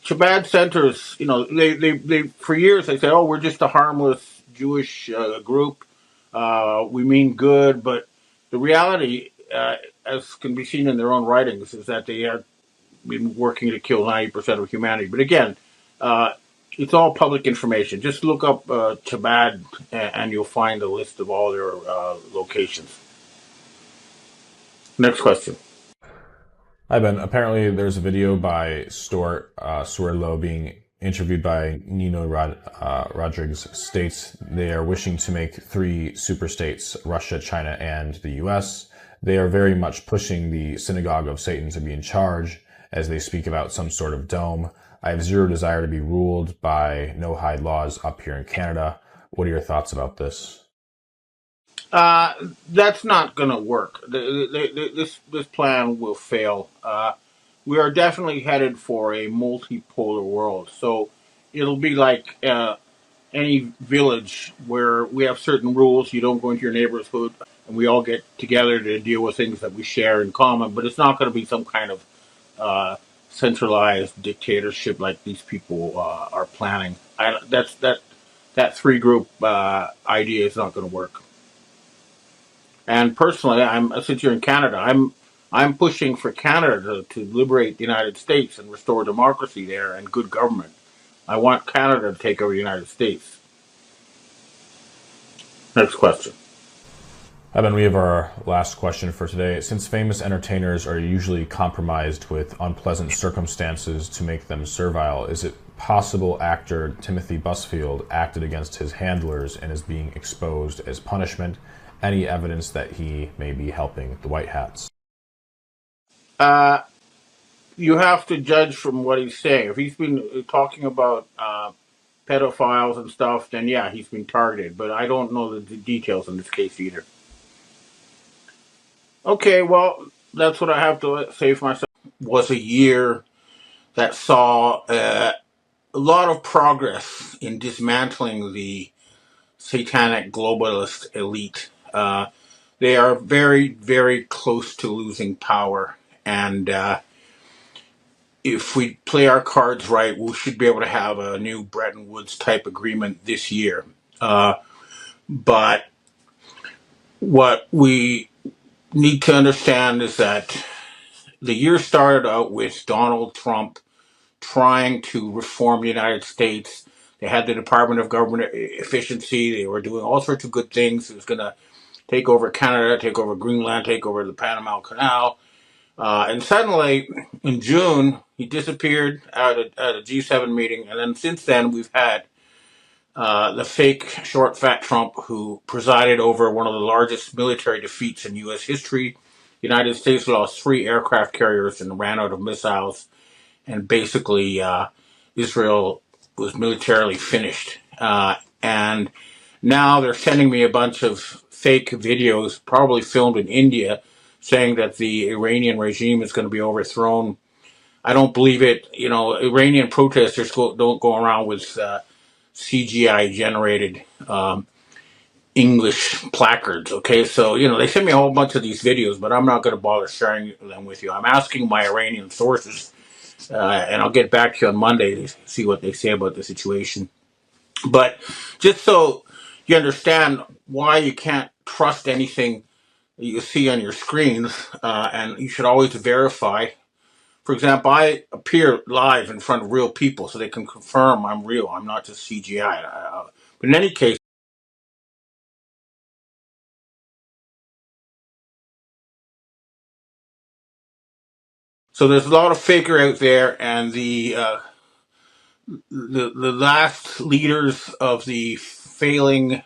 [SPEAKER 1] Chabad centers, they for years they say, "Oh, we're just a harmless Jewish group. We mean good," but the reality, as can be seen in their own writings, is that they have been working to kill 90% of humanity. But again, it's all public information. Just look up Chabad, and you'll find a list of all their locations. Next question.
[SPEAKER 3] Hi, Ben. Apparently, there's a video by Stuart Swerdlow being interviewed by Nino Rodriguez. States they are wishing to make 3 super states, Russia, China, and the U.S. They are very much pushing the synagogue of Satan to be in charge as they speak about some sort of dome. I have zero desire to be ruled by no-hide laws up here in Canada. What are your thoughts about this?
[SPEAKER 1] That's not going to work. This plan will fail. We are definitely headed for a multipolar world. So it'll be like any village where we have certain rules. You don't go into your neighborhood, and we all get together to deal with things that we share in common. But it's not going to be some kind of centralized dictatorship like these people are planning. That 3-group idea is not going to work. And personally, since you're in Canada, I'm pushing for Canada to liberate the United States and restore democracy there and good government. I want Canada to take over the United States. Next question.
[SPEAKER 3] Ben, we have our last question for today. Since famous entertainers are usually compromised with unpleasant circumstances to make them servile, is it possible actor Timothy Busfield acted against his handlers and is being exposed as punishment? Any evidence that he may be helping the White Hats?
[SPEAKER 1] you have to judge from what he's saying. If he's been talking about pedophiles and stuff, then yeah, he's been targeted. But I don't know the details in this case either. Okay, well, that's what I have to say for myself. Was a year that saw a lot of progress in dismantling the satanic globalist elite. They are very, very close to losing power. And if we play our cards right, we should be able to have a new Bretton Woods type agreement this year. But what we need to understand is that the year started out with Donald Trump trying to reform the United States. They had the Department of Government Efficiency. They were doing all sorts of good things. It was going to take over Canada, take over Greenland, take over the Panama Canal. And suddenly, in June, he disappeared at a G7 meeting. And then since then, we've had the fake short, fat Trump who presided over one of the largest military defeats in U.S. history. The United States lost 3 aircraft carriers and ran out of missiles. And basically, Israel was militarily finished. And now they're sending me a bunch of fake videos, probably filmed in India, saying that the Iranian regime is going to be overthrown. I don't believe it. You know, Iranian protesters don't go around with CGI generated English placards. Okay, so they sent me a whole bunch of these videos, but I'm not going to bother sharing them with you. I'm asking my Iranian sources, and I'll get back to you on Monday to see what they say about the situation. But just so you understand why you can't trust anything you see on your screens, and you should always verify. For example, I appear live in front of real people so they can confirm I'm real. I'm not just CGI. But in any case, so there's a lot of faker out there, and the last leaders of the failing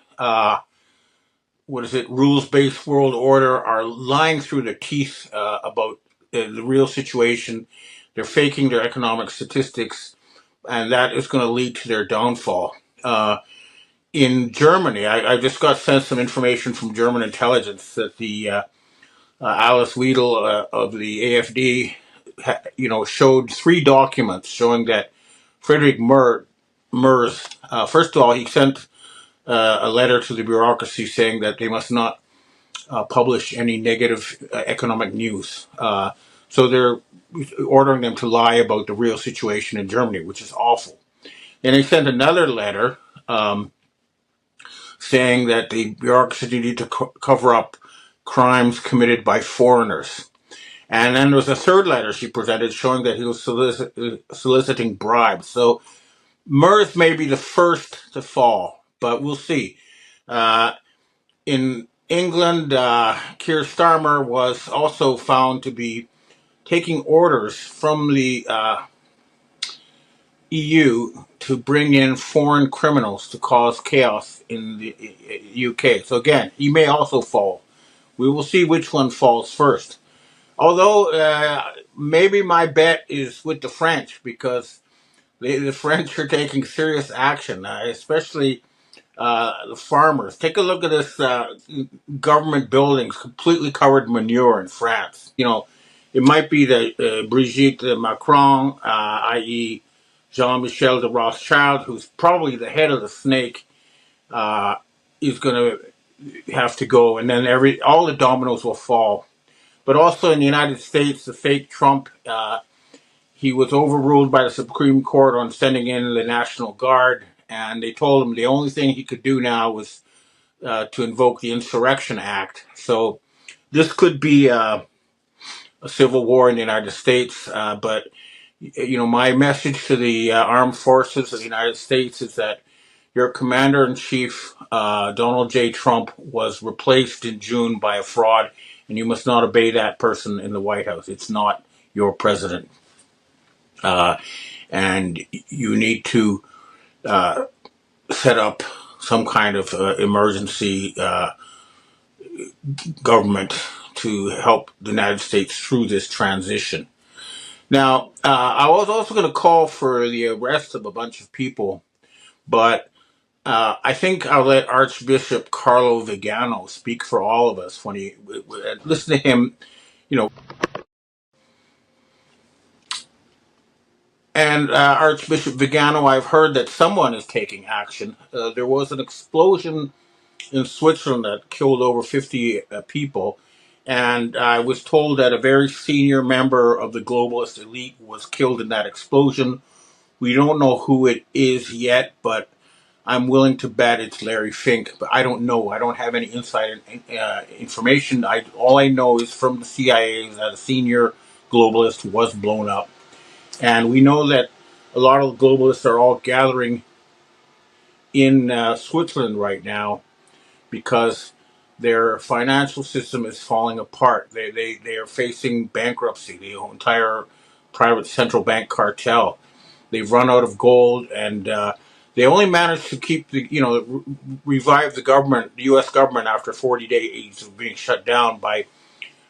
[SPEAKER 1] rules-based world order are lying through their teeth about the real situation. They're faking their economic statistics, and that is going to lead to their downfall. In Germany, I just got sent some information from German intelligence that the Alice Weidel of the AfD, showed 3 documents showing that Friedrich Merz, first of all, he sent a letter to the bureaucracy saying that they must not publish any negative economic news. So they're ordering them to lie about the real situation in Germany, which is awful. And they sent another letter saying that the bureaucracy need to cover up crimes committed by foreigners. And then there was a third letter she presented showing that he was soliciting bribes. So Merz may be the first to fall, but we'll see. In England, Keir Starmer was also found to be taking orders from the EU to bring in foreign criminals to cause chaos in the UK. So again, he may also fall. We will see which one falls first. Although maybe my bet is with the French, because the French are taking serious action, especially the farmers. Take a look at this government buildings completely covered in manure in France. It might be that Brigitte Macron, i.e. Jean-Michel de Rothschild, who's probably the head of the snake, is going to have to go, and then all the dominoes will fall. But also in the United States, the fake Trump, he was overruled by the Supreme Court on sending in the National Guard, and they told him the only thing he could do now was to invoke the Insurrection Act. So this could be a civil war in the United States, but my message to the armed forces of the United States is that your commander-in-chief, Donald J. Trump, was replaced in June by a fraud, and you must not obey that person in the White House. It's not your president. And you need to set up some kind of emergency government to help the United States through this transition. Now, I was also going to call for the arrest of a bunch of people, but I think I'll let Archbishop Carlo Vigano speak for all of us when he listen to him, you know. And Archbishop Vigano, I've heard that someone is taking action. There was an explosion in Switzerland that killed over 50 people. And I was told that a very senior member of the globalist elite was killed in that explosion. We don't know who it is yet, but I'm willing to bet it's Larry Fink. But I don't know. I don't have any inside information. All I know is from the CIA that a senior globalist was blown up. And we know that a lot of the globalists are all gathering in Switzerland right now because their financial system is falling apart. They are facing bankruptcy. The entire private central bank cartel. They've run out of gold, and they only managed to keep revive the government, the U.S. government, after 40 days of being shut down by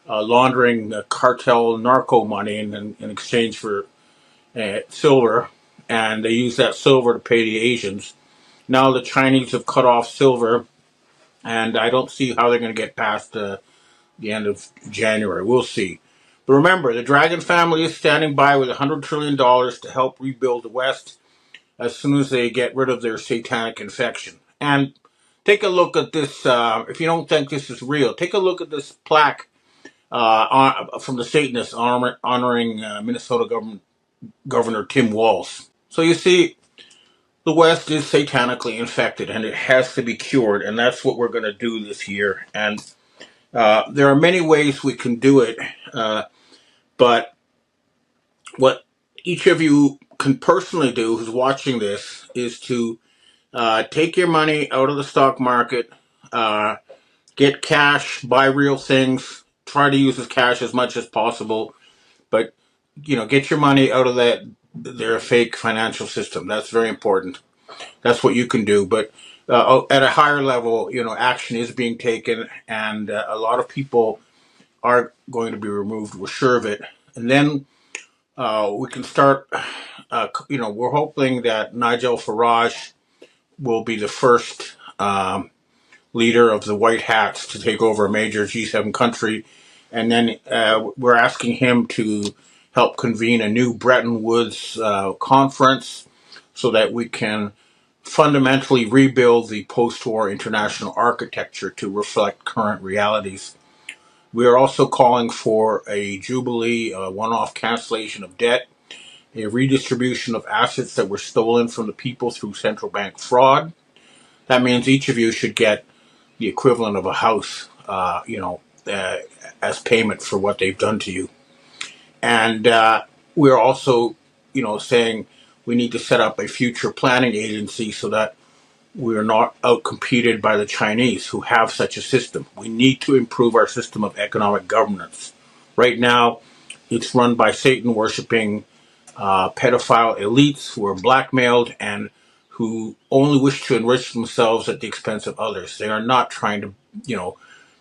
[SPEAKER 1] laundering cartel narco money in exchange for silver, and they use that silver to pay the Asians. Now the Chinese have cut off silver, and I don't see how they're going to get past the end of January. We'll see. But remember, the Dragon family is standing by with $100 trillion to help rebuild the West as soon as they get rid of their satanic infection. And take a look at this. If you don't think this is real, take a look at this plaque from the Satanists honoring Minnesota Governor Tim Walz. So you see, the West is satanically infected, and it has to be cured, and that's what we're going to do this year. And there are many ways we can do it, but what each of you can personally do who's watching this is to take your money out of the stock market, get cash, buy real things, try to use this cash as much as possible, but get your money out of their fake financial system. That's very important. That's what you can do. But at a higher level, action is being taken, and a lot of people are going to be removed. We're sure of it. And then we can start. We're hoping that Nigel Farage will be the first leader of the White Hats to take over a major G7 country, and then we're asking him to help convene a new Bretton Woods conference so that we can fundamentally rebuild the post-war international architecture to reflect current realities. We are also calling for a jubilee, a one-off cancellation of debt, a redistribution of assets that were stolen from the people through central bank fraud. That means each of you should get the equivalent of a house, as payment for what they've done to you. And we're also, saying we need to set up a future planning agency so that we are not outcompeted by the Chinese who have such a system. We need to improve our system of economic governance. Right now, it's run by Satan-worshipping pedophile elites who are blackmailed and who only wish to enrich themselves at the expense of others. They are not trying to,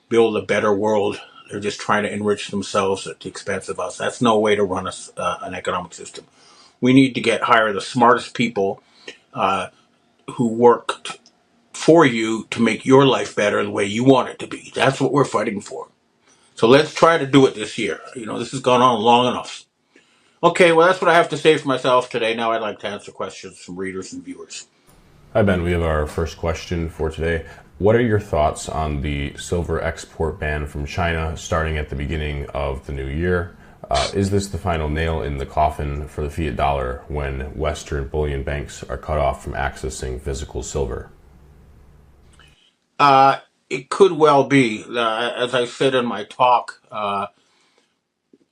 [SPEAKER 1] build a better world. They're just trying to enrich themselves at the expense of us. That's no way to run an economic system. We need to hire the smartest people who work for you to make your life better the way you want it to be. That's what we're fighting for. So let's try to do it this year. This has gone on long enough. Okay, well, that's what I have to say for myself today. Now I'd like to answer questions from readers and viewers.
[SPEAKER 3] Hi, Ben. We have our first question for today. What are your thoughts on the silver export ban from China starting at the beginning of the new year? Is this the final nail in the coffin for the fiat dollar when Western bullion banks are cut off from accessing physical silver?
[SPEAKER 1] It could well be. As I said in my talk,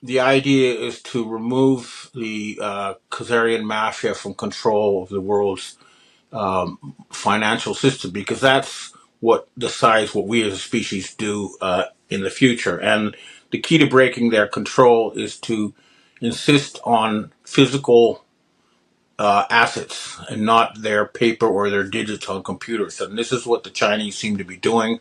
[SPEAKER 1] the idea is to remove the Khazarian mafia from control of the world's financial system, because that's what decides what we as a species do in the future. And the key to breaking their control is to insist on physical assets and not their paper or their digits on computers. And this is what the Chinese seem to be doing,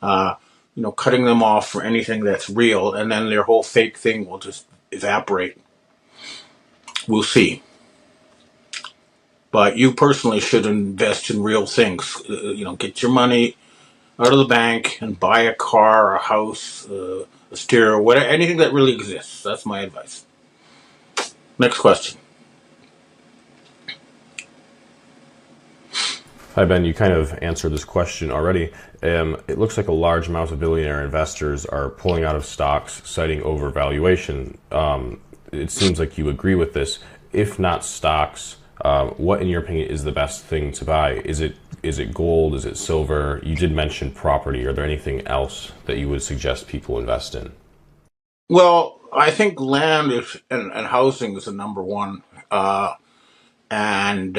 [SPEAKER 1] cutting them off for anything that's real, and then their whole fake thing will just evaporate. We'll see. But you personally should invest in real things. Get your money out of the bank and buy a car, a house, a stereo, whatever, anything that really exists. That's my advice. Next question.
[SPEAKER 3] Hi, Ben. You kind of answered this question already. It looks like a large amount of billionaire investors are pulling out of stocks, citing overvaluation. It seems like you agree with this. If not stocks, what, in your opinion, is the best thing to buy? Is it gold? Is it silver? You did mention property. Are there anything else that you would suggest people invest in?
[SPEAKER 1] Well, I think land and housing is the number one. And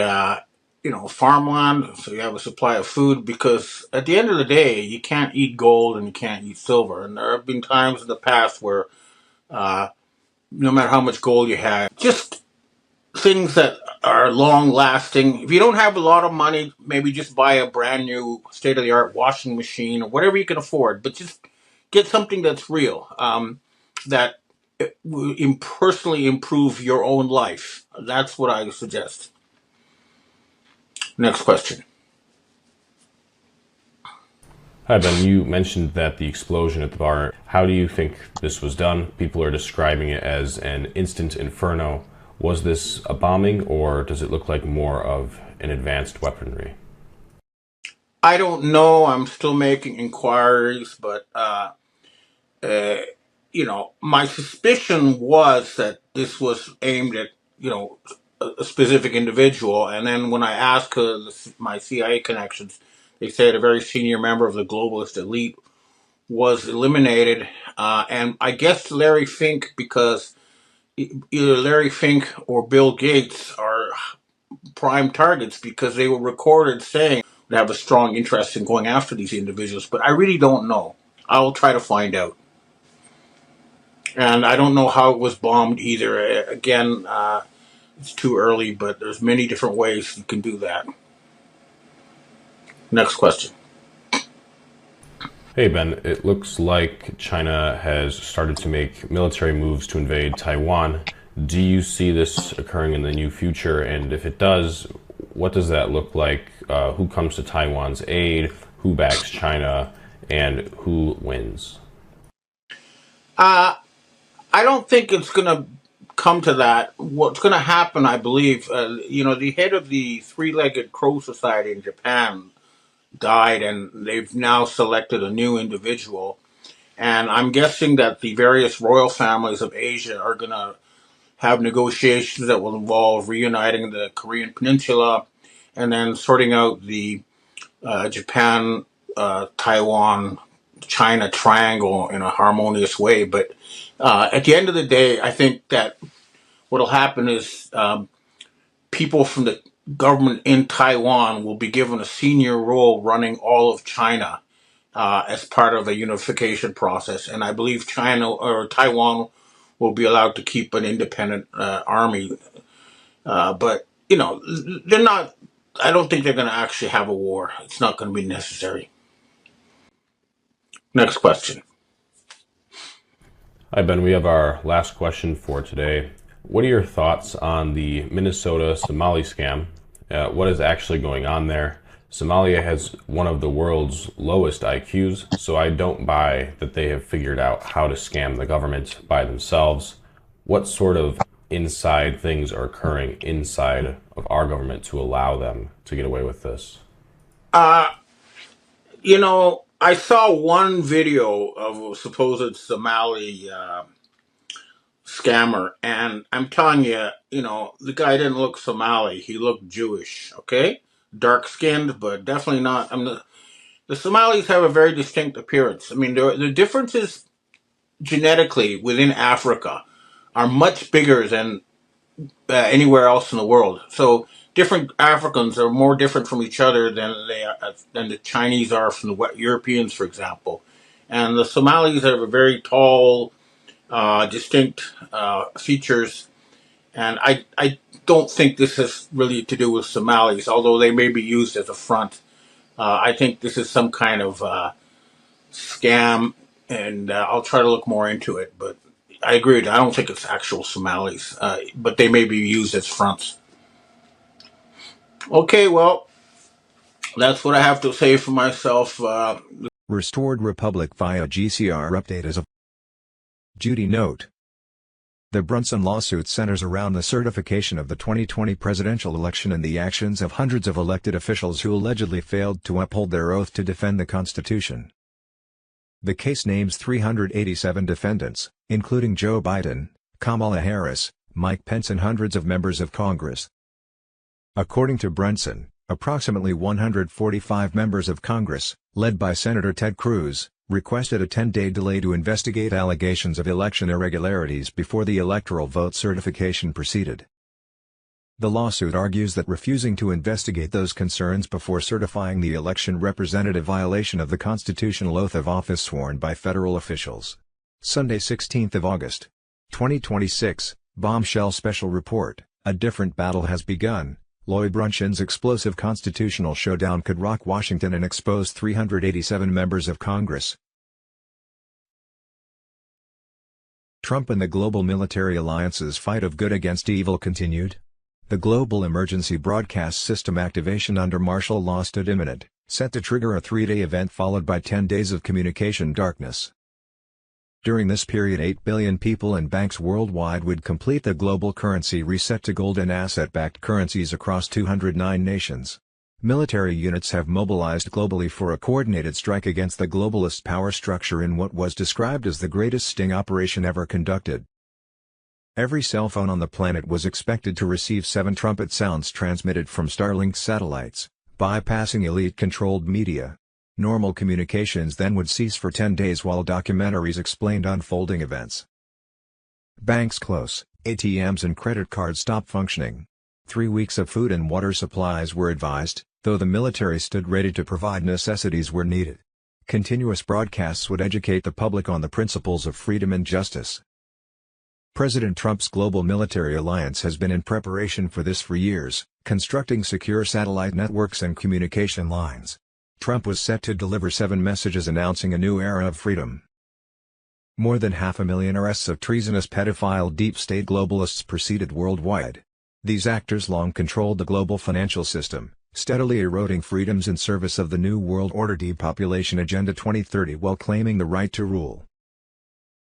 [SPEAKER 1] farmland, so you have a supply of food, because at the end of the day you can't eat gold and you can't eat silver, and there have been times in the past where no matter how much gold you have, just things that are long lasting. If you don't have a lot of money, maybe just buy a brand new state of the art washing machine or whatever you can afford, but just get something that's real, that will personally improve your own life. That's what I suggest. Next question.
[SPEAKER 3] Hi, Ben. You mentioned that the explosion at the bar. How do you think this was done? People are describing it as an instant inferno. Was this a bombing, or does it look like more of an advanced weaponry?
[SPEAKER 1] I don't know. I'm still making inquiries, but my suspicion was that this was aimed at a specific individual. And then when I asked my CIA connections, they said a very senior member of the globalist elite was eliminated, and I guess Larry Fink, because either Larry Fink or Bill Gates are prime targets, because they were recorded saying they have a strong interest in going after these individuals. But I really don't know. I'll try to find out. And I don't know how it was bombed either. Again, it's too early, but there's many different ways you can do that. Next question.
[SPEAKER 3] Hey, Ben. It looks like China has started to make military moves to invade Taiwan. Do you see this occurring in the near future? And if it does, what does that look like? Who comes to Taiwan's aid? Who backs China? And who wins?
[SPEAKER 1] I don't think it's going to come to that. What's going to happen, I believe, the head of the Three-Legged Crow Society in Japan died, and they've now selected a new individual. And I'm guessing that the various royal families of Asia are going to have negotiations that will involve reuniting the Korean Peninsula and then sorting out the Japan, Taiwan, China triangle in a harmonious way. But at the end of the day, I think that what will happen is people from the government in Taiwan will be given a senior role running all of China as part of a unification process. And I believe China or Taiwan will be allowed to keep an independent army. But, they're not, I don't think they're going to actually have a war. It's not going to be necessary. Next question.
[SPEAKER 3] Hi, Ben. We have our last question for today. What are your thoughts on the Minnesota Somali scam? What is actually going on there? Somalia has one of the world's lowest IQs, so I don't buy that they have figured out how to scam the government by themselves. What sort of inside things are occurring inside of our government to allow them to get away with this?
[SPEAKER 1] I saw one video of a supposed Somali scammer, and I'm telling you, the guy didn't look Somali. He looked Jewish, okay? Dark skinned, but definitely not. The Somalis have a very distinct appearance. I mean, the differences genetically within Africa are much bigger than anywhere else in the world. So different Africans are more different from each other than the Chinese are from the Europeans, for example. And the Somalis have a very tall, distinct features. And I don't think this has really to do with Somalis, although they may be used as a front. I think this is some kind of scam, and I'll try to look more into it. But I agree with you. I don't think it's actual Somalis, but they may be used as fronts. Okay, well, that's what I have to say for myself.
[SPEAKER 16] Restored Republic via GCR update as of Judy note. The Brunson lawsuit centers around the certification of the 2020 presidential election and the actions of hundreds of elected officials who allegedly failed to uphold their oath to defend the Constitution. The case names 387 defendants, including Joe Biden, Kamala Harris, Mike Pence and hundreds of members of Congress. According to Brunson, approximately 145 members of Congress, led by Senator Ted Cruz, requested a 10-day delay to investigate allegations of election irregularities before the electoral vote certification proceeded. The lawsuit argues that refusing to investigate those concerns before certifying the election represented a violation of the constitutional oath of office sworn by federal officials. Sunday, 16th of August, 2026, Bombshell Special Report, A Different Battle Has Begun. Lloyd Brunson's explosive constitutional showdown could rock Washington and expose 387 members of Congress. Trump and the global military alliance's fight of good against evil continued. The global emergency broadcast system activation under martial law stood imminent, set to trigger a 3-day event followed by 10 days of communication darkness. During this period 8 billion people and banks worldwide would complete the global currency reset to gold and asset-backed currencies across 209 nations. Military units have mobilized globally for a coordinated strike against the globalist power structure in what was described as the greatest sting operation ever conducted. Every cell phone on the planet was expected to receive 7 trumpet sounds transmitted from Starlink satellites, bypassing elite-controlled media. Normal communications then would cease for 10 days while documentaries explained unfolding events. Banks close, ATMs and credit cards stop functioning. 3 weeks of food and water supplies were advised, though the military stood ready to provide necessities where needed. Continuous broadcasts would educate the public on the principles of freedom and justice. President Trump's global military alliance has been in preparation for this for years, constructing secure satellite networks and communication lines. Trump was set to deliver 7 messages announcing a new era of freedom. More than 500,000 arrests of treasonous pedophile deep state globalists proceeded worldwide. These actors long controlled the global financial system, steadily eroding freedoms in service of the New World Order Depopulation Agenda 2030 while claiming the right to rule.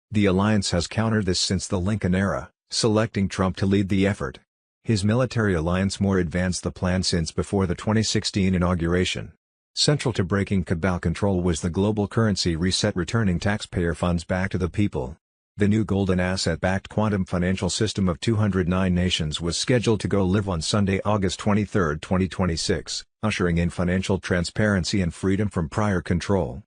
[SPEAKER 16] The alliance has countered this since the Lincoln era, selecting Trump to lead the effort. His military alliance more advanced the plan since before the 2016 inauguration. Central to breaking cabal control was the global currency reset, returning taxpayer funds back to the people. The new golden asset-backed quantum financial system of 209 nations was scheduled to go live on Sunday, August 23, 2026, ushering in financial transparency and freedom from prior control.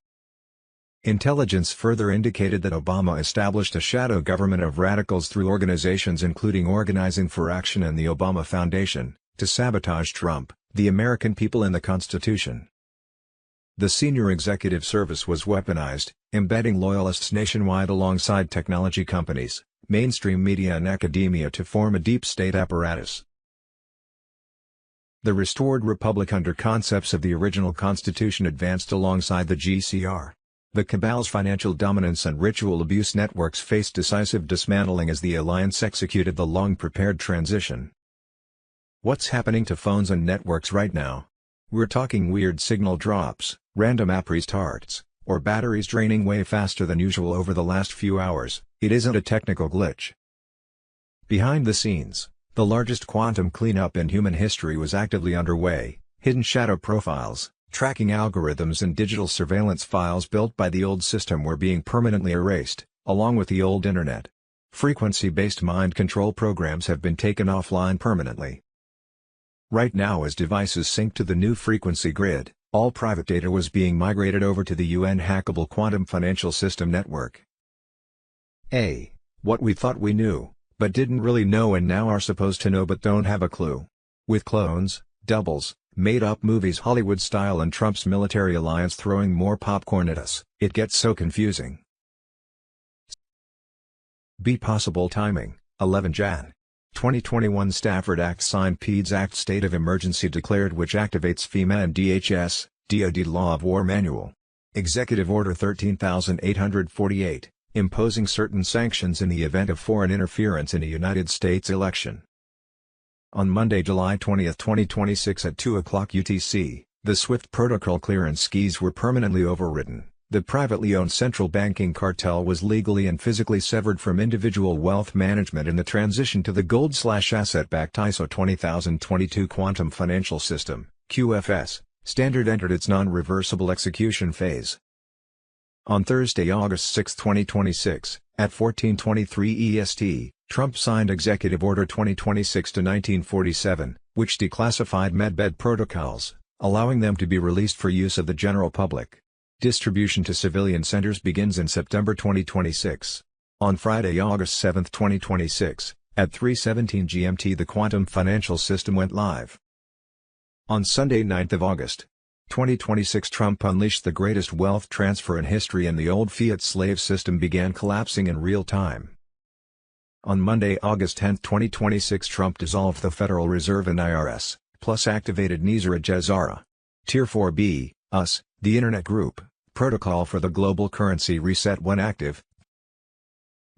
[SPEAKER 16] Intelligence further indicated that Obama established a shadow government of radicals through organizations including Organizing for Action and the Obama Foundation, to sabotage Trump, the American people and the Constitution. The senior executive service was weaponized, embedding loyalists nationwide alongside technology companies, mainstream media and academia to form a deep state apparatus. The restored republic under concepts of the original Constitution advanced alongside the GCR. The cabal's financial dominance and ritual abuse networks faced decisive dismantling as the alliance executed the long-prepared transition. What's happening to phones and networks right now? We're talking weird signal drops, random app restarts, or batteries draining way faster than usual over the last few hours. It isn't a technical glitch. Behind the scenes, the largest quantum cleanup in human history was actively underway. Hidden shadow profiles, tracking algorithms and digital surveillance files built by the old system were being permanently erased, along with the old internet. Frequency-based mind control programs have been taken offline permanently. Right now, as devices sync to the new frequency grid, all private data was being migrated over to the UN hackable quantum financial system network. What we thought we knew, but didn't really know and now are supposed to know but don't have a clue. With clones, doubles, made-up movies Hollywood style and Trump's military alliance throwing more popcorn at us, it gets so confusing. Possible timing, 11 Jan. 2021 Stafford Act signed PEDS Act State of Emergency declared which activates FEMA and DHS, DoD Law of War Manual. Executive Order 13848, imposing certain sanctions in the event of foreign interference in a United States election. On Monday, July 20, 2026 at 2 o'clock UTC, the SWIFT protocol clearance keys were permanently overridden. The privately owned central banking cartel was legally and physically severed from individual wealth management in the transition to the gold/asset-backed ISO 20022 Quantum Financial System (QFS) standard entered its non-reversible execution phase. On Thursday, August 6, 2026, at 14:23 EST, Trump signed Executive Order 2026-1947, which declassified medbed protocols, allowing them to be released for use of the general public. Distribution to civilian centers begins in September 2026. On Friday, August 7, 2026, at 3:17 GMT, the Quantum Financial System went live. On Sunday, 9th of August, 2026, Trump unleashed the greatest wealth transfer in history and the old fiat slave system began collapsing in real time. On Monday, August 10, 2026, Trump dissolved the Federal Reserve and IRS, plus activated Nizar Jazara. Tier 4B, US, the Internet Group, protocol for the global currency reset when active.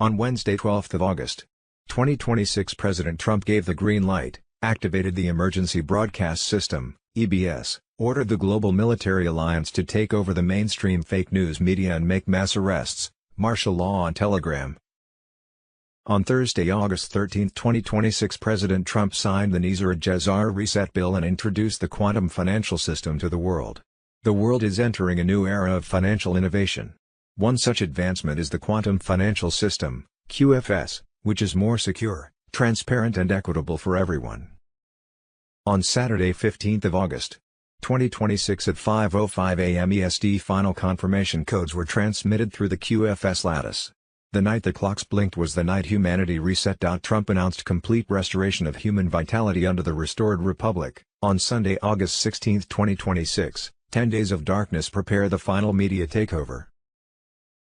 [SPEAKER 16] On Wednesday, 12th of August, 2026, President Trump gave the green light, activated the Emergency Broadcast System, EBS, ordered the Global Military Alliance to take over the mainstream fake news media and make mass arrests, martial law on Telegram. On Thursday, August 13, 2026, President Trump signed the Nizar Jazara Reset Bill and introduced the quantum financial system to the world. The world is entering a new era of financial innovation. One such advancement is the Quantum Financial System, QFS, which is more secure, transparent and equitable for everyone. On Saturday, 15th of August, 2026 at 5:05 a.m. EST, final confirmation codes were transmitted through the QFS lattice. The night the clocks blinked was the night humanity reset. Trump announced complete restoration of human vitality under the restored republic. On Sunday, August 16, 2026, 10 days of darkness prepare the final media takeover.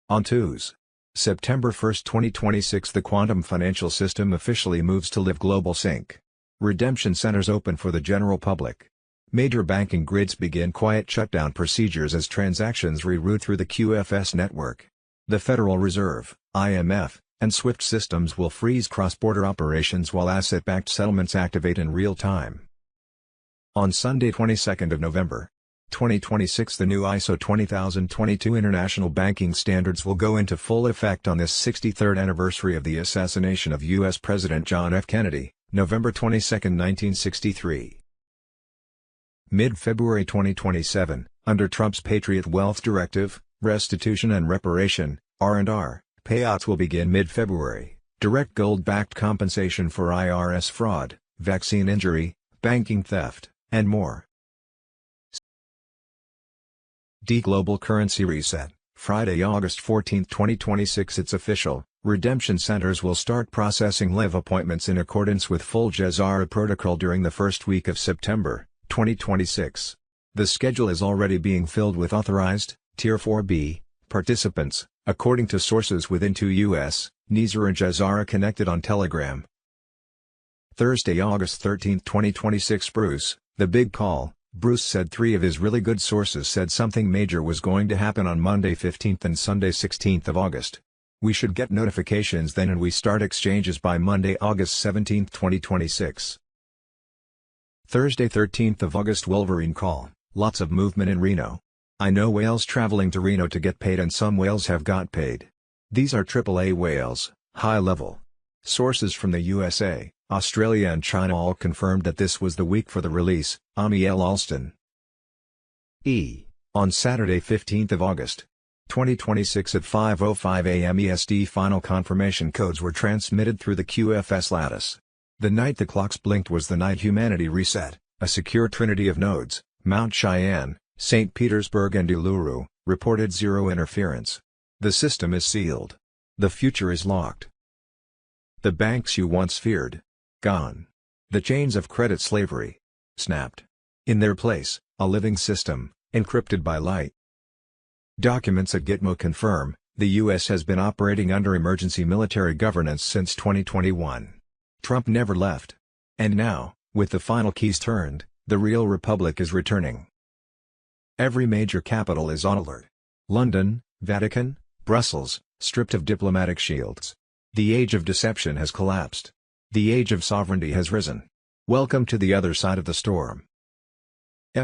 [SPEAKER 16] On Tuesday, September 1, 2026, the quantum financial system officially moves to live global sync. Redemption centers open for the general public. Major banking grids begin quiet shutdown procedures as transactions reroute through the QFS network. The Federal Reserve, IMF, and SWIFT systems will freeze cross-border operations while asset-backed settlements activate in real time. On Sunday, 22nd of November, 2026, the new ISO 20022 International Banking Standards will go into full effect on this 63rd anniversary of the assassination of U.S. President John F. Kennedy, November 22, 1963. Mid-February 2027, under Trump's Patriot Wealth Directive, restitution and reparation, R&R, payouts will begin mid-February, direct gold-backed compensation for IRS fraud, vaccine injury, banking theft, and more. Global Currency Reset, Friday, August 14, 2026. It's official, redemption centers will start processing live appointments in accordance with full Jazara protocol during the first week of September, 2026. The schedule is already being filled with authorized, Tier 4B, participants, according to sources within 2US, Nizar and Jazara connected on Telegram. Thursday, August 13, 2026. Bruce, the big call. Bruce said 3 of his really good sources said something major was going to happen on Monday 15th and Sunday 16th of August. We should get notifications then and we start exchanges by Monday, August 17, 2026. Thursday 13th of August. Wolverine call, lots of movement in Reno. I know whales traveling to Reno to get paid and some whales have got paid. These are AAA whales, high level. Sources from the USA, Australia and China all confirmed that this was the week for the release. Amiel Alston. On Saturday 15th of August, 2026 at 5:05 a.m. EST, final confirmation codes were transmitted through the QFS lattice. The night the clocks blinked was the night humanity reset. A secure trinity of nodes, Mount Cheyenne, St. Petersburg and Uluru, reported zero interference. The system is sealed. The future is locked. The banks you once feared, gone. The chains of credit slavery, snapped. In their place, a living system, encrypted by light. Documents at Gitmo confirm, the U.S. has been operating under emergency military governance since 2021. Trump never left. And now, with the final keys turned, the real republic is returning. Every major capital is on alert. London, Vatican, Brussels, stripped of diplomatic shields. The age of deception has collapsed. The age of sovereignty has risen. Welcome to the other side of the storm.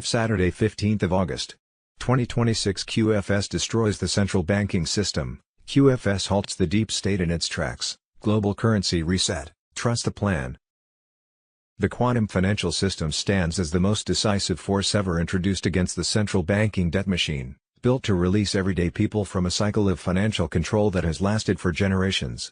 [SPEAKER 16] Saturday 15th of August. 2026 QFS destroys the central banking system. QFS halts the deep state in its tracks. Global currency reset. Trust the plan. The quantum financial system stands as the most decisive force ever introduced against the central banking debt machine, built to release everyday people from a cycle of financial control that has lasted for generations.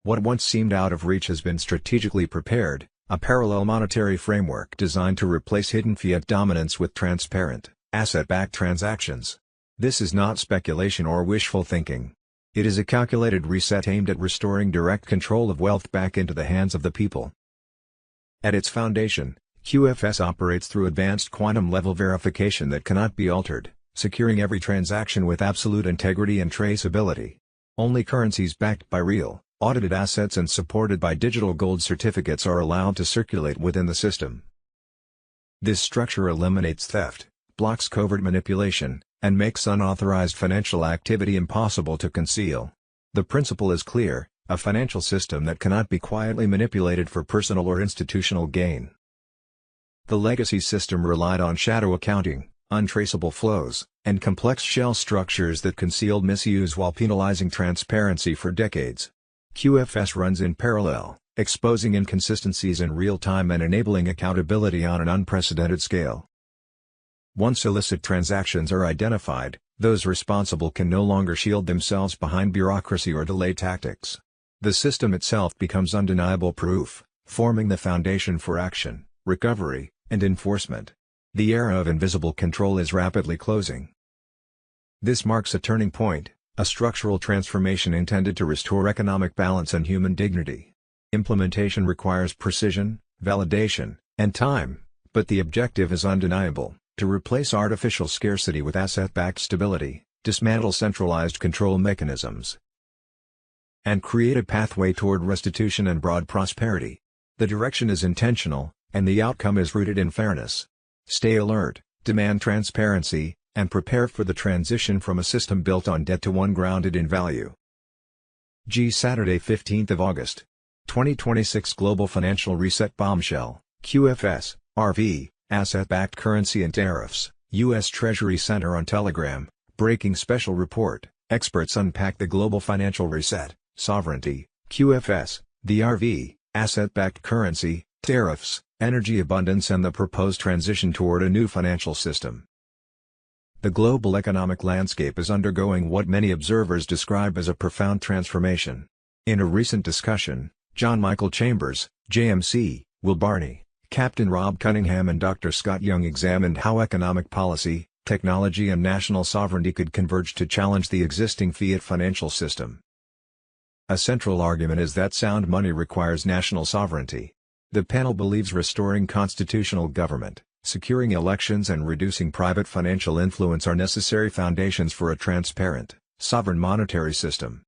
[SPEAKER 16] What once seemed out of reach has been strategically prepared, a parallel monetary framework designed to replace hidden fiat dominance with transparent, asset-backed transactions. This is not speculation or wishful thinking. It is a calculated reset aimed at restoring direct control of wealth back into the hands of the people. At its foundation, QFS operates through advanced quantum-level verification that cannot be altered, securing every transaction with absolute integrity and traceability. Only currencies backed by real, audited assets and supported by digital gold certificates are allowed to circulate within the system. This structure eliminates theft, blocks covert manipulation, and makes unauthorized financial activity impossible to conceal. The principle is clear: a financial system that cannot be quietly manipulated for personal or institutional gain. The legacy system relied on shadow accounting, untraceable flows, and complex shell structures that concealed misuse while penalizing transparency for decades. QFS runs in parallel, exposing inconsistencies in real time and enabling accountability on an unprecedented scale. Once illicit transactions are identified, those responsible can no longer shield themselves behind bureaucracy or delay tactics. The system itself becomes undeniable proof, forming the foundation for action, recovery, and enforcement. The era of invisible control is rapidly closing. This marks a turning point, a structural transformation intended to restore economic balance and human dignity. Implementation requires precision, validation, and time, but the objective is undeniable: to replace artificial scarcity with asset-backed stability, dismantle centralized control mechanisms, and create a pathway toward restitution and broad prosperity. The direction is intentional, and the outcome is rooted in fairness. Stay alert, demand transparency, and prepare for the transition from a system built on debt to one grounded in value. Saturday 15th of August. 2026 Global Financial Reset Bombshell, QFS, RV, Asset-Backed Currency and Tariffs, U.S. Treasury Center on Telegram, Breaking Special Report, Experts Unpack the Global Financial Reset, Sovereignty, QFS, the RV, Asset-Backed Currency, Tariffs, Energy Abundance and the Proposed Transition Toward a New Financial System. The global economic landscape is undergoing what many observers describe as a profound transformation. In a recent discussion, John Michael Chambers, JMC, Will Barney, Captain Rob Cunningham and Dr. Scott Young examined how economic policy, technology and national sovereignty could converge to challenge the existing fiat financial system. A central argument is that sound money requires national sovereignty. The panel believes restoring constitutional government, securing elections and reducing private financial influence are necessary foundations for a transparent, sovereign monetary system.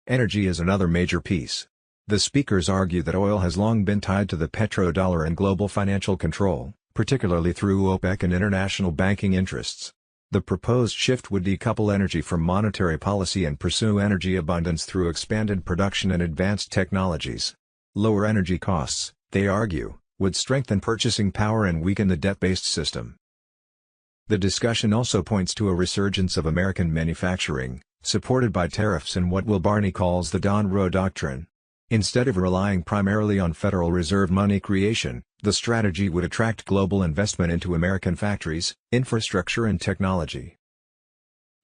[SPEAKER 16] Energy is another major piece. The speakers argue that oil has long been tied to the petrodollar and global financial control, particularly through OPEC and international banking interests. The proposed shift would decouple energy from monetary policy and pursue energy abundance through expanded production and advanced technologies. Lower energy costs, they argue, would strengthen purchasing power and weaken the debt-based system. The discussion also points to a resurgence of American manufacturing, supported by tariffs and what Will Barney calls the Don Roe Doctrine. Instead of relying primarily on Federal Reserve money creation, the strategy would attract global investment into American factories, infrastructure and technology.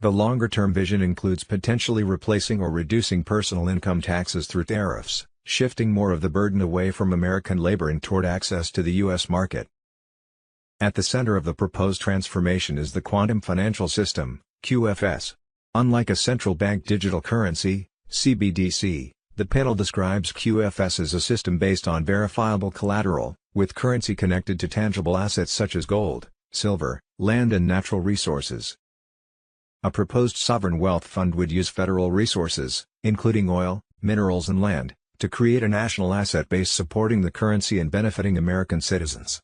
[SPEAKER 16] The longer-term vision includes potentially replacing or reducing personal income taxes through tariffs, shifting more of the burden away from American labor and toward access to the U.S. market. At the center of the proposed transformation is the quantum financial system, QFS. Unlike a central bank digital currency, CBDC, the panel describes QFS as a system based on verifiable collateral, with currency connected to tangible assets such as gold, silver, land and natural resources. A proposed sovereign wealth fund would use federal resources, including oil, minerals and land, to create a national asset base supporting the currency and benefiting American citizens.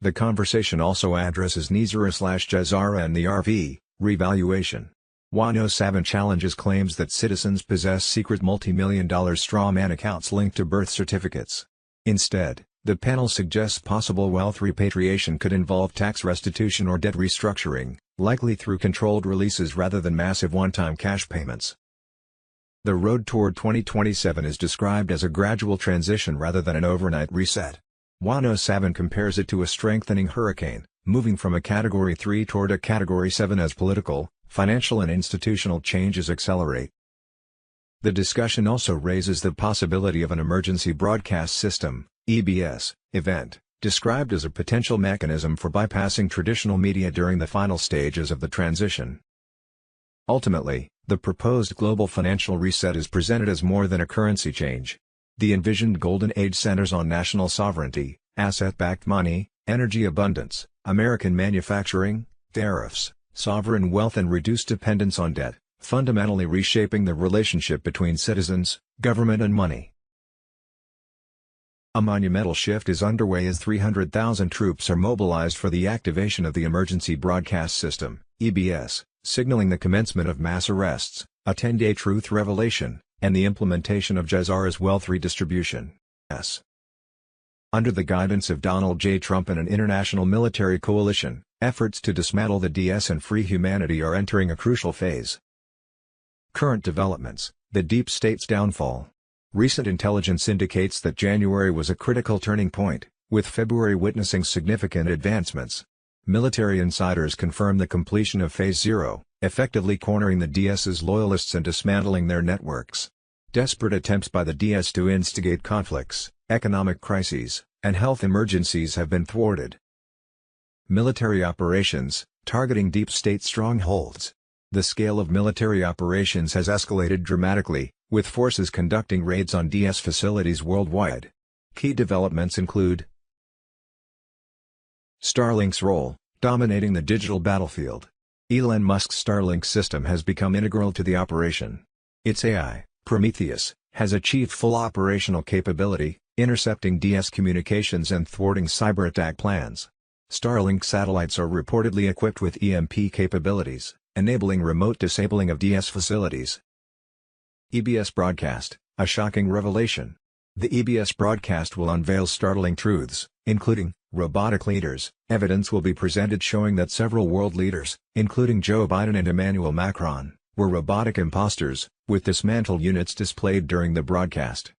[SPEAKER 16] The conversation also addresses NISRA/JAZARA and the RV, revaluation. 107 challenges claims that citizens possess secret multi-million-dollar straw man accounts linked to birth certificates. Instead, the panel suggests possible wealth repatriation could involve tax restitution or debt restructuring, likely through controlled releases rather than massive one-time cash payments. The road toward 2027 is described as a gradual transition rather than an overnight reset. 107 compares it to a strengthening hurricane, moving from a Category 3 toward a Category 7 as political, financial and institutional changes accelerate. The discussion also raises the possibility of an emergency broadcast system, EBS, event, described as a potential mechanism for bypassing traditional media during the final stages of the transition. Ultimately, the proposed global financial reset is presented as more than a currency change. The envisioned golden age centers on national sovereignty, asset-backed money, energy abundance, American manufacturing, tariffs, sovereign wealth and reduced dependence on debt, fundamentally reshaping the relationship between citizens, government and money. A monumental shift is underway as 300,000 troops are mobilized for the activation of the Emergency Broadcast System, EBS, signaling the commencement of mass arrests, a 10-day truth revelation, and the implementation of Jazara's wealth redistribution. Under the guidance of Donald J. Trump and an international military coalition, efforts to dismantle the DS and free humanity are entering a crucial phase. Current developments: the deep state's downfall. Recent intelligence indicates that January was a critical turning point, with February witnessing significant advancements. Military insiders confirm the completion of Phase 0, effectively cornering the DS's loyalists and dismantling their networks. Desperate attempts by the DS to instigate conflicts, economic crises, and health emergencies have been thwarted. Military operations, targeting deep state strongholds. The scale of military operations has escalated dramatically, with forces conducting raids on DS facilities worldwide. Key developments include Starlink's role, dominating the digital battlefield. Elon Musk's Starlink system has become integral to the operation. Its AI, Prometheus, has achieved full operational capability, intercepting DS communications and thwarting cyber attack plans. Starlink satellites are reportedly equipped with EMP capabilities, enabling remote disabling of DS facilities. EBS broadcast, a shocking revelation. The EBS broadcast will unveil startling truths, including robotic leaders. Evidence will be presented showing that several world leaders, including Joe Biden and Emmanuel Macron, were robotic imposters, with dismantled units displayed during the broadcast.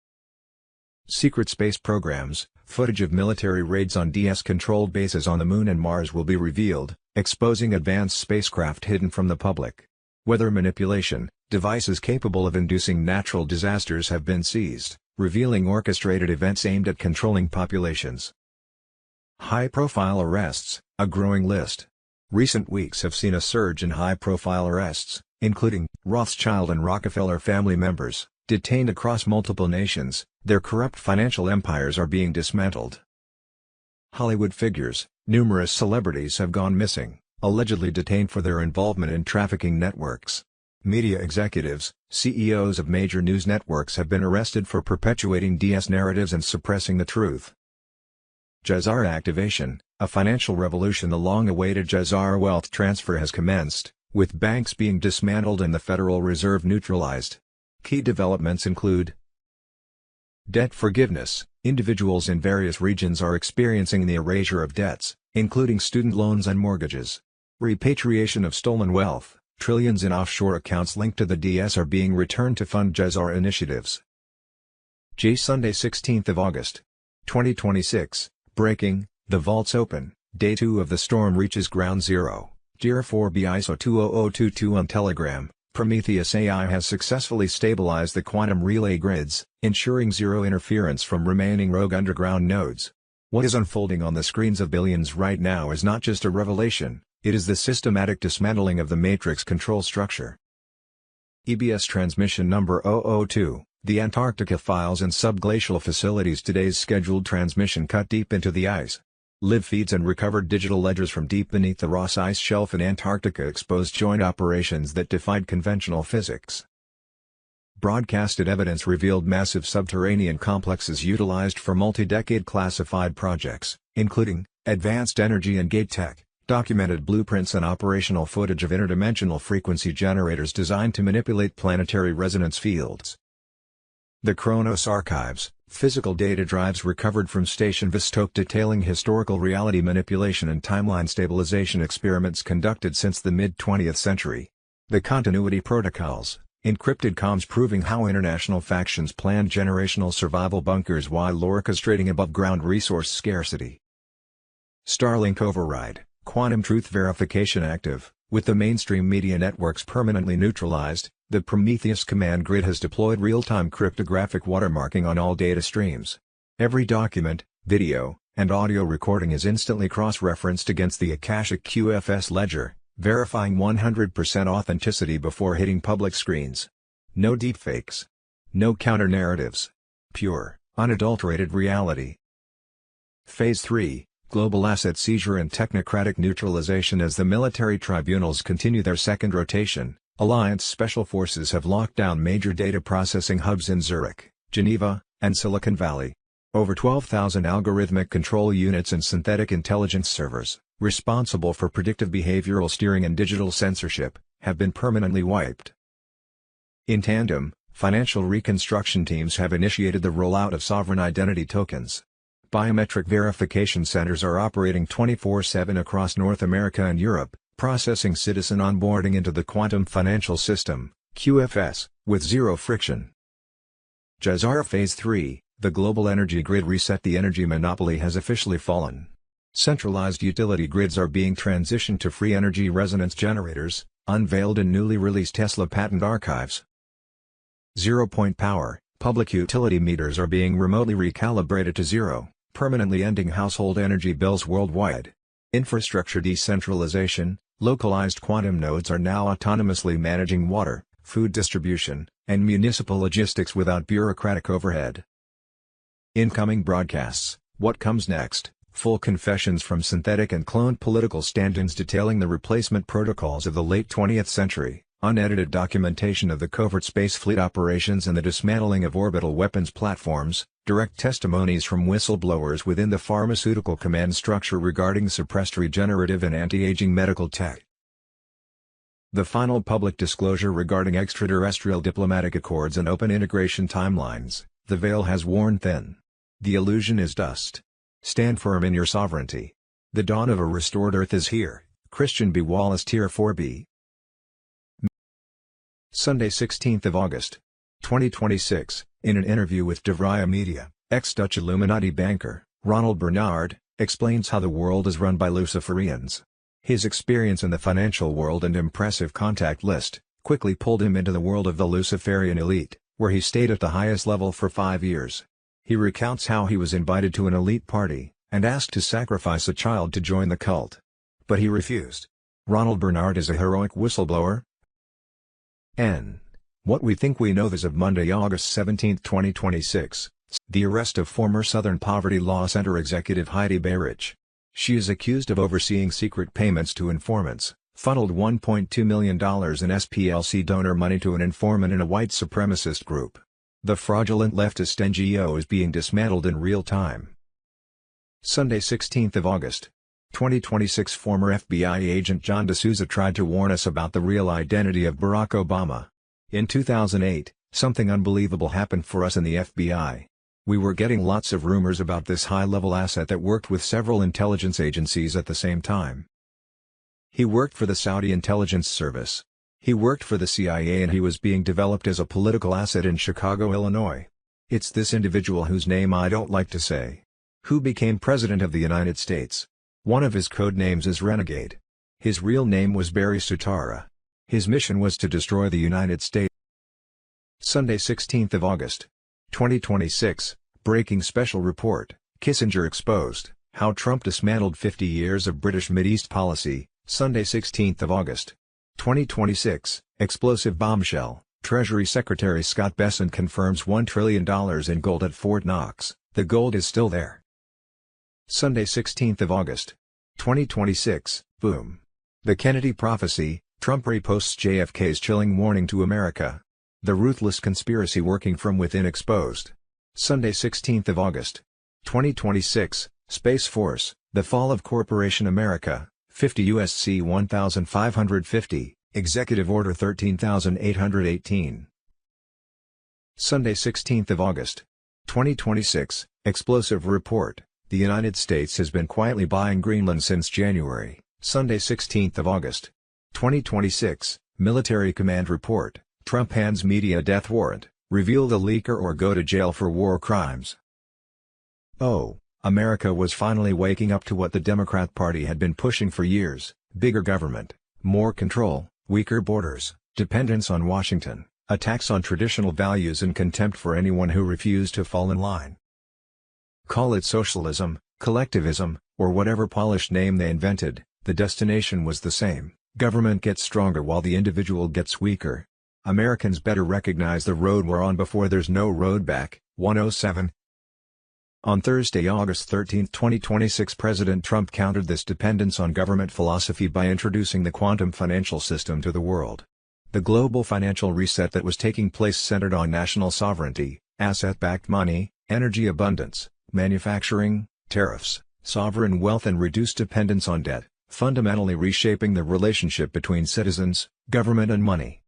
[SPEAKER 16] Secret space programs, footage of military raids on DS-controlled bases on the Moon and Mars will be revealed, exposing advanced spacecraft hidden from the public. Weather manipulation, devices capable of inducing natural disasters have been seized, revealing orchestrated events aimed at controlling populations. High-profile arrests, a growing list. Recent weeks have seen a surge in high-profile arrests, including Rothschild and Rockefeller family members, detained across multiple nations. Their corrupt financial empires are being dismantled. Hollywood figures, numerous celebrities have gone missing, allegedly detained for their involvement in trafficking networks. Media executives, CEOs of major news networks have been arrested for perpetuating DS narratives and suppressing the truth. Jazara activation, a financial revolution. The long-awaited Jazara wealth transfer has commenced, with banks being dismantled and the Federal Reserve neutralized. Key developments include debt forgiveness. Individuals in various regions are experiencing the erasure of debts, including student loans and mortgages. Repatriation of stolen wealth. Trillions in offshore accounts linked to the DS are being returned to fund Jazara initiatives. Sunday 16th of August, 2026. Breaking, the vault's open. Day 2 of the storm reaches ground zero. Tier 4B ISO 20022 on Telegram. Prometheus AI has successfully stabilized the quantum relay grids, ensuring zero interference from remaining rogue underground nodes. What is unfolding on the screens of billions right now is not just a revelation, it is the systematic dismantling of the matrix control structure. EBS transmission number 002, the Antarctica files and subglacial facilities. Today's scheduled transmission cut deep into the ice. Live feeds and recovered digital ledgers from deep beneath the Ross Ice Shelf in Antarctica exposed joint operations that defied conventional physics. Broadcasted evidence revealed massive subterranean complexes utilized for multi-decade classified projects, including advanced energy and gate tech, documented blueprints and operational footage of interdimensional frequency generators designed to manipulate planetary resonance fields. The Kronos Archives, physical data drives recovered from Station Vostok detailing historical reality manipulation and timeline stabilization experiments conducted since the mid-20th century. The Continuity Protocols, encrypted comms proving how international factions planned generational survival bunkers while orchestrating above-ground resource scarcity. Starlink Override, quantum truth verification active. With the mainstream media networks permanently neutralized, the Prometheus command grid has deployed real-time cryptographic watermarking on all data streams. Every document, video, and audio recording is instantly cross-referenced against the Akashic QFS ledger, verifying 100% authenticity before hitting public screens. No deepfakes. No counter-narratives. Pure, unadulterated reality. Phase 3. Global asset seizure and technocratic neutralization. As the military tribunals continue their second rotation, Alliance Special Forces have locked down major data processing hubs in Zurich, Geneva, and Silicon Valley. Over 12,000 algorithmic control units and synthetic intelligence servers, responsible for predictive behavioral steering and digital censorship, have been permanently wiped. In tandem, financial reconstruction teams have initiated the rollout of sovereign identity tokens. Biometric verification centers are operating 24/7 across North America and Europe, processing citizen onboarding into the Quantum Financial System, QFS, with zero friction. Jazara Phase 3, the global energy grid reset. The energy monopoly has officially fallen. Centralized utility grids are being transitioned to free energy resonance generators, unveiled in newly released Tesla patent archives. Zero-point power, public utility meters are being remotely recalibrated to zero, permanently ending household energy bills worldwide. Infrastructure decentralization, localized quantum nodes are now autonomously managing water, food distribution, and municipal logistics without bureaucratic overhead. Incoming broadcasts, what comes next? Full confessions from synthetic and cloned political stand-ins detailing the replacement protocols of the late 20th century, unedited documentation of the covert space fleet operations and the dismantling of orbital weapons platforms, direct testimonies from whistleblowers within the pharmaceutical command structure regarding suppressed regenerative and anti-aging medical tech. The final public disclosure regarding extraterrestrial diplomatic accords and open integration timelines. The veil has worn thin. The illusion is dust. Stand firm in your sovereignty. The dawn of a restored Earth is here. Christian B. Wallace, Tier 4B. Sunday, 16th of August, 2026, in an interview with Devria Media, ex-Dutch Illuminati banker, Ronald Bernard, explains how the world is run by Luciferians. His experience in the financial world and impressive contact list, quickly pulled him into the world of the Luciferian elite, where he stayed at the highest level for 5 years. He recounts how he was invited to an elite party, and asked to sacrifice a child to join the cult. But he refused. Ronald Bernard is a heroic whistleblower. What we think we know. As of Monday, August 17, 2026, the arrest of former Southern Poverty Law Center executive Heidi Beirich. She is accused of overseeing secret payments to informants, funneled $1.2 million in SPLC donor money to an informant in a white supremacist group. The fraudulent leftist NGO is being dismantled in real time. Sunday, 16th of August, 2026. Former FBI agent John D'Souza tried to warn us about the real identity of Barack Obama. In 2008, something unbelievable happened for us in the FBI. We were getting lots of rumors about this high-level asset that worked with several intelligence agencies at the same time. He worked for the Saudi Intelligence Service. He worked for the CIA, and he was being developed as a political asset in Chicago, Illinois. It's this individual, whose name I don't like to say, who became President of the United States. One of his code names is Renegade. His real name was Barry Sutara. His mission was to destroy the United States. Sunday, 16th of August, 2026, breaking special report, Kissinger exposed, how Trump dismantled 50 years of British Mideast policy. Sunday, 16th of August, 2026, explosive bombshell, Treasury Secretary Scott Bessent confirms $1 trillion in gold at Fort Knox. The gold is still there. Sunday, 16th of August, 2026, boom. The Kennedy prophecy, Trump reposts JFK's chilling warning to America. The ruthless conspiracy working from within exposed. Sunday, 16th of August, 2026, Space Force, the fall of Corporation America. 50 USC 1550, Executive Order 13818. Sunday 16th of August. 2026, Explosive Report. The United States has been quietly buying Greenland since January. Sunday 16th of August. 2026, Military Command Report. Trump hands media death warrant. Reveal the leaker or go to jail for war crimes. Oh, America was finally waking up to what the Democrat Party had been pushing for years: bigger government, more control, weaker borders, dependence on Washington, attacks on traditional values and contempt for anyone who refused to fall in line. Call it socialism, collectivism, or whatever polished name they invented, the destination was the same: government gets stronger while the individual gets weaker. Americans better recognize the road we're on before there's no road back. 107. On Thursday, August 13, 2026, President Trump countered this dependence on government philosophy by introducing the quantum financial system to the world. The global financial reset that was taking place centered on national sovereignty, asset-backed money, energy abundance, manufacturing, tariffs, sovereign wealth and reduced dependence on debt, fundamentally reshaping the relationship between citizens, government and money.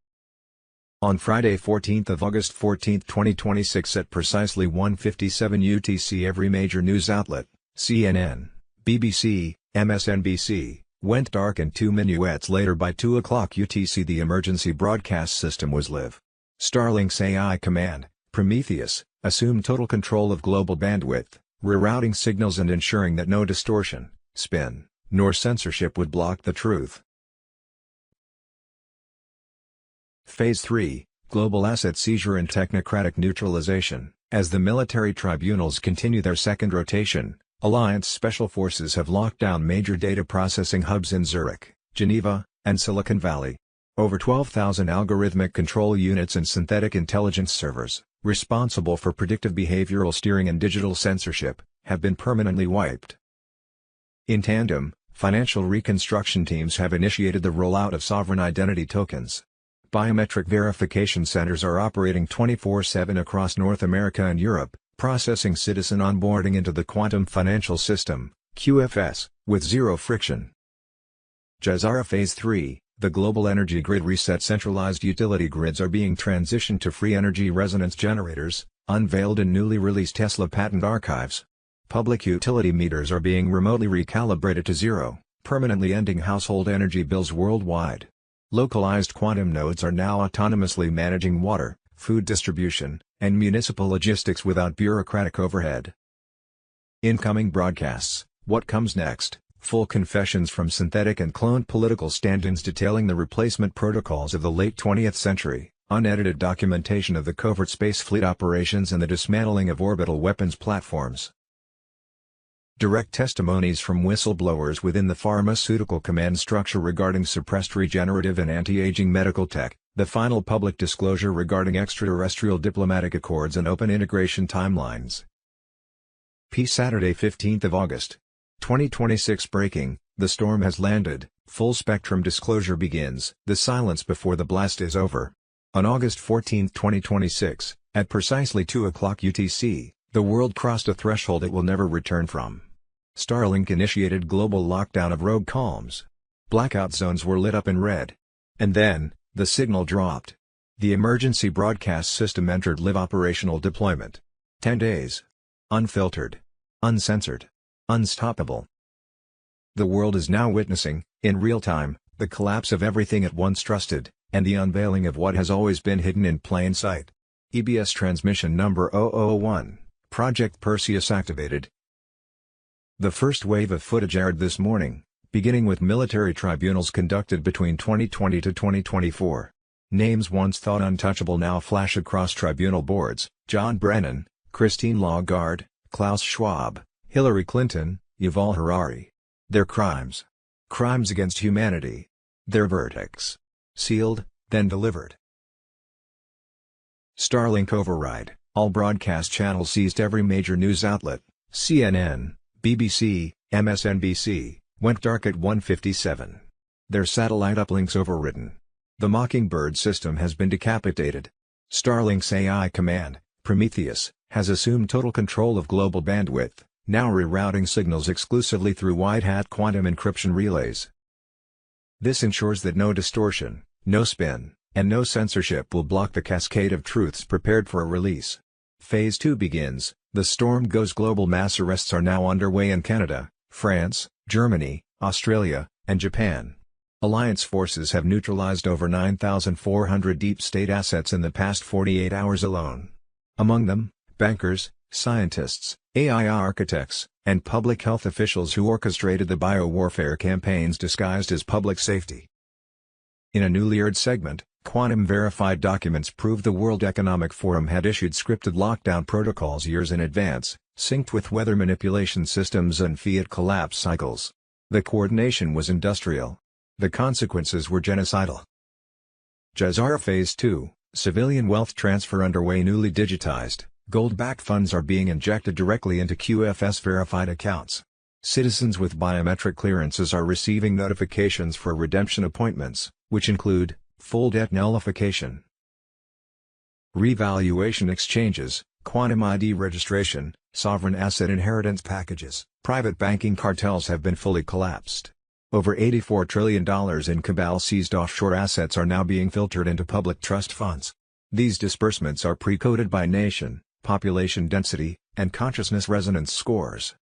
[SPEAKER 16] On Friday 14th of August 2026 at precisely 1:57 UTC, every major news outlet, CNN, BBC, MSNBC, went dark, and 2 minutes later by 2 o'clock UTC the emergency broadcast system was live. Starlink's AI command, Prometheus, assumed total control of global bandwidth, rerouting signals and ensuring that no distortion, spin, nor censorship would block the truth. Phase 3, Global Asset Seizure and Technocratic Neutralization. As the military tribunals continue their second rotation, Alliance Special Forces have locked down major data processing hubs in Zurich, Geneva, and Silicon Valley. Over 12,000 algorithmic control units and synthetic intelligence servers, responsible for predictive behavioral steering and digital censorship, have been permanently wiped. In tandem, financial reconstruction teams have initiated the rollout of sovereign identity tokens. Biometric verification centers are operating 24/7 across North America and Europe, processing citizen onboarding into the Quantum Financial System, QFS, with zero friction. Jazara Phase 3, the global energy grid reset. Centralized utility grids are being transitioned to free energy resonance generators, unveiled in newly released Tesla patent archives. Public utility meters are being remotely recalibrated to zero, permanently ending household energy bills worldwide. Localized quantum nodes are now autonomously managing water, food distribution, and municipal logistics without bureaucratic overhead. Incoming broadcasts. What comes next? Full confessions from synthetic and cloned political stand-ins detailing the replacement protocols of the late 20th century, unedited documentation of the covert space fleet operations and the dismantling of orbital weapons platforms. Direct testimonies from whistleblowers within the pharmaceutical command structure regarding suppressed regenerative and anti-aging medical tech, the final public disclosure regarding extraterrestrial diplomatic accords and open integration timelines. Peace. Saturday 15th of August. 2026 breaking, the storm has landed, full spectrum disclosure begins. The silence before the blast is over. On August 14, 2026, at precisely 2 o'clock UTC, the world crossed a threshold it will never return from. Starlink initiated global lockdown of rogue calms. Blackout zones were lit up in red. And then, the signal dropped. The emergency broadcast system entered live operational deployment. 10 days. Unfiltered. Uncensored. Unstoppable. The world is now witnessing, in real time, the collapse of everything it once trusted, and the unveiling of what has always been hidden in plain sight. EBS transmission number 0001, Project Perseus activated. The first wave of footage aired this morning, beginning with military tribunals conducted between 2020 to 2024. Names once thought untouchable now flash across tribunal boards: John Brennan, Christine Lagarde, Klaus Schwab, Hillary Clinton, Yuval Harari. Their crimes. Crimes against humanity. Their verdicts. Sealed, then delivered. Starlink override. All broadcast channels seized. Every major news outlet, CNN, BBC, MSNBC, went dark at 1:57. Their satellite uplinks overridden. The Mockingbird system has been decapitated. Starlink's AI command, Prometheus, has assumed total control of global bandwidth, now rerouting signals exclusively through wide-hat quantum encryption relays. This ensures that no distortion, no spin, and no censorship will block the cascade of truths prepared for a release. Phase 2 begins. The storm goes global. Mass arrests are now underway in Canada, France, Germany, Australia, and Japan. Alliance forces have neutralized over 9,400 deep state assets in the past 48 hours alone. Among them, bankers, scientists, AI architects, and public health officials who orchestrated the biowarfare campaigns disguised as public safety. In a newly aired segment, quantum-verified documents prove the World Economic Forum had issued scripted lockdown protocols years in advance, synced with weather manipulation systems and fiat collapse cycles. The coordination was industrial. The consequences were genocidal. Jazara Phase 2, civilian wealth transfer underway. Newly digitized, gold-backed funds are being injected directly into QFS-verified accounts. Citizens with biometric clearances are receiving notifications for redemption appointments, which include full debt nullification, revaluation exchanges, quantum ID registration, sovereign asset inheritance packages. Private banking cartels have been fully collapsed. Over $84 trillion in cabal-seized offshore assets are now being filtered into public trust funds. These disbursements are pre-coded by nation, population density, and consciousness resonance scores.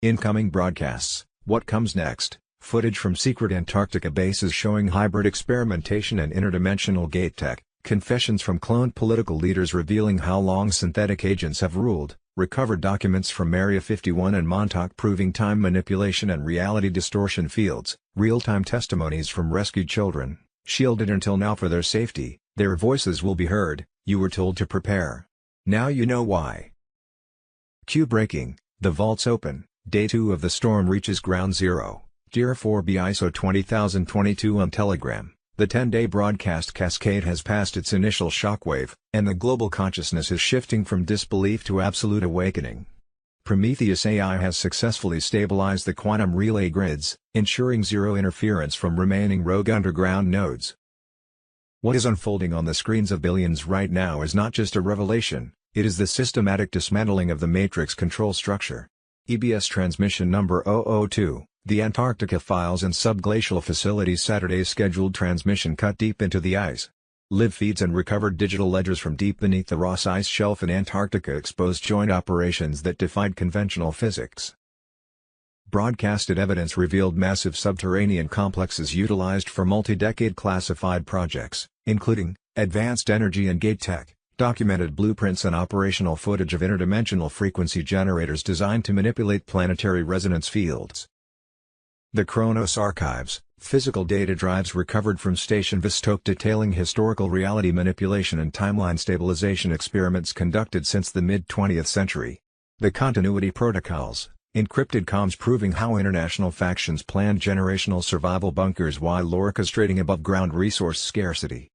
[SPEAKER 16] Incoming broadcasts. What comes next? Footage from secret Antarctica bases showing hybrid experimentation and interdimensional gate tech. Confessions from cloned political leaders revealing how long synthetic agents have ruled. Recovered documents from Area 51 and Montauk proving time manipulation and reality distortion fields. Real-time testimonies from rescued children, shielded until now for their safety. Their voices will be heard. You were told to prepare. Now you know why. Q breaking. The vault's open. Day 2 of the storm reaches ground zero. Dear 4B ISO 20022 on Telegram. The 10-day broadcast cascade has passed its initial shockwave, and the global consciousness is shifting from disbelief to absolute awakening. Prometheus AI has successfully stabilized the quantum relay grids, ensuring zero interference from remaining rogue underground nodes. What is unfolding on the screens of billions right now is not just a revelation, it is the systematic dismantling of the matrix control structure. EBS transmission number 002. The Antarctica Files and Subglacial Facilities Saturday's scheduled transmission cut deep into the ice. Live feeds and recovered digital ledgers from deep beneath the Ross Ice Shelf in Antarctica exposed joint operations that defied conventional physics. Broadcasted evidence revealed massive subterranean complexes utilized for multi-decade classified projects, including advanced energy and gate tech, documented blueprints and operational footage of interdimensional frequency generators designed to manipulate planetary resonance fields. The Kronos Archives, physical data drives recovered from Station Vostok detailing historical reality manipulation and timeline stabilization experiments conducted since the mid-20th century. The Continuity Protocols, encrypted comms proving how international factions planned generational survival bunkers while orchestrating above-ground resource scarcity.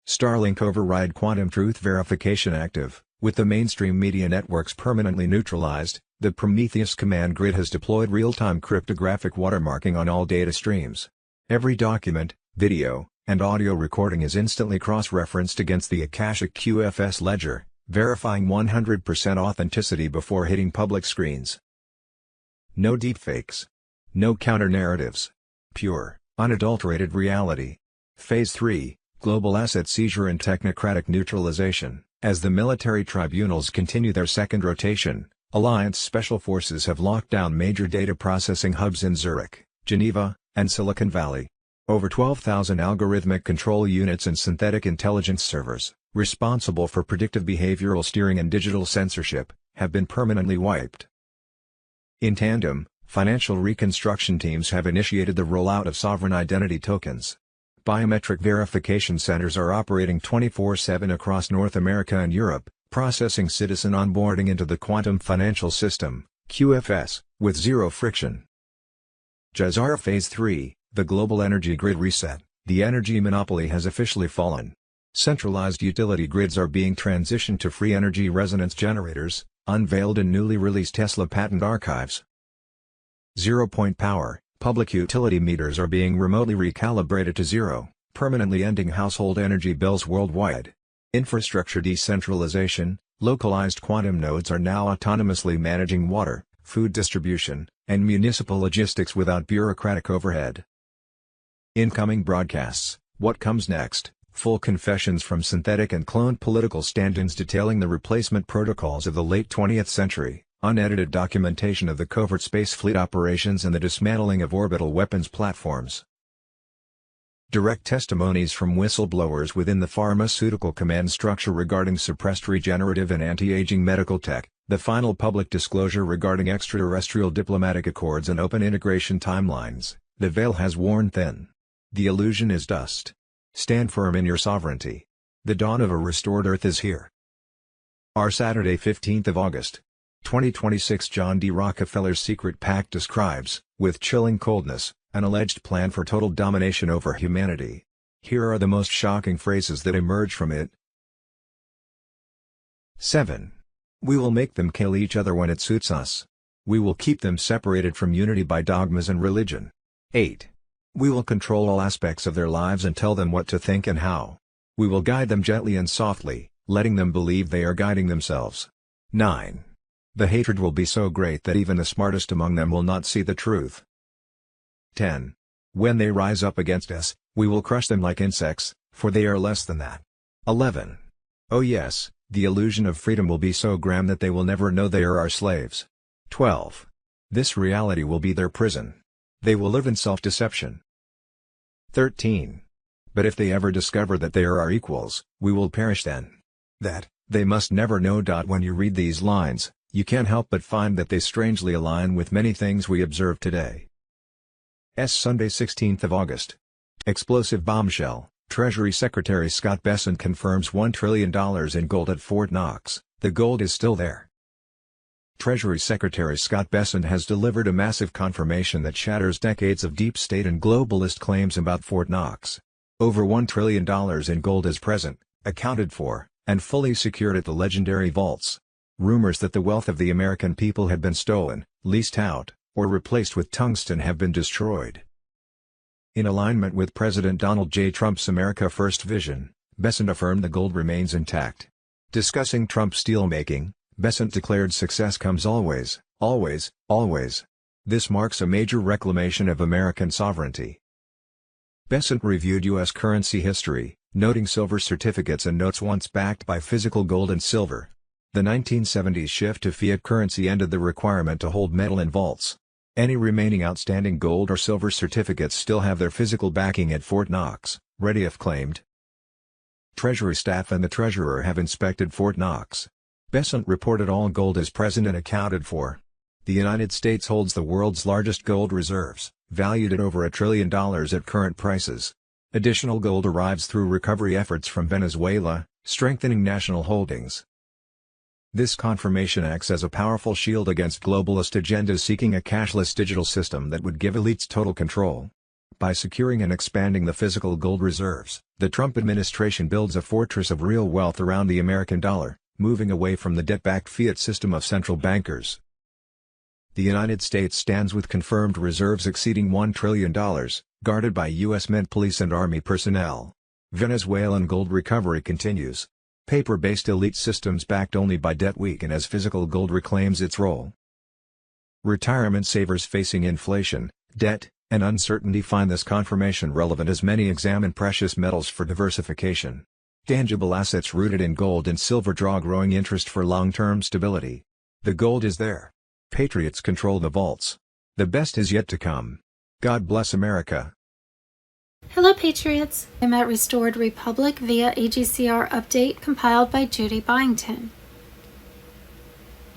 [SPEAKER 16] Starlink override quantum truth verification active. With the mainstream media networks permanently neutralized, the Prometheus command grid has deployed real-time cryptographic watermarking on all data streams. Every document, video, and audio recording is instantly cross-referenced against the Akashic QFS ledger, verifying 100% authenticity before hitting public screens. No deepfakes. No counter-narratives. Pure, unadulterated reality. Phase 3, Global Asset Seizure and Technocratic Neutralization. As the military tribunals continue their second rotation, Alliance Special Forces have locked down major data processing hubs in Zurich, Geneva, and Silicon Valley. Over 12,000 algorithmic control units and synthetic intelligence servers, responsible for predictive behavioral steering and digital censorship, have been permanently wiped. In tandem, financial reconstruction teams have initiated the rollout of sovereign identity tokens. Biometric verification centers are operating 24/7 across North America and Europe, processing citizen onboarding into the quantum financial system, QFS, with zero friction. Jazara Phase 3, the global energy grid reset. The energy monopoly has officially fallen. Centralized utility grids are being transitioned to free energy resonance generators, unveiled in newly released Tesla patent archives. Zero-point power. Public utility meters are being remotely recalibrated to zero, permanently ending household energy bills worldwide. Infrastructure decentralization. Localized quantum nodes are now autonomously managing water, food distribution, and municipal logistics without bureaucratic overhead. Incoming broadcasts. What comes next? Full confessions from synthetic and cloned political stand-ins detailing the replacement protocols of the late 20th century, unedited documentation of the covert space fleet operations and the dismantling of orbital weapons platforms. Direct testimonies from whistleblowers within the pharmaceutical command structure regarding suppressed regenerative and anti-aging medical tech, the final public disclosure regarding extraterrestrial diplomatic accords and open integration timelines. The veil has worn thin. The illusion is dust. Stand firm in your sovereignty. The dawn of a restored Earth is here. Our Saturday 15th of August, 2026 John D. Rockefeller's secret pact describes, with chilling coldness, an alleged plan for total domination over humanity. Here are the most shocking phrases that emerge from it. 7. We will make them kill each other when it suits us. We will keep them separated from unity by dogmas and religion. 8. We will control all aspects of their lives and tell them what to think and how. We will guide them gently and softly, letting them believe they are guiding themselves. 9. The hatred will be so great that even the smartest among them will not see the truth. 10. When they rise up against us, we will crush them like insects, for they are less than that. 11. Oh yes, the illusion of freedom will be so grand that they will never know they are our slaves. 12. This reality will be their prison. They will live in self-deception. 13. But if they ever discover that they are our equals, we will perish then. That, they must never know. When you read these lines, you can't help but find that they strangely align with many things we observe today. Sunday 16th of August. Explosive bombshell. Treasury Secretary Scott Bessent confirms $1 trillion in gold at Fort Knox. The gold is still there. Treasury Secretary Scott Bessent has delivered a massive confirmation that shatters decades of deep state and globalist claims about Fort Knox. Over $1 trillion in gold is present, accounted for, and fully secured at the legendary vaults. Rumors that the wealth of the American people had been stolen, leased out, or replaced with tungsten have been destroyed. In alignment with President Donald J. Trump's America First vision, Bessent affirmed the gold remains intact. Discussing Trump's steelmaking, Bessent declared success comes always, always, always. This marks a major reclamation of American sovereignty. Bessent reviewed U.S. currency history, noting silver certificates and notes once backed by physical gold and silver. The 1970s shift to fiat currency ended the requirement to hold metal in vaults. Any remaining outstanding gold or silver certificates still have their physical backing at Fort Knox, Reddiff claimed. Treasury staff and the Treasurer have inspected Fort Knox. Bessent reported all gold is present and accounted for. The United States holds the world's largest gold reserves, valued at over $1 trillion at current prices. Additional gold arrives through recovery efforts from Venezuela, strengthening national holdings. This confirmation acts as a powerful shield against globalist agendas seeking a cashless digital system that would give elites total control. By securing and expanding the physical gold reserves, the Trump administration builds a fortress of real wealth around the American dollar, moving away from the debt-backed fiat system of central bankers. The United States stands with confirmed reserves exceeding $1 trillion, guarded by U.S. Mint police and Army personnel. Venezuelan gold recovery continues. Paper-based elite systems backed only by debt weaken as physical gold reclaims its role. Retirement savers facing inflation, debt, and uncertainty find this confirmation relevant as many examine precious metals for diversification. Tangible assets rooted in gold and silver draw growing interest for long-term stability. The gold is there. Patriots control the vaults. The best is yet to come. God bless America.
[SPEAKER 4] Hello, Patriots. I'm at Restored Republic via AGCR update compiled by Judy Byington.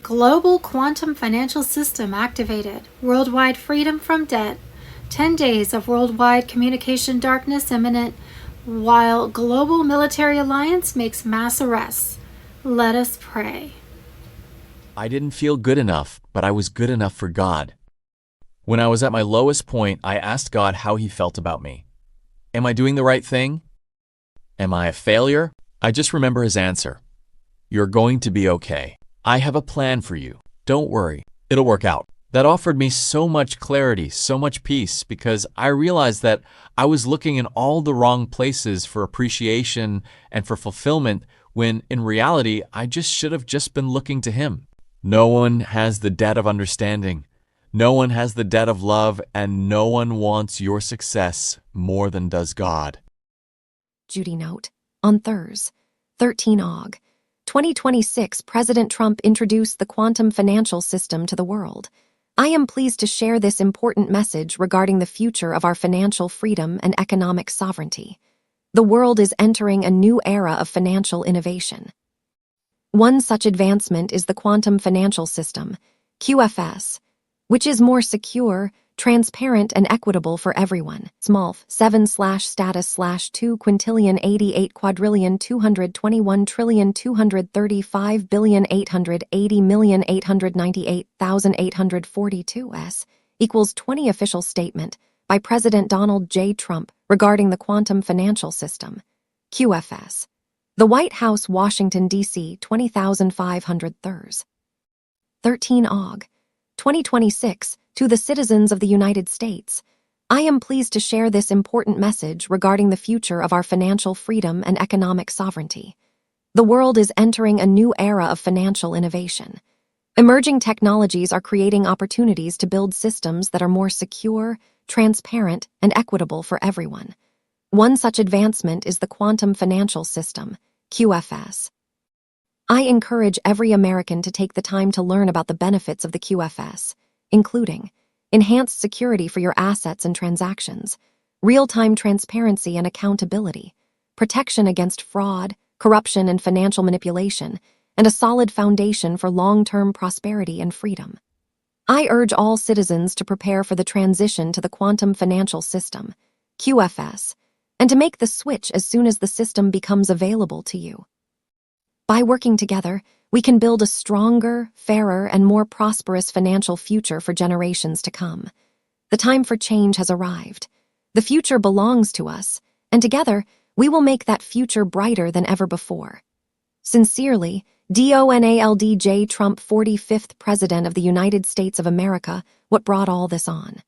[SPEAKER 4] Global quantum financial system activated. Worldwide freedom from debt. 10 days of worldwide communication darkness imminent, while global military alliance makes mass arrests. Let us pray.
[SPEAKER 17] I didn't feel good enough, but I was good enough for God. When I was at my lowest point, I asked God how He felt about me. Am I doing the right thing? Am I a failure? I just remember His answer. You're going to be okay. I have a plan for you. Don't worry. It'll work out. That offered me so much clarity, so much peace, because I realized that I was looking in all the wrong places for appreciation and for fulfillment, when in reality, I just should have just been looking to Him. No one has the debt of understanding. No one has the debt of love, and no one wants your success more than does God.
[SPEAKER 7] Judy note. On Thursday, 13 Aug. 2026, President Trump introduced the quantum financial system to the world. I am pleased to share this important message regarding the future of our financial freedom and economic sovereignty. The world is entering a new era of financial innovation. One such advancement is the quantum financial system, QFS, which is more secure, transparent, and equitable for everyone. SMALF 7/status/2 quintillion 88 quadrillion 221 trillion 235 billion 880 million 898,842 equals 20 official statement by President Donald J. Trump regarding the quantum financial system, QFS. The White House, Washington, D.C., 20,500 Thurs. 13 Aug. 2026, to the citizens of the United States. I am pleased to share this important message regarding the future of our financial freedom and economic sovereignty. The world is entering a new era of financial innovation. Emerging technologies are creating opportunities to build systems that are more secure, transparent, and equitable for everyone. One such advancement is the quantum financial system, QFS. I encourage every American to take the time to learn about the benefits of the QFS, including enhanced security for your assets and transactions, real-time transparency and accountability, protection against fraud, corruption, and financial manipulation, and a solid foundation for long-term prosperity and freedom. I urge all citizens to prepare for the transition to the quantum financial system, QFS, and to make the switch as soon as the system becomes available to you. By working together, we can build a stronger, fairer, and more prosperous financial future for generations to come. The time for change has arrived. The future belongs to us, and together, we will make that future brighter than ever before. Sincerely, Donald J. Trump, 45th President of the United States of America, what brought all this on?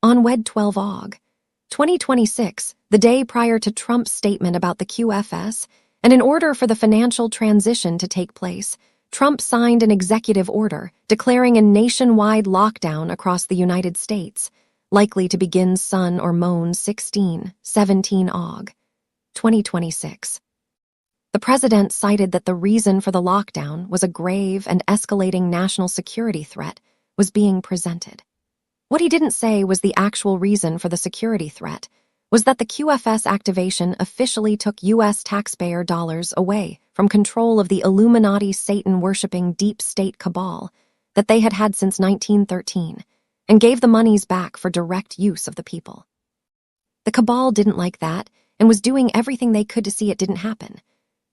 [SPEAKER 7] On Wed 12 Aug. 2026, the day prior to Trump's statement about the QFS, and in order for the financial transition to take place, Trump signed an executive order declaring a nationwide lockdown across the United States, likely to begin Sun or Moon 17 Aug. 2026. The president cited that the reason for the lockdown was a grave and escalating national security threat was being presented. What he didn't say was the actual reason for the security threat was that the QFS activation officially took U.S. taxpayer dollars away from control of the Illuminati Satan-worshipping deep state cabal that they had had since 1913, and gave the monies back for direct use of the people. The cabal didn't like that and was doing everything they could to see it didn't happen.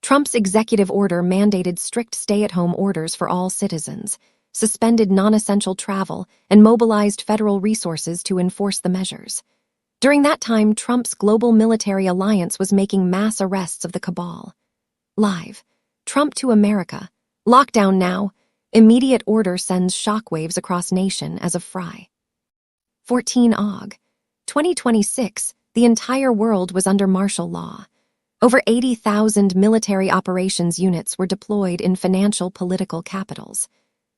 [SPEAKER 7] Trump's executive order mandated strict stay-at-home orders for all citizens, suspended non-essential travel, and mobilized federal resources to enforce the measures. During that time, Trump's global military alliance was making mass arrests of the cabal. Live. Trump to America. Lockdown now. Immediate order sends shockwaves across nation as of Fry. 14 Aug. 2026, the entire world was under martial law. Over 80,000 military operations units were deployed in financial political capitals.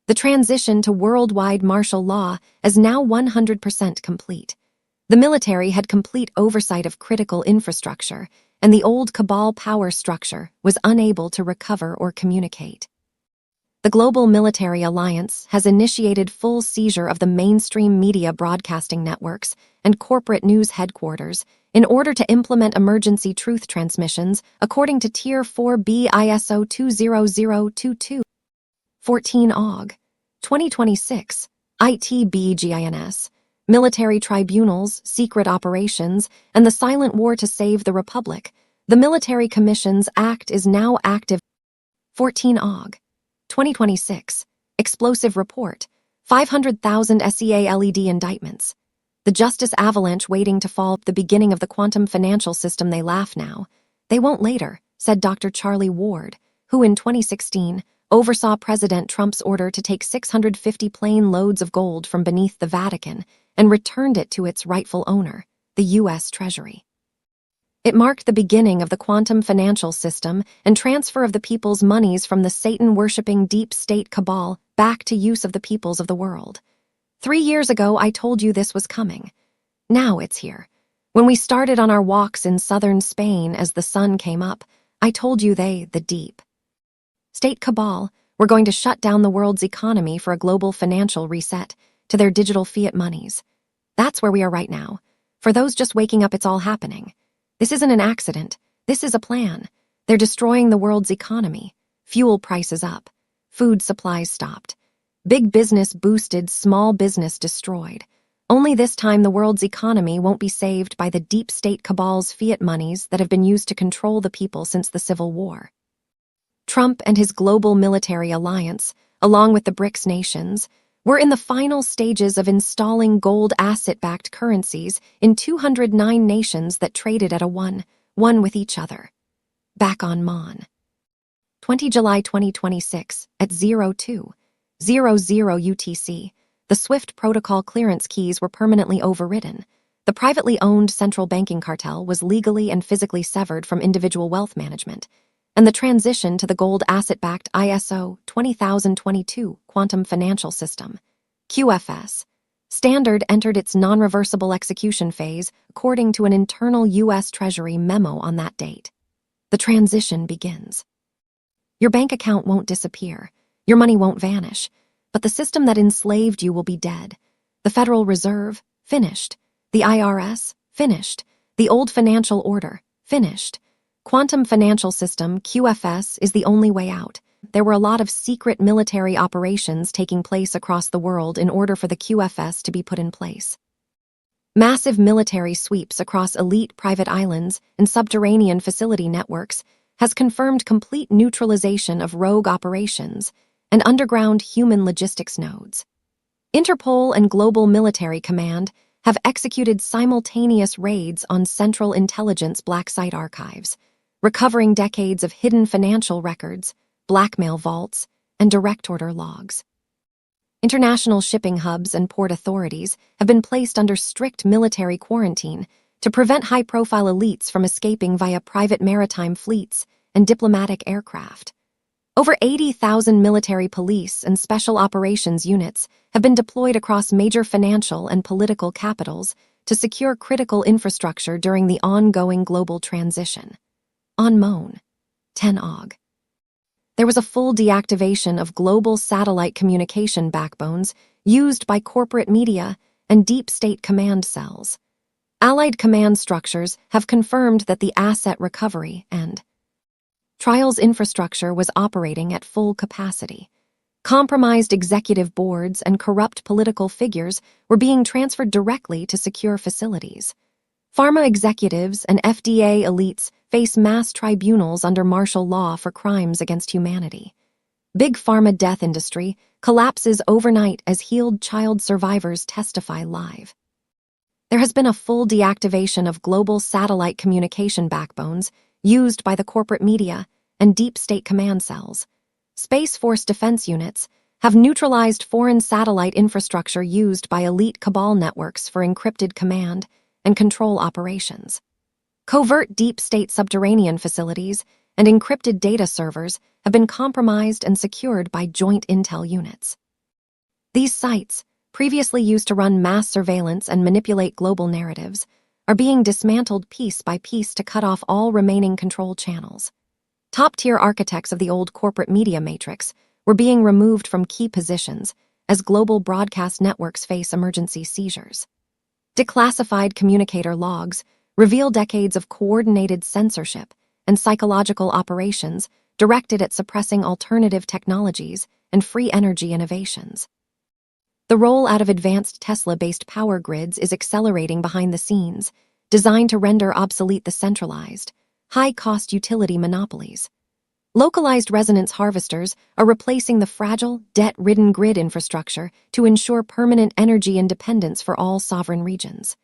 [SPEAKER 7] The transition to worldwide martial law is now 100% complete. The military had complete oversight of critical infrastructure, and the old cabal power structure was unable to recover or communicate. The Global Military Alliance has initiated full seizure of the mainstream media broadcasting networks and corporate news headquarters in order to implement emergency truth transmissions according to Tier 4B ISO 20022. 14 Aug. 2026, ITBGINS. Military tribunals, secret operations, and the silent war to save the Republic. The Military Commissions Act is now active. 14 Aug. 2026. Explosive report. 500,000 SEALED indictments. The justice avalanche waiting to fall. The beginning of the quantum financial system. They laugh now. They won't later, said Dr. Charlie Ward, who in 2016 oversaw President Trump's order to take 650 plane loads of gold from beneath the Vatican and returned it to its rightful owner, the U.S. Treasury. It marked the beginning of the quantum financial system and transfer of the people's monies from the Satan-worshipping deep state cabal back to use of the peoples of the world. 3 years ago, I told you this was coming. Now it's here. When we started on our walks in southern Spain as the sun came up, I told you the deep state cabal were going to shut down the world's economy for a global financial reset to their digital fiat monies. That's where we are right now. For those just waking up, it's all happening. This isn't an accident. This is a plan. They're destroying the world's economy. Fuel prices up. Food supplies stopped. Big business boosted, small business destroyed. Only this time the world's economy won't be saved by the deep state cabal's fiat monies that have been used to control the people since the Civil War. Trump and his global military alliance, along with the BRICS nations, were in the final stages of installing gold asset-backed currencies in 209 nations that traded at a one with each other. Back on Mon. 20 July 2026 at 02:00 UTC, the SWIFT protocol clearance keys were permanently overridden. The privately owned central banking cartel was legally and physically severed from individual wealth management, and the transition to the gold asset-backed ISO 20022 quantum financial system, QFS, standard entered its non-reversible execution phase according to an internal U.S. Treasury memo on that date. The transition begins. Your bank account won't disappear. Your money won't vanish. But the system that enslaved you will be dead. The Federal Reserve, finished. The IRS, finished. The old financial order, finished. Quantum Financial System, QFS, is the only way out. There were a lot of secret military operations taking place across the world in order for the QFS to be put in place. Massive military sweeps across elite private islands and subterranean facility networks has confirmed complete neutralization of rogue operations and underground human logistics nodes. Interpol and Global Military Command have executed simultaneous raids on Central Intelligence black site archives, recovering decades of hidden financial records, blackmail vaults, and direct order logs. International shipping hubs and port authorities have been placed under strict military quarantine to prevent high-profile elites from escaping via private maritime fleets and diplomatic aircraft. Over 80,000 military police and special operations units have been deployed across major financial and political capitals to secure critical infrastructure during the ongoing global transition. On Mon. 10 Aug. There was a full deactivation of global satellite communication backbones used by corporate media and deep state command cells. Allied command structures have confirmed that the asset recovery and trials infrastructure was operating at full capacity. Compromised executive boards and corrupt political figures were being transferred directly to secure facilities. Pharma executives and FDA elites face mass tribunals under martial law for crimes against humanity. Big pharma death industry collapses overnight as healed child survivors testify live. There has been a full deactivation of global satellite communication backbones used by the corporate media and deep state command cells. Space Force defense units have neutralized foreign satellite infrastructure used by elite cabal networks for encrypted command and control operations. Covert deep state subterranean facilities and encrypted data servers have been compromised and secured by joint intel units. These sites, previously used to run mass surveillance and manipulate global narratives, are being dismantled piece by piece to cut off all remaining control channels. Top-tier architects of the old corporate media matrix were being removed from key positions as global broadcast networks face emergency seizures. Declassified communicator logs reveal decades of coordinated censorship and psychological operations directed at suppressing alternative technologies and free energy innovations. The rollout of advanced Tesla-based power grids is accelerating behind the scenes, designed to render obsolete the centralized, high-cost utility monopolies. Localized resonance harvesters are replacing the fragile, debt-ridden grid infrastructure to ensure permanent energy independence for all sovereign regions.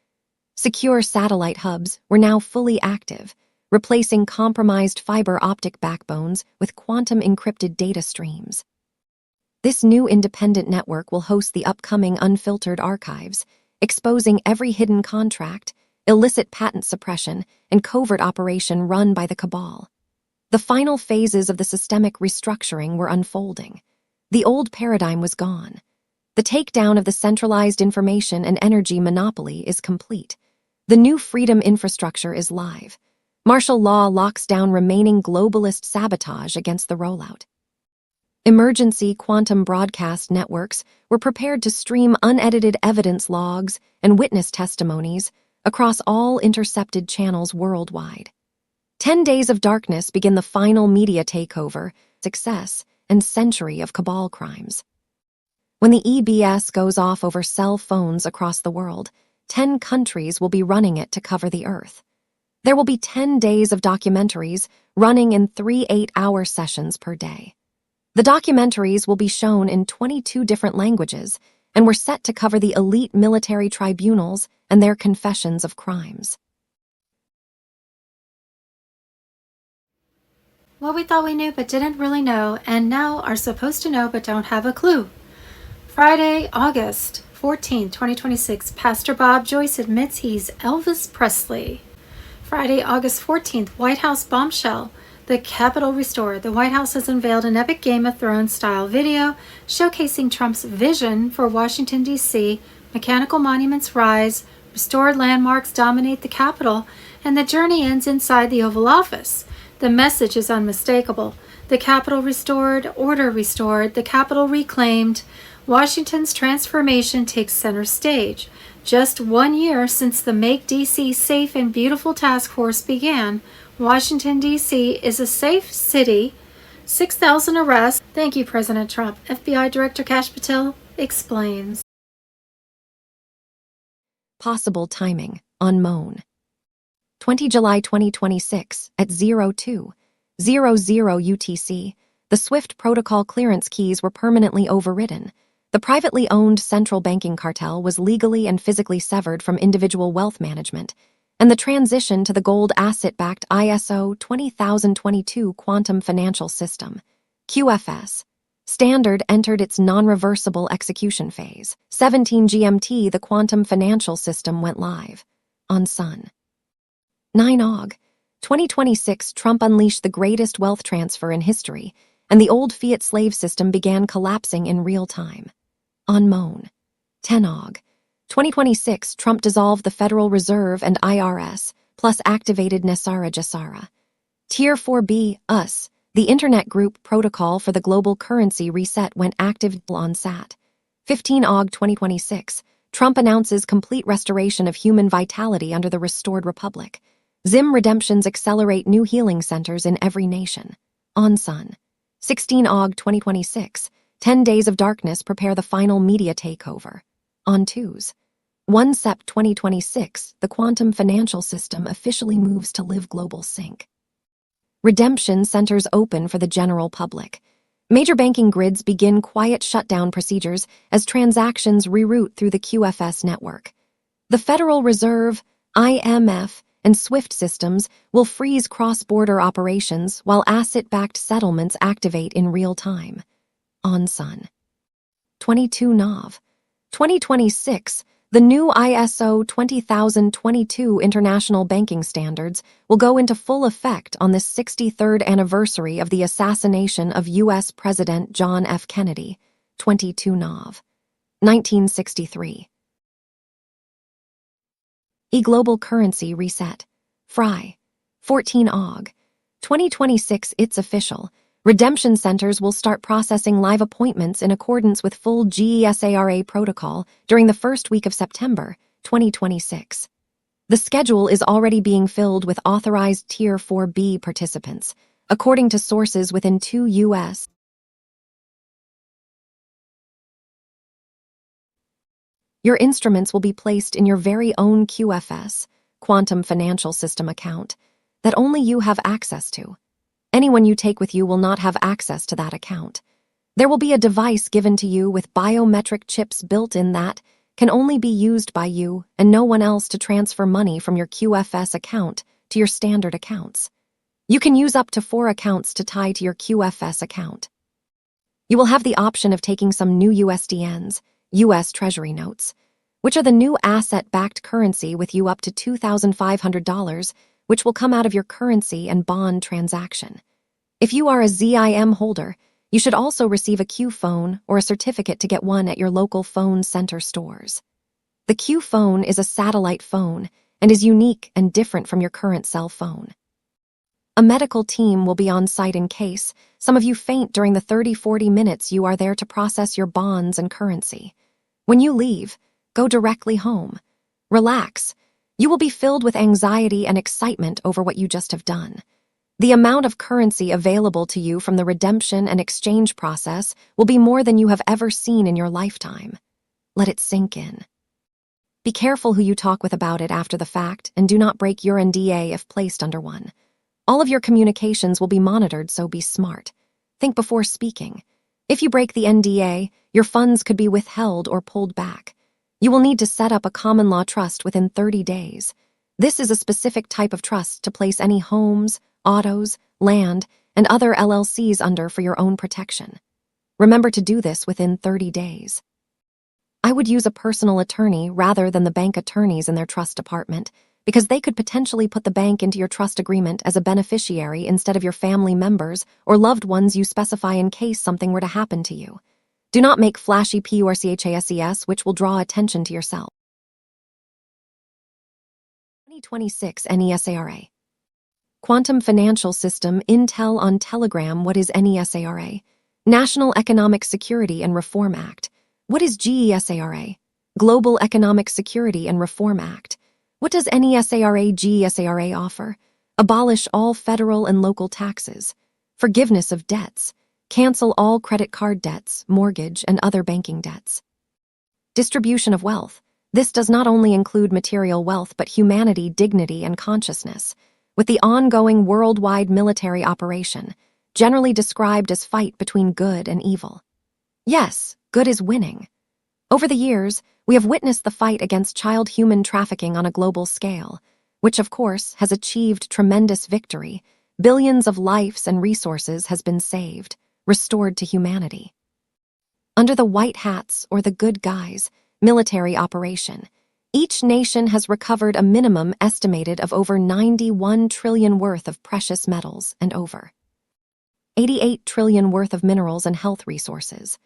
[SPEAKER 7] Secure satellite hubs were now fully active, replacing compromised fiber optic backbones with quantum-encrypted data streams. This new independent network will host the upcoming unfiltered archives, exposing every hidden contract, illicit patent suppression, and covert operation run by the cabal. The final phases of the systemic restructuring were unfolding. The old paradigm was gone. The takedown of the centralized information and energy monopoly is complete. The new freedom infrastructure is live. Martial law locks down remaining globalist sabotage against the rollout. Emergency quantum broadcast networks were prepared to stream unedited evidence logs and witness testimonies across all intercepted channels worldwide. 10 days of darkness begin the final media takeover, success, and century of cabal crimes. When the EBS goes off over cell phones across the world, 10 countries will be running it to cover the Earth. There will be 10 days of documentaries running in 3 8-hour sessions per day. The documentaries will be shown in 22 different languages and were set to cover the elite military tribunals and their confessions of crimes.
[SPEAKER 4] What we thought we knew but didn't really know, and now are supposed to know but don't have a clue. Friday, August 14, 2026, Pastor Bob Joyce admits he's Elvis Presley. Friday, August 14th, White House bombshell. The Capitol restored. The White House has unveiled an epic Game of Thrones-style video showcasing Trump's vision for Washington, D.C., mechanical monuments rise, restored landmarks dominate the Capitol, and the journey ends inside the Oval Office. The message is unmistakable. The Capitol restored, order restored, the Capitol reclaimed. Washington's transformation takes center stage. Just 1 year since the Make D.C. Safe and Beautiful Task Force began, Washington, D.C. is a safe city. 6,000 arrests. Thank you, President Trump. FBI Director Kash Patel explains.
[SPEAKER 7] Possible timing. Unknown. 20 July 2026 at 02:00 UTC, the SWIFT protocol clearance keys were permanently overridden. The privately owned central banking cartel was legally and physically severed from individual wealth management, and the transition to the gold asset-backed ISO 20022 quantum financial system, QFS, standard entered its non-reversible execution phase. 17 GMT, the quantum financial system went live. On Sun. 9 Aug. 2026, Trump unleashed the greatest wealth transfer in history, and the old fiat slave system began collapsing in real time. On Moan. 10 Aug. 2026, Trump dissolved the Federal Reserve and IRS, plus activated Nesara Jasara. Tier 4B, US, the Internet Group Protocol for the Global Currency Reset went active on SAT. 15 Aug. 2026, Trump announces complete restoration of human vitality under the restored republic. Zim redemptions accelerate new healing centers in every nation. On Sun. 16 Aug. 2026, 10 days of darkness prepare the final media takeover. On Twos. 1 Sep 2026, the quantum financial system officially moves to live global sync. Redemption centers open for the general public. Major banking grids begin quiet shutdown procedures as transactions reroute through the QFS network. The Federal Reserve, IMF, and SWIFT systems will freeze cross-border operations while asset-backed settlements activate in real time. On Sun. 22 Nov. 2026, the new ISO 20022 international banking standards will go into full effect on the 63rd anniversary of the assassination of U.S. President John F. Kennedy, 22 Nov. 1963. E-Global Currency Reset. Fry. 14 Aug. 2026, it's official. Redemption centers will start processing live appointments in accordance with full GESARA protocol during the first week of September, 2026. The schedule is already being filled with authorized Tier 4B participants, according to sources within 2 U.S. Your instruments will be placed in your very own QFS, Quantum Financial System account, that only you have access to. Anyone you take with you will not have access to that account. There will be a device given to you with biometric chips built in that can only be used by you and no one else to transfer money from your QFS account to your standard accounts. You can use up to 4 accounts to tie to your QFS account. You will have the option of taking some new USDNs, U.S. Treasury notes, which are the new asset-backed currency with you up to $2,500, which will come out of your currency and bond transaction. If you are a ZIM holder, You should also receive a Q phone or a certificate to get one at your local phone center stores. The Q phone is a satellite phone and is unique and different from your current cell phone. A medical team will be on site in case some of you faint during the 30-40 minutes you are there to process your bonds and currency. When you leave, go directly home. Relax. You will be filled with anxiety and excitement over what you just have done. The amount of currency available to you from the redemption and exchange process will be more than you have ever seen in your lifetime. Let it sink in. Be careful who you talk with about it after the fact, and do not break your NDA if placed under one. All of your communications will be monitored, so be smart. Think before speaking. If you break the NDA, your funds could be withheld or pulled back. You will need to set up a common law trust within 30 days. This is a specific type of trust to place any homes, autos, land, and other LLCs under for your own protection. Remember to do this within 30 days. I would use a personal attorney rather than the bank attorneys in their trust department, because they could potentially put the bank into your trust agreement as a beneficiary instead of your family members or loved ones you specify in case something were to happen to you. Do not make flashy PURCHASES, which will draw attention to yourself. 2026 NESARA. Quantum Financial System Intel on Telegram. What is NESARA? National Economic Security and Reform Act. What is GESARA? Global Economic Security and Reform Act. What does NESARA GESARA offer? Abolish all federal and local taxes. Forgiveness of debts. Cancel all credit card debts, mortgage, and other banking debts. Distribution of wealth. This does not only include material wealth but humanity, dignity, and consciousness. With the ongoing worldwide military operation, generally described as fight between good and evil. Yes, good is winning. Over the years, we have witnessed the fight against child human trafficking on a global scale, which of course has achieved tremendous victory. Billions of lives and resources has been saved, restored to humanity. Under the white hats or the good guys military operation, each nation has recovered a minimum estimated of over 91 trillion worth of precious metals and over 88 trillion worth of minerals and health resources.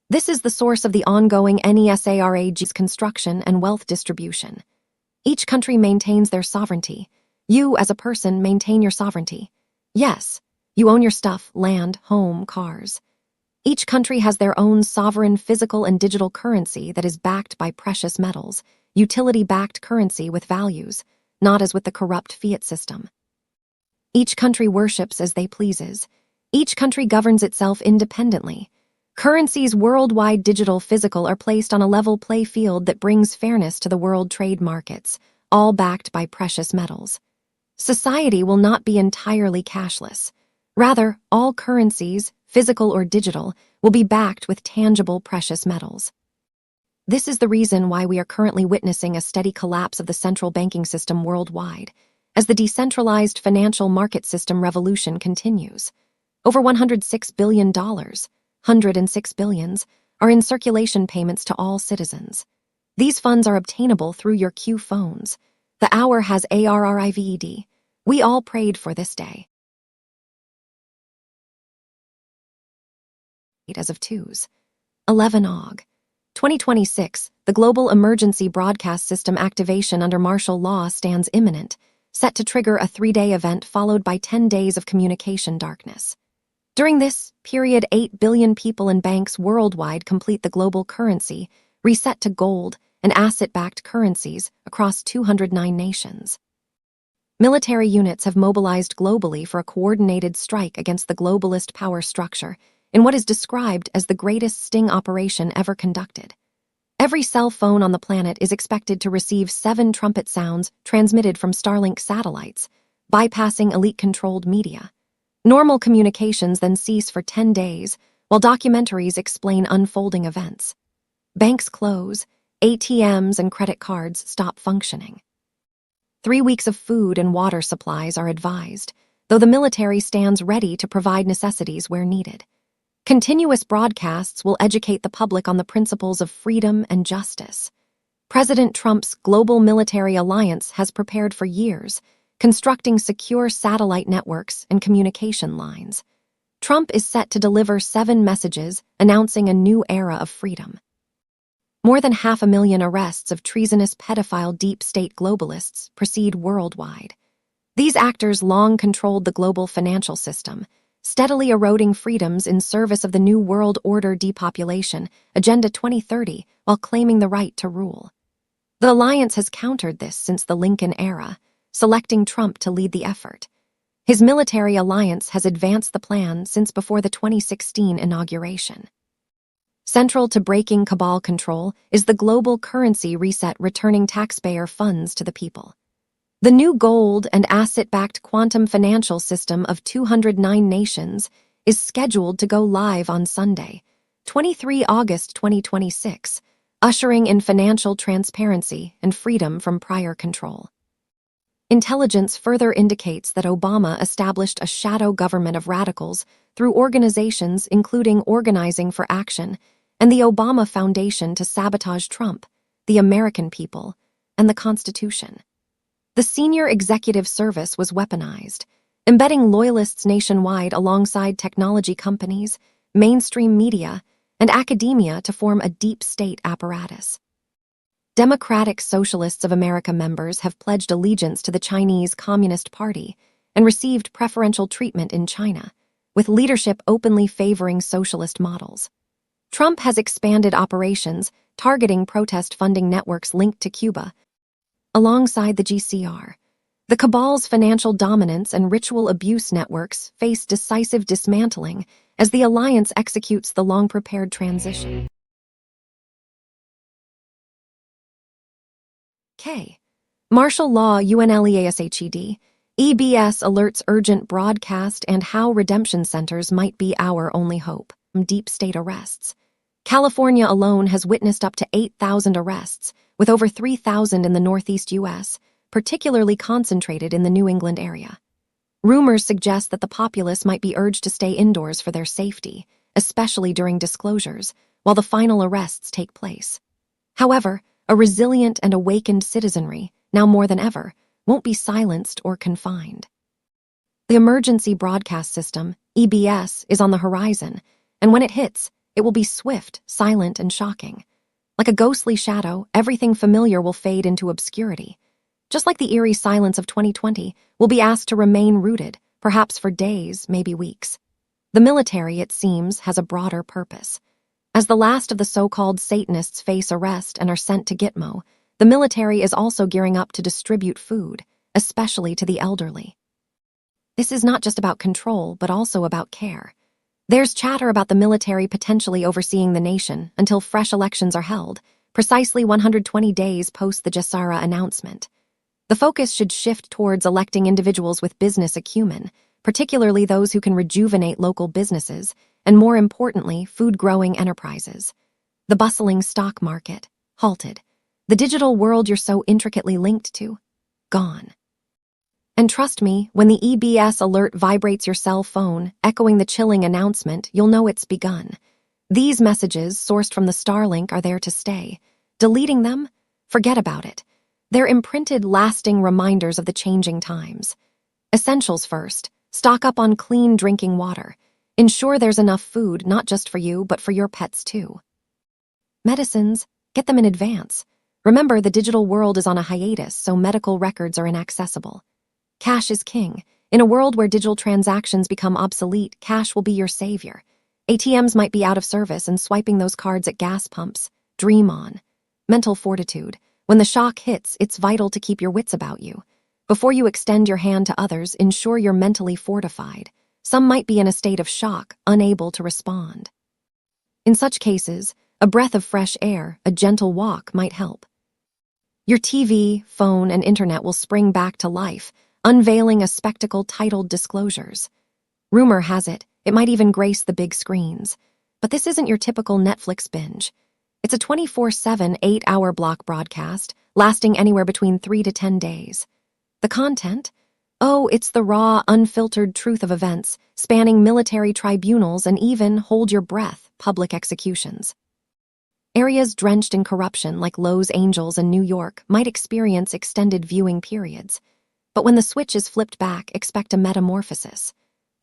[SPEAKER 7] This is the source of the ongoing NESARAG's construction and wealth distribution. Each country maintains their sovereignty. You, as a person, maintain your sovereignty. Yes, you own your stuff, land, home, cars. Each country has their own sovereign physical and digital currency that is backed by precious metals, utility-backed currency with values, not as with the corrupt fiat system. Each country worships as they pleases. Each country governs itself independently. Currencies worldwide, digital, physical, are placed on a level play field that brings fairness to the world trade markets, all backed by precious metals. Society will not be entirely cashless. Rather, all currencies, physical or digital, will be backed with tangible precious metals. This is the reason why we are currently witnessing a steady collapse of the central banking system worldwide, as the decentralized financial market system revolution continues. Over $106 billion, 106 billions, are in circulation payments to all citizens. These funds are obtainable through your Q phones. The hour has ARRIVED. We all prayed for this day. As of 11 Aug. 2026, the global emergency broadcast system activation under martial law stands imminent, set to trigger a 3-day event followed by 10 days of communication darkness. During this period, 8 billion people and banks worldwide complete the global currency, reset to gold and asset-backed currencies across 209 nations. Military units have mobilized globally for a coordinated strike against the globalist power structure in what is described as the greatest sting operation ever conducted. Every cell phone on the planet is expected to receive 7 trumpet sounds transmitted from Starlink satellites, bypassing elite-controlled media. Normal communications then cease for 10 days, while documentaries explain unfolding events. Banks close, ATMs and credit cards stop functioning. 3 weeks of food and water supplies are advised, though the military stands ready to provide necessities where needed. Continuous broadcasts will educate the public on the principles of freedom and justice. President Trump's global military alliance has prepared for years, constructing secure satellite networks and communication lines. Trump is set to deliver 7 messages announcing a new era of freedom. More than 500,000 arrests of treasonous pedophile deep state globalists proceed worldwide. These actors long controlled the global financial system, steadily eroding freedoms in service of the New World Order depopulation, Agenda 2030, while claiming the right to rule. The alliance has countered this since the Lincoln era, selecting Trump to lead the effort. His military alliance has advanced the plan since before the 2016 inauguration. Central to breaking cabal control is the global currency reset, returning taxpayer funds to the people. The new gold and asset-backed quantum financial system of 209 nations is scheduled to go live on Sunday, 23 August 2026, ushering in financial transparency and freedom from prior control. Intelligence further indicates that Obama established a shadow government of radicals through organizations including Organizing for Action and the Obama Foundation to sabotage Trump, the American people, and the Constitution. The senior executive service was weaponized, embedding loyalists nationwide alongside technology companies, mainstream media, and academia to form a deep state apparatus. Democratic Socialists of America members have pledged allegiance to the Chinese Communist Party and received preferential treatment in China, with leadership openly favoring socialist models. Trump has expanded operations targeting protest funding networks linked to Cuba, alongside the GCR. The cabal's financial dominance and ritual abuse networks face decisive dismantling as the alliance executes the long-prepared transition. K. Martial law UNLEASHED. EBS alerts urgent broadcast and how redemption centers might be our only hope. Deep state arrests. California alone has witnessed up to 8,000 arrests, with over 3,000 in the Northeast U.S., particularly concentrated in the New England area. Rumors suggest that the populace might be urged to stay indoors for their safety, especially during disclosures, while the final arrests take place. However, a resilient and awakened citizenry, now more than ever, won't be silenced or confined. The Emergency Broadcast System, EBS, is on the horizon, and when it hits, it will be swift, silent, and shocking. Like a ghostly shadow, everything familiar will fade into obscurity. Just like the eerie silence of 2020, we'll be asked to remain rooted, perhaps for days, maybe weeks. The military, it seems, has a broader purpose. As the last of the so-called Satanists face arrest and are sent to Gitmo, the military is also gearing up to distribute food, especially to the elderly. This is not just about control, but also about care. There's chatter about the military potentially overseeing the nation until fresh elections are held, precisely 120 days post the Jassara announcement. The focus should shift towards electing individuals with business acumen, particularly those who can rejuvenate local businesses, and more importantly, food-growing enterprises. The bustling stock market, halted. The digital world you're so intricately linked to, gone. And trust me, when the EBS alert vibrates your cell phone, echoing the chilling announcement, you'll know it's begun. These messages, sourced from the Starlink, are there to stay. Deleting them? Forget about it. They're imprinted, lasting reminders of the changing times. Essentials first. Stock up on clean drinking water. Ensure there's enough food, not just for you, but for your pets too. Medicines, get them in advance. Remember, the digital world is on a hiatus, so medical records are inaccessible. Cash is king. In a world where digital transactions become obsolete, cash will be your savior. ATMs might be out of service, and swiping those cards at gas pumps. Dream on. Mental fortitude. When the shock hits, it's vital to keep your wits about you. Before you extend your hand to others, ensure you're mentally fortified. Some might be in a state of shock, unable to respond. In such cases, a breath of fresh air, a gentle walk might help. Your TV, phone, and internet will spring back to life, unveiling a spectacle titled Disclosures. Rumor has it might even grace the big screens. But this isn't your typical Netflix binge. It's a 24/7, 8-hour block broadcast, lasting anywhere between 3 to 10 days. The content? Oh, it's the raw, unfiltered truth of events, spanning military tribunals and even, hold your breath, public executions. Areas drenched in corruption like Los Angeles and New York might experience extended viewing periods. But when the switch is flipped back, expect a metamorphosis.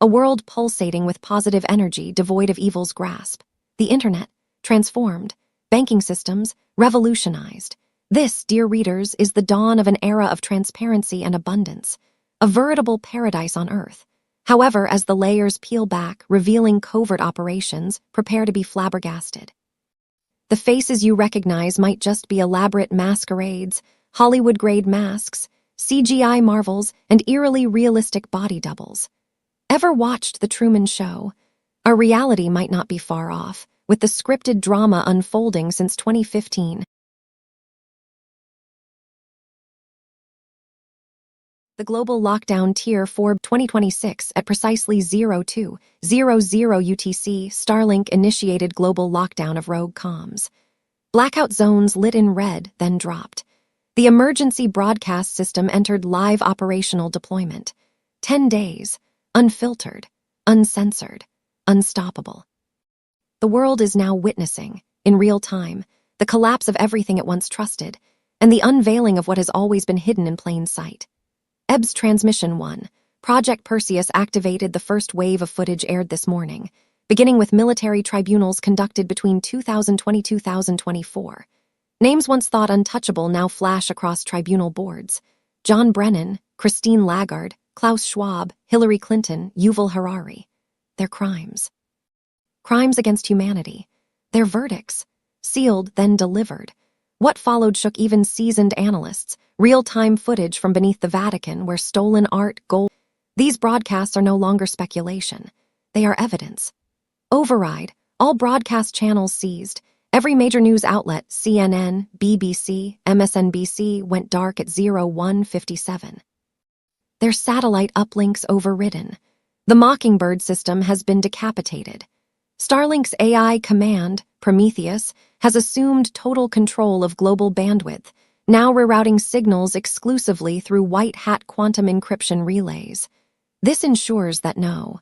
[SPEAKER 7] A world pulsating with positive energy devoid of evil's grasp. The internet, transformed. Banking systems, revolutionized. This, dear readers, is the dawn of an era of transparency and abundance. A veritable paradise on Earth. However, as the layers peel back, revealing covert operations, prepare to be flabbergasted. The faces you recognize might just be elaborate masquerades, Hollywood-grade masks, CGI marvels, and eerily realistic body doubles. Ever watched The Truman Show? Our reality might not be far off, with the scripted drama unfolding since 2015. The global lockdown tier for 2026 at precisely 0200 UTC, Starlink initiated global lockdown of rogue comms. Blackout zones lit in red, then dropped. The emergency broadcast system entered live operational deployment. 10 days, unfiltered, uncensored, unstoppable. The world is now witnessing, in real time, the collapse of everything it once trusted, and the unveiling of what has always been hidden in plain sight. EBS Transmission 1, Project Perseus activated. The first wave of footage aired this morning, beginning with military tribunals conducted between 2020-2024. Names once thought untouchable now flash across tribunal boards. John Brennan, Christine Lagarde, Klaus Schwab, Hillary Clinton, Yuval Harari. Their crimes. Crimes against humanity. Their verdicts. Sealed, then delivered. What followed shook even seasoned analysts. Real-time footage from beneath the Vatican where stolen art, gold... These broadcasts are no longer speculation. They are evidence. Override. All broadcast channels seized. Every major news outlet, CNN, BBC, MSNBC, went dark at 01:57. Their satellite uplinks overridden. The Mockingbird system has been decapitated. Starlink's AI command, Prometheus, has assumed total control of global bandwidth, now rerouting signals exclusively through white-hat quantum encryption relays. This ensures that no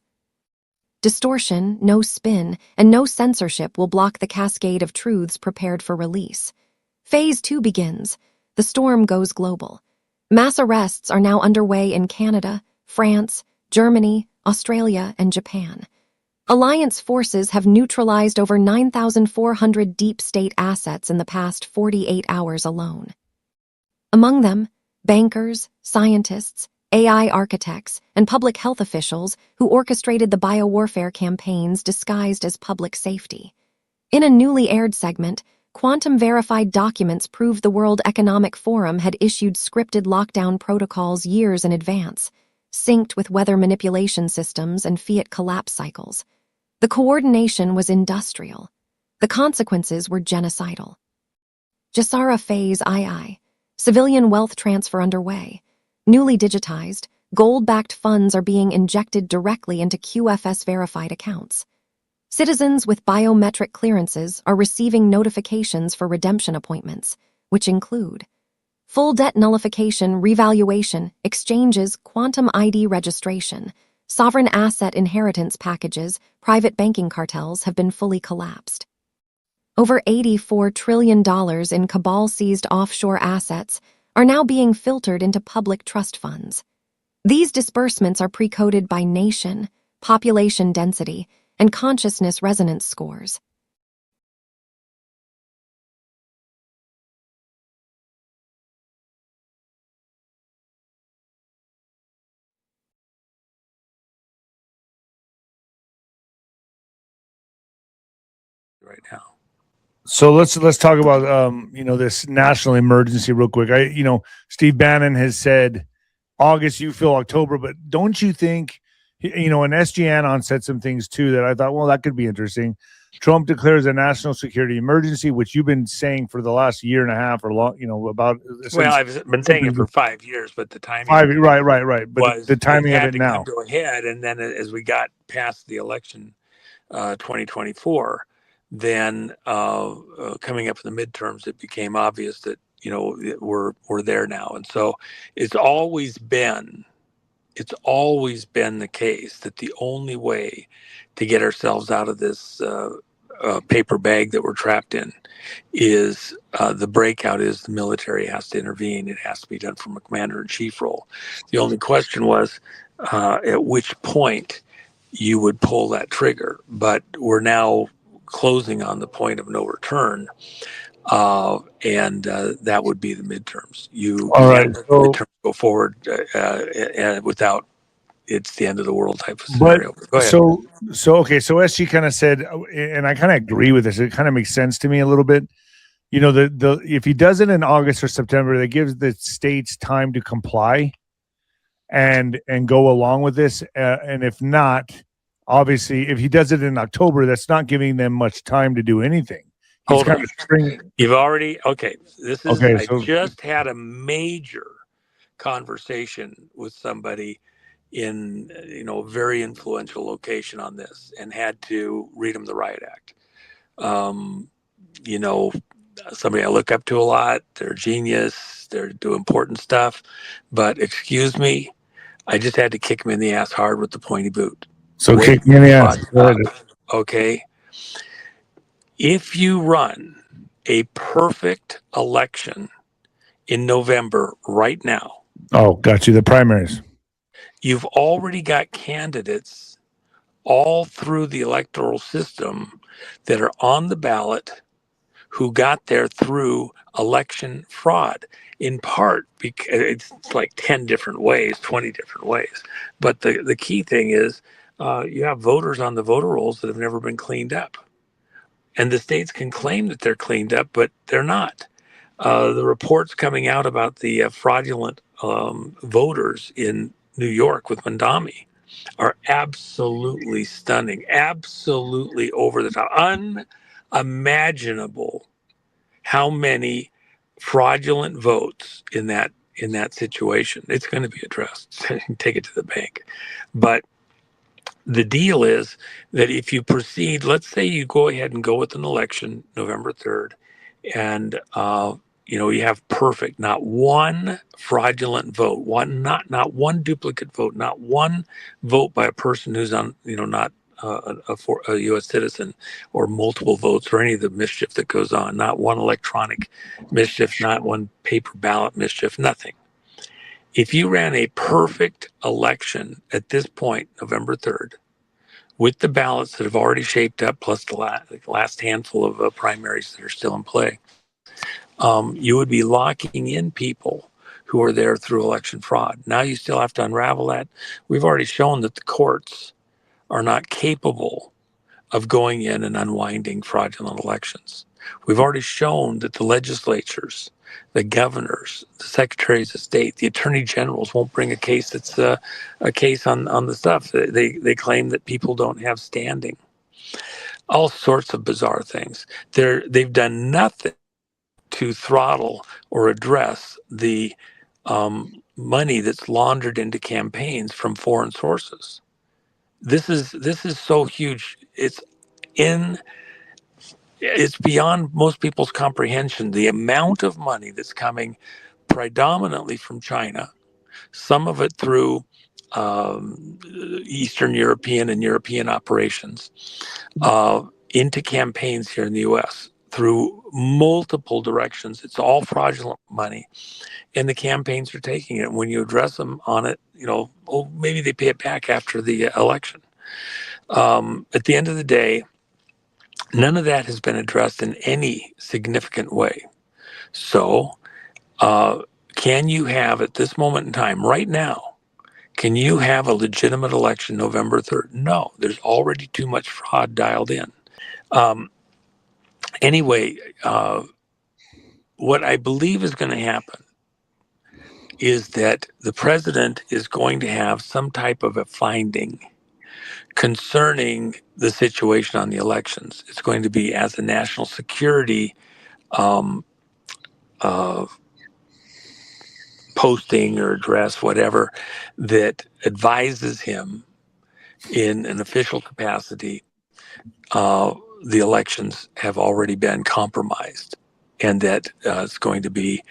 [SPEAKER 7] distortion, no spin, and no censorship will block the cascade of truths prepared for release. Phase 2 begins. The storm goes global. Mass arrests are now underway in Canada, France, Germany, Australia, and Japan. Alliance forces have neutralized over 9,400 deep state assets in the past 48 hours alone. Among them, bankers, scientists, AI architects, and public health officials who orchestrated the biowarfare campaigns disguised as public safety. In a newly aired segment, quantum-verified documents proved the World Economic Forum had issued scripted lockdown protocols years in advance, synced with weather manipulation systems and fiat collapse cycles. The coordination was industrial. The consequences were genocidal. Jassara Phase II. Civilian wealth transfer underway. Newly digitized, gold-backed funds are being injected directly into QFS-verified accounts. Citizens with biometric clearances are receiving notifications for redemption appointments, which include full debt nullification, revaluation, exchanges, quantum ID registration, sovereign asset inheritance packages, private banking cartels have been fully collapsed. Over $84 trillion in cabal-seized offshore assets are now being filtered into public trust funds. These disbursements are pre-coded by nation, population density, and consciousness resonance scores.
[SPEAKER 8] Right now.
[SPEAKER 11] So let's talk about this national emergency real quick. Steve Bannon has said August, you feel October, but don't you think and SG Anon said some things too that I thought, well, that could be interesting. Trump declares a national security emergency, which you've been saying for the last year and a half or long, about.
[SPEAKER 8] Well, I've been saying it for 5 years, but the timing
[SPEAKER 11] right. But the timing of it now
[SPEAKER 8] come to a head, and then as we got past the election, 2024, then coming up in the midterms, it became obvious that we're there now, and so it's always been the case that the only way to get ourselves out of this paper bag that we're trapped in is the breakout is the military has to intervene. It has to be done from a commander-in-chief role. The only question was at which point
[SPEAKER 18] you would pull that trigger. But we're now closing on the point of no return, and that would be the midterms. You
[SPEAKER 11] All right.
[SPEAKER 18] can't let the
[SPEAKER 11] So,
[SPEAKER 18] midterms go forward without it's the end of the world type of
[SPEAKER 11] but
[SPEAKER 18] scenario. Go ahead.
[SPEAKER 11] okay. So SG kind of said, and I kind of agree with this. It kind of makes sense to me a little bit. You know, the if he does it in August or September, that gives the states time to comply and go along with this. And if not, obviously, if he does it in October, that's not giving them much time to do anything. He's
[SPEAKER 18] Hold
[SPEAKER 11] kind
[SPEAKER 18] on.
[SPEAKER 11] of stringing.
[SPEAKER 18] You've already This is
[SPEAKER 11] Okay,
[SPEAKER 18] I
[SPEAKER 11] so
[SPEAKER 18] just had a major conversation with somebody in a very influential location on this, and had to read them the Riot Act. You know, somebody I look up to a lot. They're a genius. They do important stuff. But excuse me, I just had to kick him in the ass hard with the pointy boot.
[SPEAKER 11] so
[SPEAKER 18] Wake
[SPEAKER 11] kick me in the ass.
[SPEAKER 18] butts
[SPEAKER 11] Go ahead.
[SPEAKER 18] up, okay? If you run a perfect election in November right now,
[SPEAKER 11] Oh, got you. The primaries.
[SPEAKER 18] you've already got candidates all through the electoral system that are on the ballot who got there through election fraud, in part because it's like 10 different ways, 20 different ways. But the key thing is you have voters on the voter rolls that have never been cleaned up. And the states can claim that they're cleaned up, but they're not. The reports coming out about the fraudulent voters in New York with Mandami are absolutely stunning, absolutely over the top, unimaginable how many fraudulent votes in that situation. It's going to be addressed. Take it to the bank. But the deal is that if you proceed, let's say you go ahead and go with an election November 3rd, and you have perfect, not one fraudulent vote, not one duplicate vote, not one vote by a person who's not a U.S. citizen, or multiple votes, or any of the mischief that goes on, not one electronic mischief, not one paper ballot mischief, nothing. If you ran a perfect election at this point, November 3rd, with the ballots that have already shaped up, plus the last handful of primaries that are still in play, you would be locking in people who are there through election fraud. Now you still have to unravel that. We've already shown that the courts are not capable of going in and unwinding fraudulent elections. We've already shown that the legislatures, the governors, the secretaries of state, the attorney generals won't bring a case that's a case on the stuff. They claim that people don't have standing. All sorts of bizarre things. They've done nothing to throttle or address the money that's laundered into campaigns from foreign sources. This is so huge. It's beyond most people's comprehension. The amount of money that's coming predominantly from China, some of it through Eastern European and European operations, into campaigns here in the U.S. through multiple directions. It's all fraudulent money, and the campaigns are taking it. When you address them on it, maybe they pay it back after the election. At the end of the day, none of that has been addressed in any significant way. So, can you have, at this moment in time, right now, can you have a legitimate election November 3rd? No, there's already too much fraud dialed in. Anyway, what I believe is going to happen is that the president is going to have some type of a finding concerning the situation on the elections. It's going to be as a national security posting or address, whatever, that advises him in an official capacity. The elections have already been compromised, and that it's going to be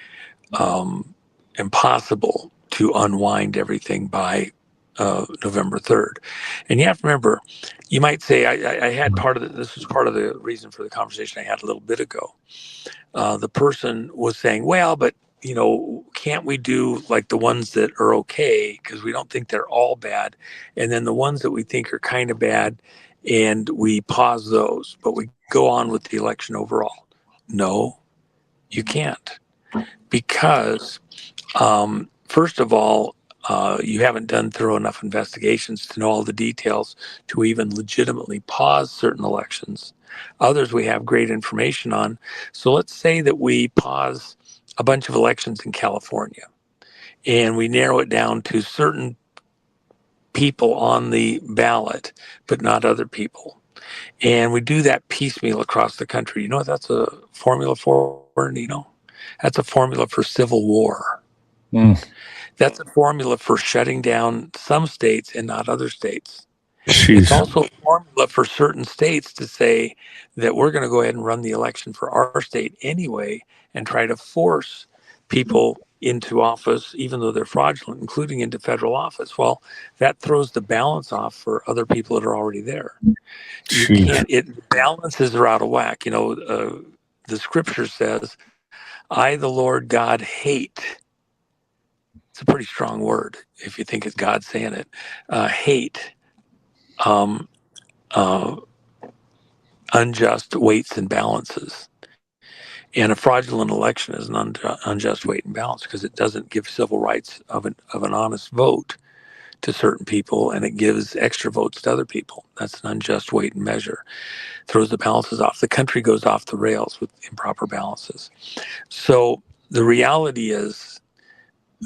[SPEAKER 18] impossible to unwind everything by November 3rd. And you have to remember, you might say, I had this was part of the reason for the conversation I had a little bit ago. The person was saying, well, but can't we do like the ones that are okay, because we don't think they're all bad, and then the ones that we think are kind of bad, and we pause those, but we go on with the election overall? No, you can't, because first of all, you haven't done thorough enough investigations to know all the details to even legitimately pause certain elections. Others we have great information on. So let's say that we pause a bunch of elections in California and we narrow it down to certain people on the ballot, but not other people. And we do that piecemeal across the country. You know what that's a formula for, Nino? That's a formula for civil war. That's a formula for shutting down some states and not other states. It's also a formula for certain states to say that we're going to go ahead and run the election for our state anyway and try to force people into office, even though they're fraudulent, including into federal office. Well, that throws the balance off for other people that are already there. You can't, balances are out of whack. The scripture says, I, the Lord God, hate. It's a pretty strong word if you think it's God saying it. Hate unjust weights and balances. And a fraudulent election is an unjust weight and balance because it doesn't give civil rights of an honest vote to certain people, and it gives extra votes to other people. That's an unjust weight and measure. Throws the balances off. The country goes off the rails with improper balances. So the reality is,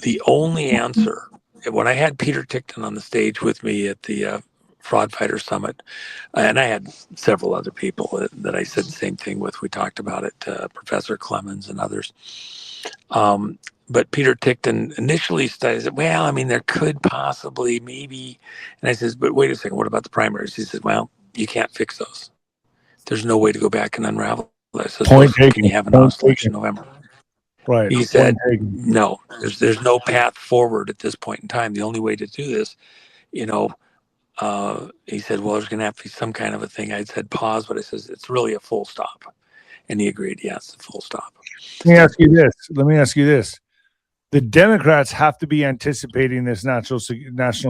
[SPEAKER 18] the only answer, when I had Peter Tickton on the stage with me at the Fraud Fighter Summit, and I had several other people that I said the same thing with. We talked about it, Professor Clemens and others. But Peter Tickton initially said, well, I mean, there could possibly, maybe. And I says, but wait a second, what about the primaries? He said, well, you can't fix those. There's no way to go back and unravel that. I says,
[SPEAKER 11] Point
[SPEAKER 18] so can you
[SPEAKER 11] taken.
[SPEAKER 18] have an
[SPEAKER 11] Point
[SPEAKER 18] honest election
[SPEAKER 11] taken.
[SPEAKER 18] in November?
[SPEAKER 11] Right.
[SPEAKER 18] He
[SPEAKER 11] Point
[SPEAKER 18] said,
[SPEAKER 11] taken.
[SPEAKER 18] no, there's no path forward at this point in time. The only way to do this, he said, well, there's going to have to be some kind of a thing. I said, pause, but I says, it's really a full stop. And he agreed, yes, a full stop.
[SPEAKER 11] Let me ask you this. The Democrats have to be anticipating this national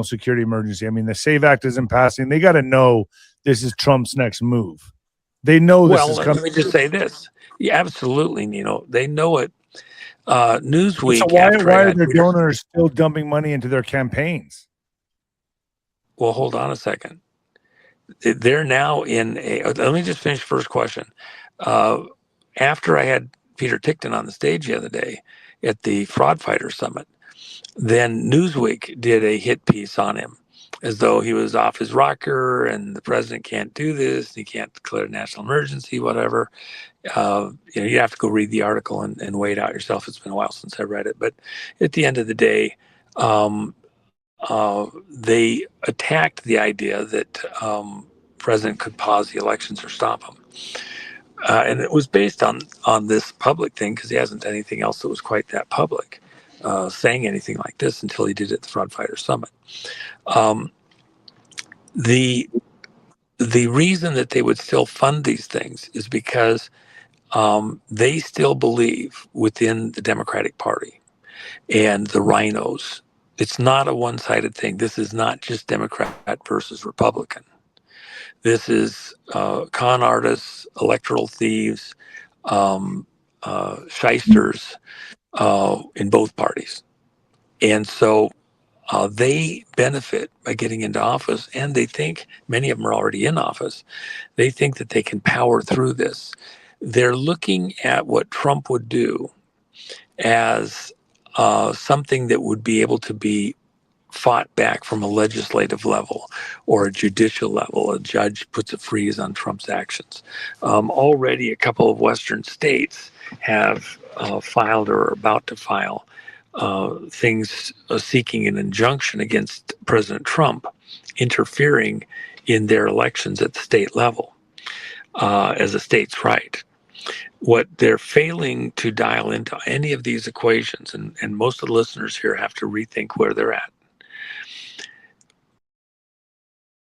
[SPEAKER 11] security emergency. I mean, the SAVE Act isn't passing. They got to know this is Trump's next move. They know this is coming.
[SPEAKER 18] Let me just say this. Yeah, absolutely, Nino. They know it. Newsweek,
[SPEAKER 11] So why
[SPEAKER 18] I
[SPEAKER 11] are
[SPEAKER 18] had
[SPEAKER 11] their
[SPEAKER 18] Peter,
[SPEAKER 11] donors still dumping money into their campaigns?
[SPEAKER 18] well, hold on a second. They're now in a. Let me just finish first question. After I had Peter Tickton on the stage the other day at the Fraud Fighter Summit, then Newsweek did a hit piece on him, as though he was off his rocker and the president can't do this, he can't declare a national emergency, whatever. You have to go read the article and weigh it out yourself. It's been a while since I read it, but at the end of the day, they attacked the idea that president could pause the elections or stop them, and it was based on this public thing because he hasn't done anything else that was quite that public, saying anything like this until he did it at the Fraud Fighter Summit. The reason that they would still fund these things is because they still believe within the Democratic Party and the rhinos. It's not a one-sided thing. This is not just Democrat versus Republican. This is con artists, electoral thieves, shysters in both parties. And so they benefit by getting into office, and they think, many of them are already in office, they think that they can power through this. They're looking at what Trump would do as something that would be able to be fought back from a legislative level or a judicial level. A judge puts a freeze on Trump's actions. Already a couple of Western states have filed or are about to file things seeking an injunction against President Trump interfering in their elections at the state level as a state's right. What they're failing to dial into any of these equations, and most of the listeners here have to rethink where they're at.